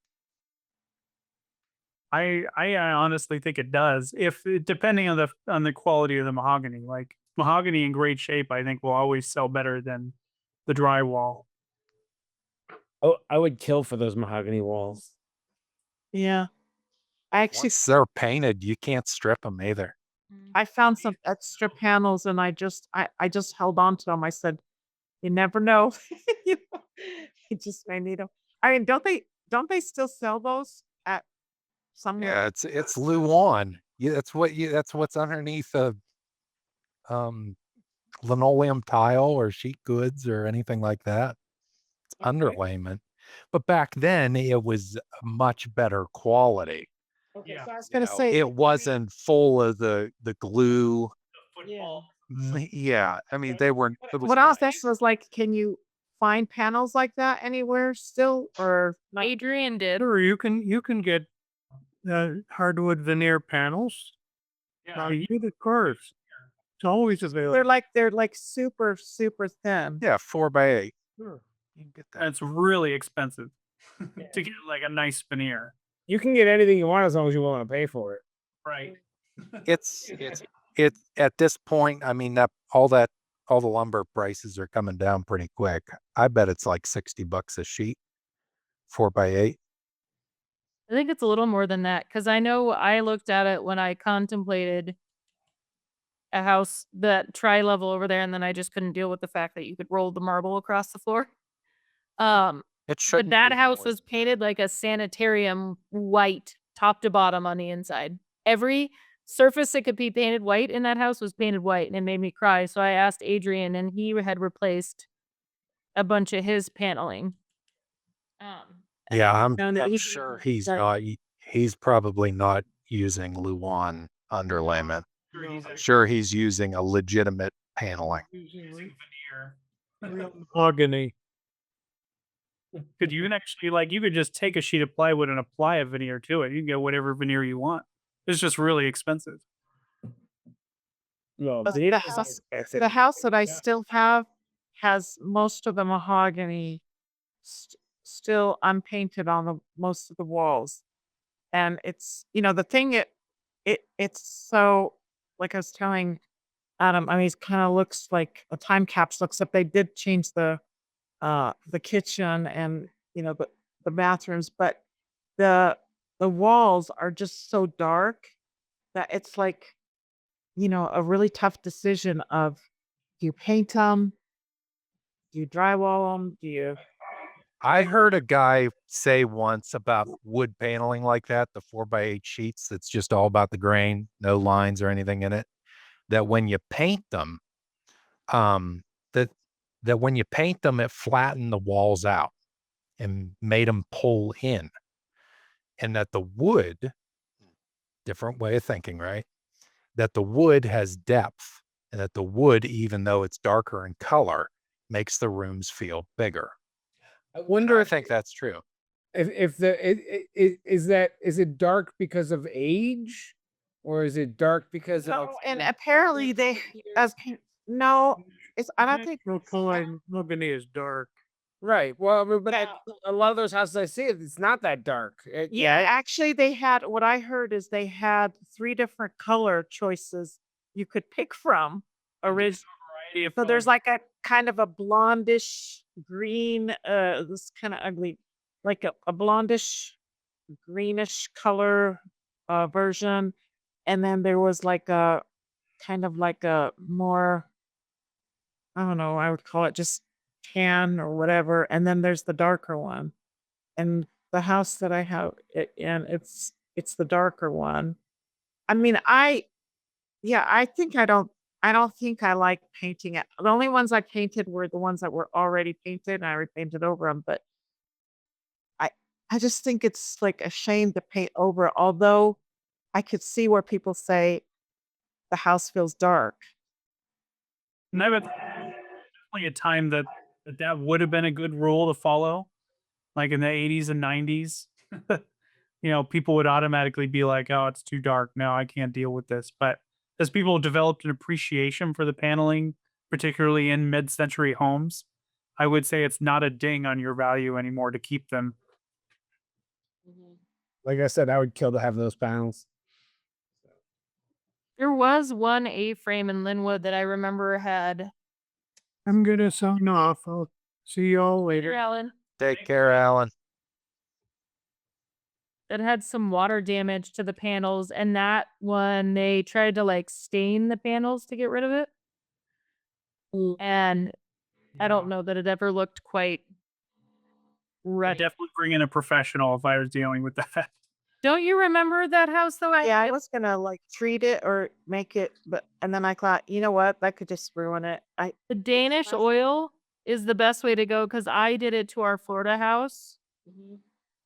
I honestly think it does. If depending on the quality of the mahogany, like mahogany in great shape, I think will always sell better than the drywall. Oh, I would kill for those mahogany walls. Yeah, I actually Once they're painted, you can't strip them either. I found some extra panels and I just held on to them. I said, you never know. You know, you just may need them. I mean, don't they still sell those at somewhere? Yeah, it's Luan. Yeah, that's what's underneath a linoleum tile or sheet goods or anything like that. It's Okay. underlayment. But back then it was a much better quality. Okay, Yeah. so I was You gonna know, say it wasn't full of the glue. yeah. Yeah, I mean they were. It was What I was nice. asking was like, can you find panels like that anywhere still or not? Adrian did. Sure, you can get hardwood veneer panels. You get it cars. It's always available. They're like super, super thin. Yeah, 4x8. Sure. You can get that. It's really expensive to get like a nice veneer. You can get anything you want as long as you're willing to pay for it. Right. It's at this point, I mean, all the lumber prices are coming down pretty quick. I bet it's like $60 a sheet, 4x8. I think it's a little more than that because I know I looked at it when I contemplated a house that tri level over there, and then I just couldn't deal with the fact that you could roll the marble across the floor. It But shouldn't that be house more. was painted like a sanitarium white, top to bottom on the inside. Every surface that could be painted white in that house was painted white, and it made me cry. So I asked Adrian, and he had replaced a bunch of his paneling. Yeah, I'm Found that sure he's Sorry. he's probably not using Luan underlayment. Sure, I'm sure he's using a legitimate paneling. using veneer. Real mahogany. Could you actually you could just take a sheet of plywood and apply a veneer to it. You can get whatever veneer you want. It's just really expensive. Well, But veneer the is house- expensive. The house that I still have has most of the mahogany still unpainted on the most of the walls. And it's, the thing it's so like I was telling Adam, I mean, it kind of looks like a time capsule, except they did change the kitchen and the bathrooms, but the walls are just so dark that it's like, a really tough decision of do you paint them? Do you drywall them? Do you? I heard a guy say once about wood paneling like that, the 4x8 sheets that's just all about the grain, no lines or anything in it, that when you paint them, that when you paint them, it flattened the walls out and made them pull in. And that the wood, different way of thinking, right? that the wood has depth and that the wood, even though it's darker in color, makes the rooms feel bigger. I wonder I think that's true. if is it dark because of age, or is it dark because of No, and apparently they as no, it's I don't think Natural color looking is dark. right? Well, I mean, but that a lot of those houses I see, it's not that dark. yeah, actually they had what I heard is they had 3 different color choices you could pick from originally. So there's like a kind of a blondish green, this kind of ugly, like a blondish greenish color version. And then there was like a kind of like a more, I don't know, I would call it just tan or whatever. And then there's the darker one. And the house that I have it in, it's the darker one. I mean, yeah, I don't think I like painting it. The only ones I painted were the ones that were already painted and I repainted over them, but I I just think it's like a shame to paint over it, although I could see where people say the house feels dark. And I would definitely a time that would have been a good rule to follow, like in the 80s and 90s. People would automatically be like, "Oh, it's too dark. No, I can't deal with this." But as people developed an appreciation for the paneling, particularly in mid-century homes, I would say it's not a ding on your value anymore to keep them. Like I said, I would kill to have those panels. There was one A-frame in Lynwood that I remember had. I'm gonna sign off. I'll see y'all Here, later. Alan. Take care, Alan. That had some water damage to the panels, and that one they tried to like stain the panels to get rid of it. And I don't know that it ever looked quite I'd right. definitely bring in a professional if I was dealing with that. Don't you remember that house though? Yeah, I was gonna like treat it or make it, but and then I thought, you know what, that could just ruin it. The Danish oil is the best way to go because I did it to our Florida house.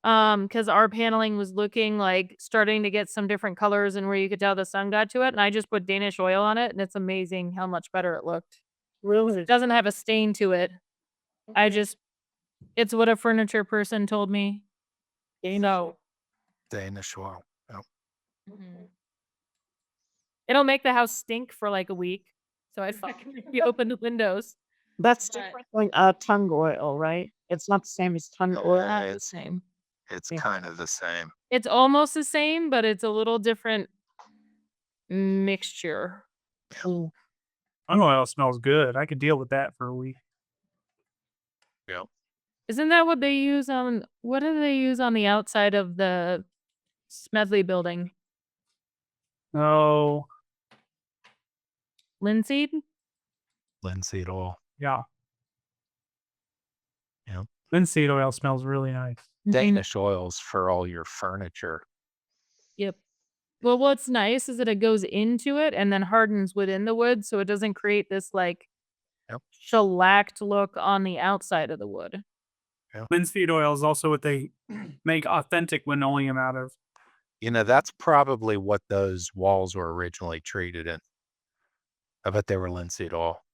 Because our paneling was looking like starting to get some different colors and where you could tell the sun got to it, and I just put Danish oil on it, and it's amazing how much better it looked. Really? It doesn't have a stain to it. It's what a furniture person told me. No. Danish oil. Oh. It'll make the house stink for like a week. So I'd fucking you open the windows. That's But- different than tongue oil, right? It's not the same as tongue oil. Not the same. It's Yeah. kind of the same. It's almost the same, but it's a little different mixture. Mm. Tongue oil smells good. I could deal with that for a week. Yeah. Isn't that what they use on what do they use on the outside of the Smedley building? Oh, Linseed? Linseed oil. yeah. Yeah. Linseed oil smells really nice. Danish oils for all your furniture. Yep. Well, what's nice is that it goes into it and then hardens within the wood, so it doesn't create this like Yep. shellacked look on the outside of the wood. Linseed oil is also what they make authentic linoleum out of. That's probably what those walls were originally treated in. I bet they were linseed oil.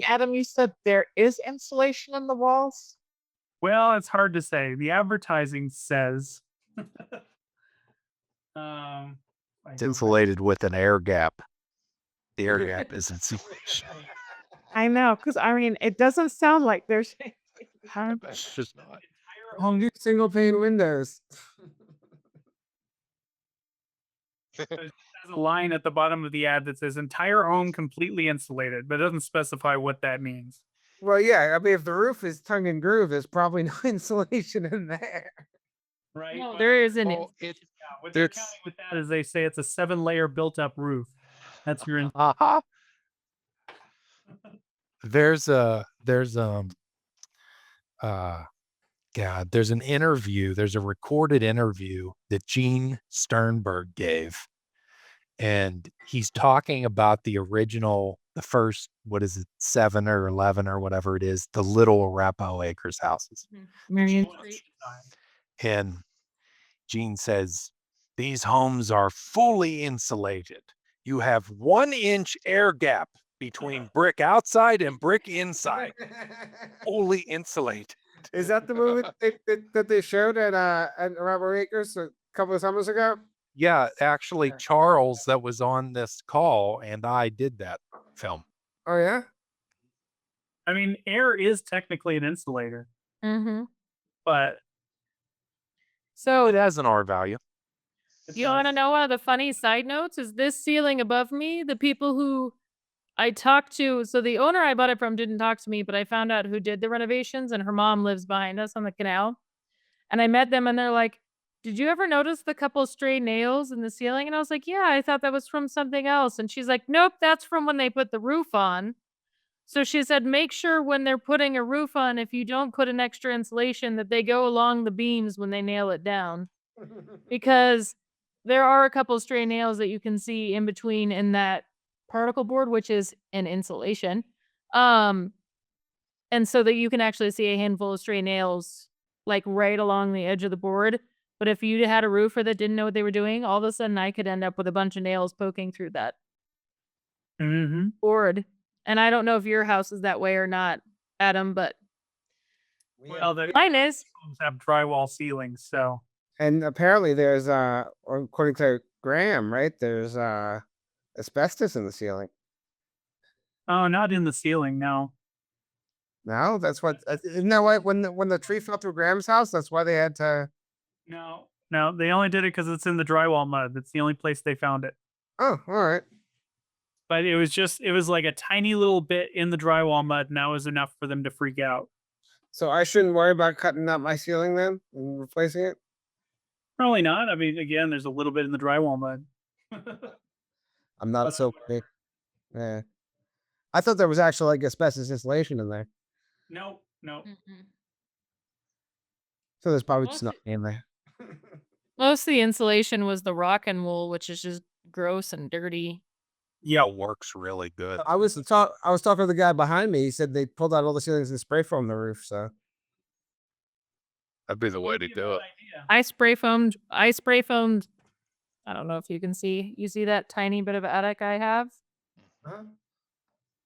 Adam, you said there is insulation in the walls? Well, it's hard to say. The advertising says. It's insulated with an air gap. The air gap is insulation. I know, because I mean, it doesn't sound like there's. It's just not. All new single pane windows. There's a line at the bottom of the ad that says entire home completely insulated, but it doesn't specify what that means. Well, yeah. I mean, if the roof is tongue and groove, there's probably no insulation in there. Right? No, there isn't. Well, Yeah, what they're there's- counting with that is they say it's a 7-layer built-up roof. That's your. Uh-huh. There's an interview, there's a recorded interview that Gene Sternberg gave. And he's talking about the first, 7 or 11 or whatever it is, the little Arapaho Acres houses. Marion. And Gene says, These homes are fully insulated. You have 1-inch air gap between brick outside and brick inside. Fully insulated. Is that the movie that they showed at Robert Acres a couple of summers ago? Yeah, actually, Charles, that was on this call, and I did that film. Oh yeah. I mean, air is technically an insulator, Mm-hmm. but So It has an R value. you want to know one of the funny side notes? Is this ceiling above me? The people who I talked to, so the owner I bought it from didn't talk to me, but I found out who did the renovations, and her mom lives behind us on the canal. And I met them, and they're like, "Did you ever notice the couple stray nails in the ceiling?" And I was like, "Yeah, I thought that was from something else." And she's like, "Nope, that's from when they put the roof on." So she said, "Make sure when they're putting a roof on, if you don't put an extra insulation, that they go along the beams when they nail it down, because there are a couple stray nails that you can see in between in that particle board, which is an insulation. Um, and so that you can actually see a handful of stray nails like right along the edge of the board. But if you had a roofer that didn't know what they were doing, all of a sudden I could end up with a bunch of nails poking through that board. And I don't know if your house is that way or not, Adam, but well, the mine is. homes have drywall ceilings, so And apparently there's or according to Graham, right? There's asbestos in the ceiling. not in the ceiling. No, No, that's what isn't that why when the tree fell through Graham's house, that's why they had to. no, they only did it because it's in the drywall mud. That's the only place they found it. Oh, all right. But it was like a tiny little bit in the drywall mud, and that was enough for them to freak out. So I shouldn't worry about cutting up my ceiling then and replacing it. Probably not. I mean, again, there's a little bit in the drywall mud. I'm not so big. Yeah. I thought there was actually like asbestos insulation in there. No. So there's probably just nothing in there. Most of the insulation was the rock and wool, which is just gross and dirty. Yeah, it works really good. I was talking to the guy behind me. He said they pulled out all the ceilings and spray foamed the roof. So That'd be the way to do it. I spray foamed. I don't know if you can see. You see that tiny bit of attic I have?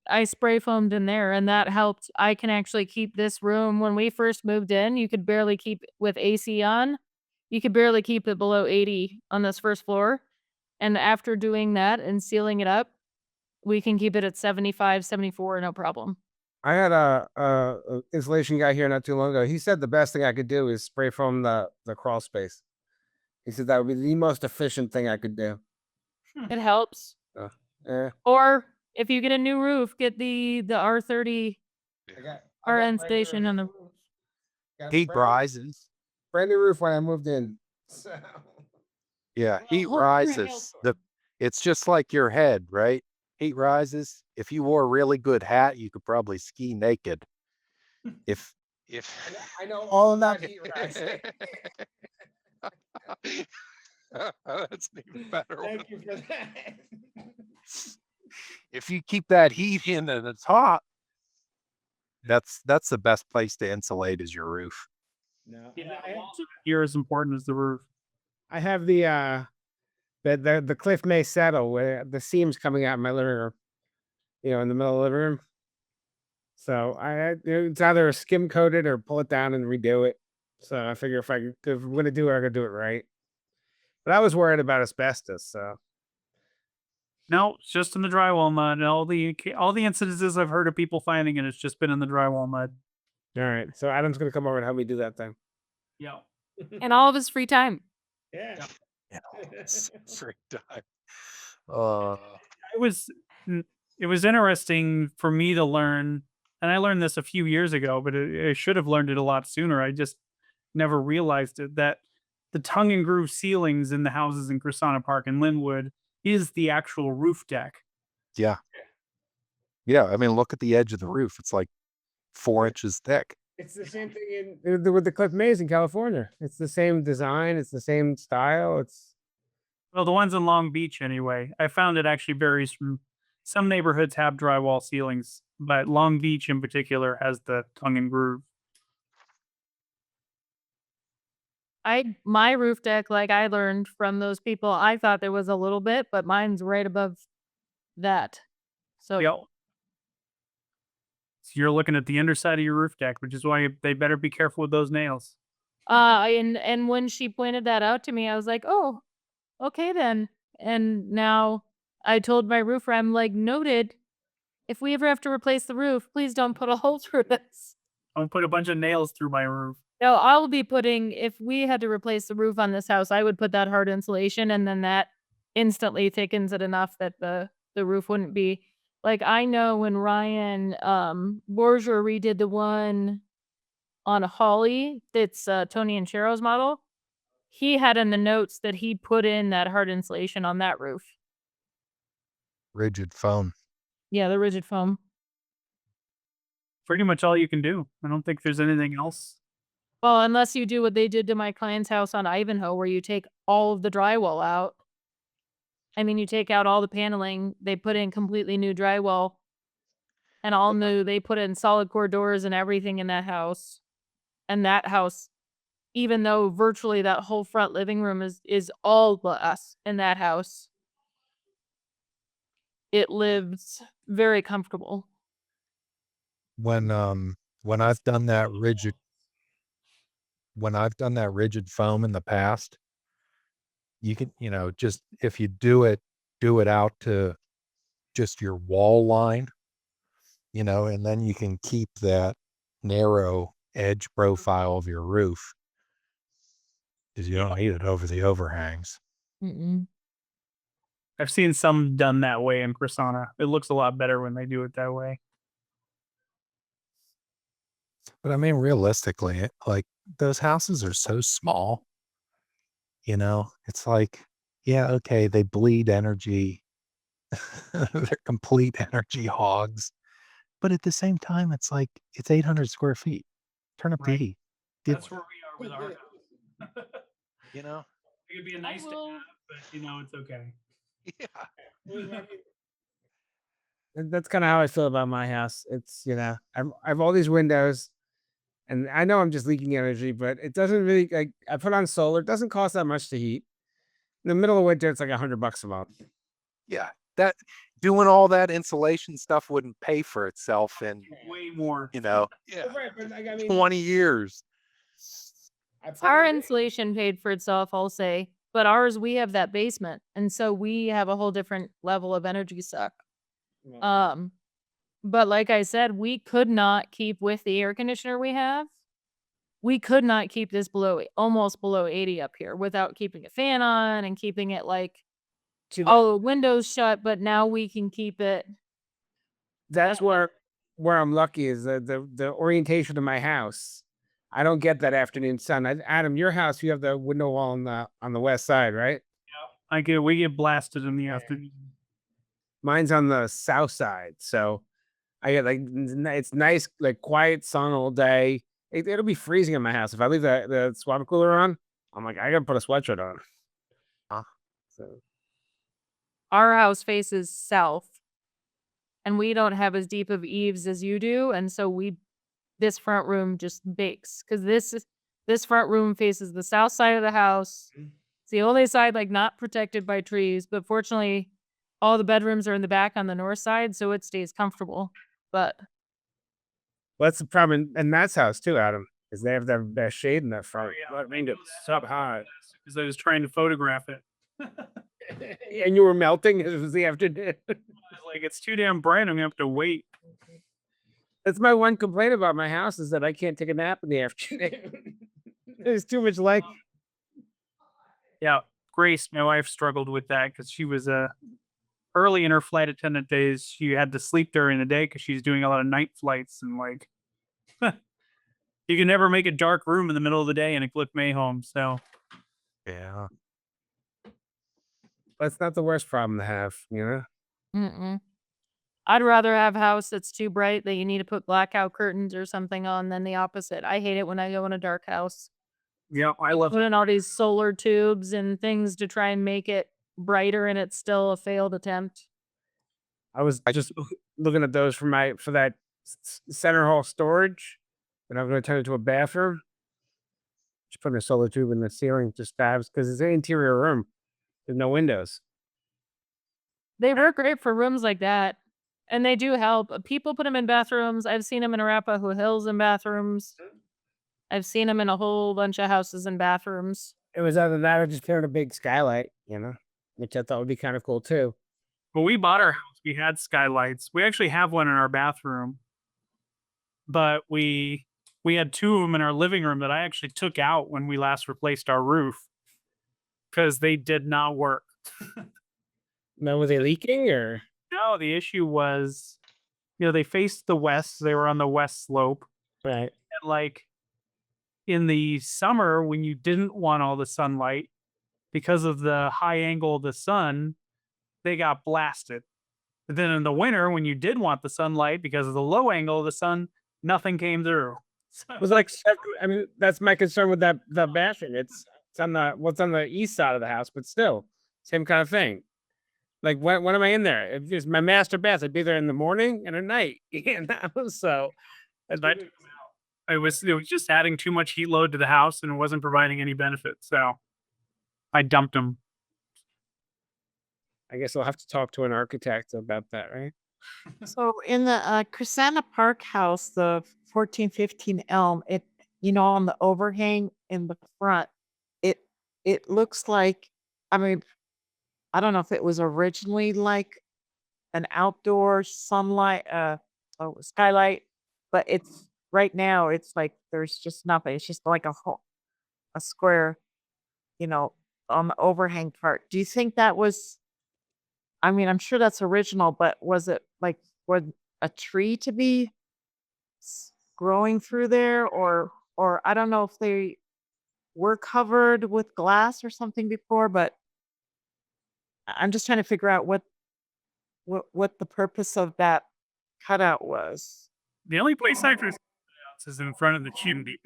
I spray foamed in there, and that helped. I can actually keep this room. When we first moved in, you could barely keep with AC on. You could barely keep it below 80 on this first floor. And after doing that and sealing it up, we can keep it at 75, 74, no problem. I had a insulation guy here not too long ago. He said the best thing I could do is spray foam the crawl space. He said that would be the most efficient thing I could do. It helps. Yeah. Or if you get a new roof, get the R30 RN station on the roof. Heat rises. Brand new roof when I moved in. So. Yeah, heat whole rises. It's just like your head, right? Heat rises. If you wore a really good hat, you could probably ski naked. If I know all about heat rise. That's an even better one. Thank you for that. If you keep that heat in and it's hot, that's the best place to insulate is your roof. No. You're as important as the roof. I have the cliff may settle where the seams coming out in my living room, in the middle of the living room. So it's either skim coated or pull it down and redo it. So I figure if I'm going to do it, I'm going to do it right. But I was worried about asbestos. So No, it's just in the drywall mud. And all the incidences I've heard of people finding it, it's just been in the drywall mud. all right. So Adam's going to come over and help me do that thing. Yeah. And all of his free time. Yeah. Free time. It was interesting for me to learn, and I learned this a few years ago, but I should have learned it a lot sooner. I just never realized it, that the tongue and groove ceilings in the houses in Krisana Park and Lynwood is the actual roof deck. Yeah. Yeah, I mean, look at the edge of the roof. It's like 4 inches thick. It's the same thing with the Cliff Maze in California. It's the same design. It's the same style. Well, the ones in Long Beach, anyway. I found it actually varies from some neighborhoods have drywall ceilings, but Long Beach in particular has the tongue and groove. My roof deck, like I learned from those people, I thought there was a little bit, but mine's right above that. So Yep. So you're looking at the underside of your roof deck, which is why they better be careful with those nails. and when she pointed that out to me, I was like, "Oh, okay then." And now I told my roofer, I'm like, "Noted. If we ever have to replace the roof, please don't put a hole through this." I'm gonna put a bunch of nails through my roof. No, I'll be putting if we had to replace the roof on this house, I would put that hard insulation, and then that instantly thickens it enough that the roof wouldn't be like, I know when Ryan, Borger redid the one on Holly, that's, Tony and Cheryl's model, he had in the notes that he put in that hard insulation on that roof. Rigid foam. Yeah, the rigid foam. Pretty much all you can do. I don't think there's anything else. Well, unless you do what they did to my client's house on Ivanhoe, where you take all of the drywall out. I mean, you take out all the paneling, they put in completely new drywall. And all new, they put in solid core doors and everything in that house. And that house, even though virtually that whole front living room is all glass in that house, it lives very comfortable. When I've done that rigid foam in the past, you can, just if you do it out to just your wall line, and then you can keep that narrow edge profile of your roof because you don't need it over the overhangs. Mm-mm. I've seen some done that way in Krisana. It looks a lot better when they do it that way. But I mean, realistically, like those houses are so small, it's like, yeah, okay, they bleed energy. They're complete energy hogs. But at the same time, it's like, it's 800 square feet. Turn up the Right. heat. That's where we are with our house. You know? It could be a nice to have, but it's okay. Yeah. That's kind of how I feel about my house. It's I've all these windows, and I know I'm just leaking energy, but it doesn't really like I put on solar. It doesn't cost that much to heat. In the middle of winter, it's like $100 a month. Yeah. That doing all that insulation stuff wouldn't pay for itself in, Way more. yeah, Right, but like, I mean, 20 years. Our insulation paid for itself, I'll say. But ours, we have that basement. And so we have a whole different level of energy suck. But like I said, we could not keep with the air conditioner we have. We could not keep this almost below 80 up here without keeping a fan on and keeping it like all the windows shut. But now we can keep it. That's where I'm lucky is the orientation of my house. I don't get that afternoon sun. Adam, your house, you have the window wall on the west side, right? We get blasted in the afternoon. Mine's on the south side, so I get like it's nice, like quiet sun all day. It'll be freezing in my house if I leave the swamp cooler on. I'm like, I gotta put a sweatshirt on. So Our house faces south. And we don't have as deep of eaves as you do. And so this front room just bakes because this front room faces the south side of the house. It's the only side like not protected by trees, but fortunately all the bedrooms are in the back on the north side, so it stays comfortable. But that's the problem in Matt's house too, Adam, is they have that shade in the front. It rained it up hot because I was trying to photograph it. and you were melting. It was the afternoon. Like it's too damn bright. I'm gonna have to wait. That's my one complaint about my house is that I can't take a nap in the afternoon. There's too much light. Yeah, Grace, my wife, struggled with that because she was early in her flight attendant days. She had to sleep during the day because she's doing a lot of night flights and like you can never make a dark room in the middle of the day in a Cliff May home. So Yeah. That's not the worst problem to have, mm-mm. I'd rather have a house that's too bright that you need to put blackout curtains or something on than the opposite. I hate it when I go in a dark house. yeah, I love Put in all these solar tubes and things to try and make it brighter, and it's still a failed attempt. I was just looking at those for that center hall storage, and I'm going to turn it into a bathroom. Just putting a solar tube in the ceiling just stabs because it's an interior room. There's no windows. They work great for rooms like that, and they do help. People put them in bathrooms. I've seen them in Arapahoe Hills in bathrooms. I've seen them in a whole bunch of houses in bathrooms. It was either that or just putting a big skylight, which I thought would be kind of cool too. When we bought our house, we had skylights. We actually have one in our bathroom, but we had two of them in our living room that I actually took out when we last replaced our roof because they did not work. Now, were they leaking or? No, the issue was, they faced the west. So they were on the west slope. Right. And like in the summer, when you didn't want all the sunlight because of the high angle of the sun, they got blasted. But then in the winter, when you did want the sunlight because of the low angle of the sun, nothing came through. So It was like, I mean, that's my concern with that bathroom. It's on the east side of the house, but still, same kind of thing. Like, when am I in there? If it's my master bath, I'd be there in the morning and at night. So, it was just adding too much heat load to the house and it wasn't providing any benefit. So I dumped them. I guess I'll have to talk to an architect about that, right? So in the Krisana Park house, the 1415 Elm, it on the overhang in the front, it looks like, I mean, I don't know if it was originally like an outdoor sunlight skylight, but it's right now it's like there's just nothing. It's just like a square, on the overhang part. Do you think that was, I mean, I'm sure that's original, but was it like for a tree to be growing through there, or I don't know if they were covered with glass or something before, but I'm just trying to figure out what the purpose of that cutout was. The only place I could is in front of the chimney.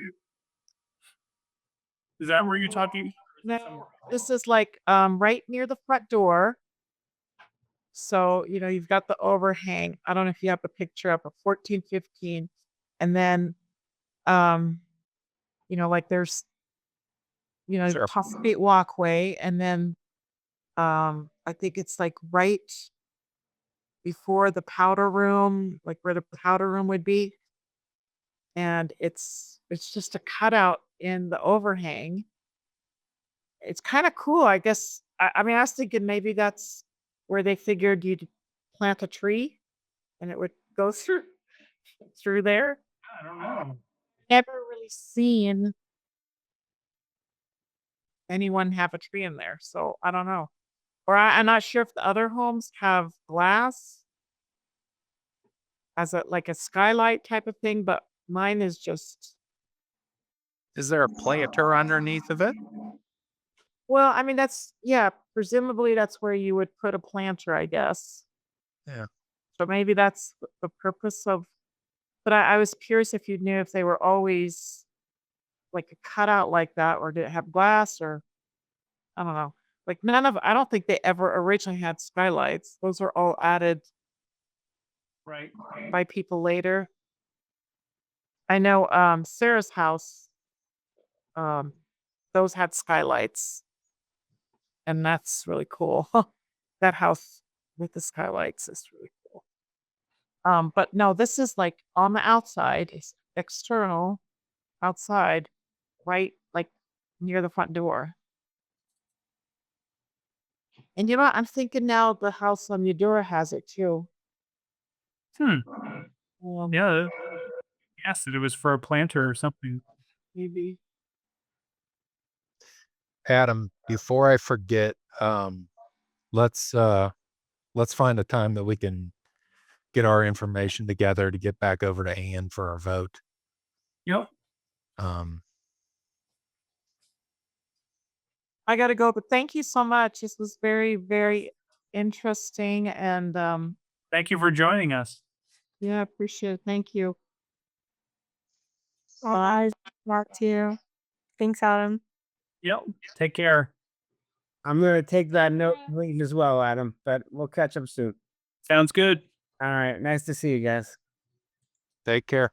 Is that where you're talking? No, this is like right near the front door. So, you've got the overhang. I don't know if you have a picture up of 1415. And then like there's Sure. possibly a walkway, and then I think it's like right before the powder room, like where the powder room would be. And it's just a cutout in the overhang. It's kind of cool, I guess. I mean, I was thinking maybe that's where they figured you'd plant a tree and it would go through there. I don't know. Never really seen anyone have a tree in there, so I don't know. Or I'm not sure if the other homes have glass as like a skylight type of thing, but mine is just. Is there a planter underneath of it? Well, I mean, presumably that's where you would put a planter, I guess. Yeah. So maybe that's the purpose of, but I was curious if you knew if they were always like a cutout like that, or did it have glass, or I don't know. Like I don't think they ever originally had skylights. Those are all added Right. by people later. I know Sarah's house, those had skylights. And that's really cool. That house with the skylights is really cool. But no, this is like on the outside, it's external, outside, right like near the front door. And I'm thinking now the house on Eudora has it too. Um, Yeah. Yes, it was for a planter or something. Maybe. Adam, before I forget, let's find a time that we can get our information together to get back over to Ann for our vote. Yep. I gotta go, but thank you so much. This was very, very interesting, and Thank you for joining us. yeah, appreciate it. Thank you. Bye. Mark too. Thanks, Adam. Yep. Take care. I'm going to take that note and leave as well, Adam, but we'll catch up soon. Sounds good. All right. Nice to see you guys. Take care.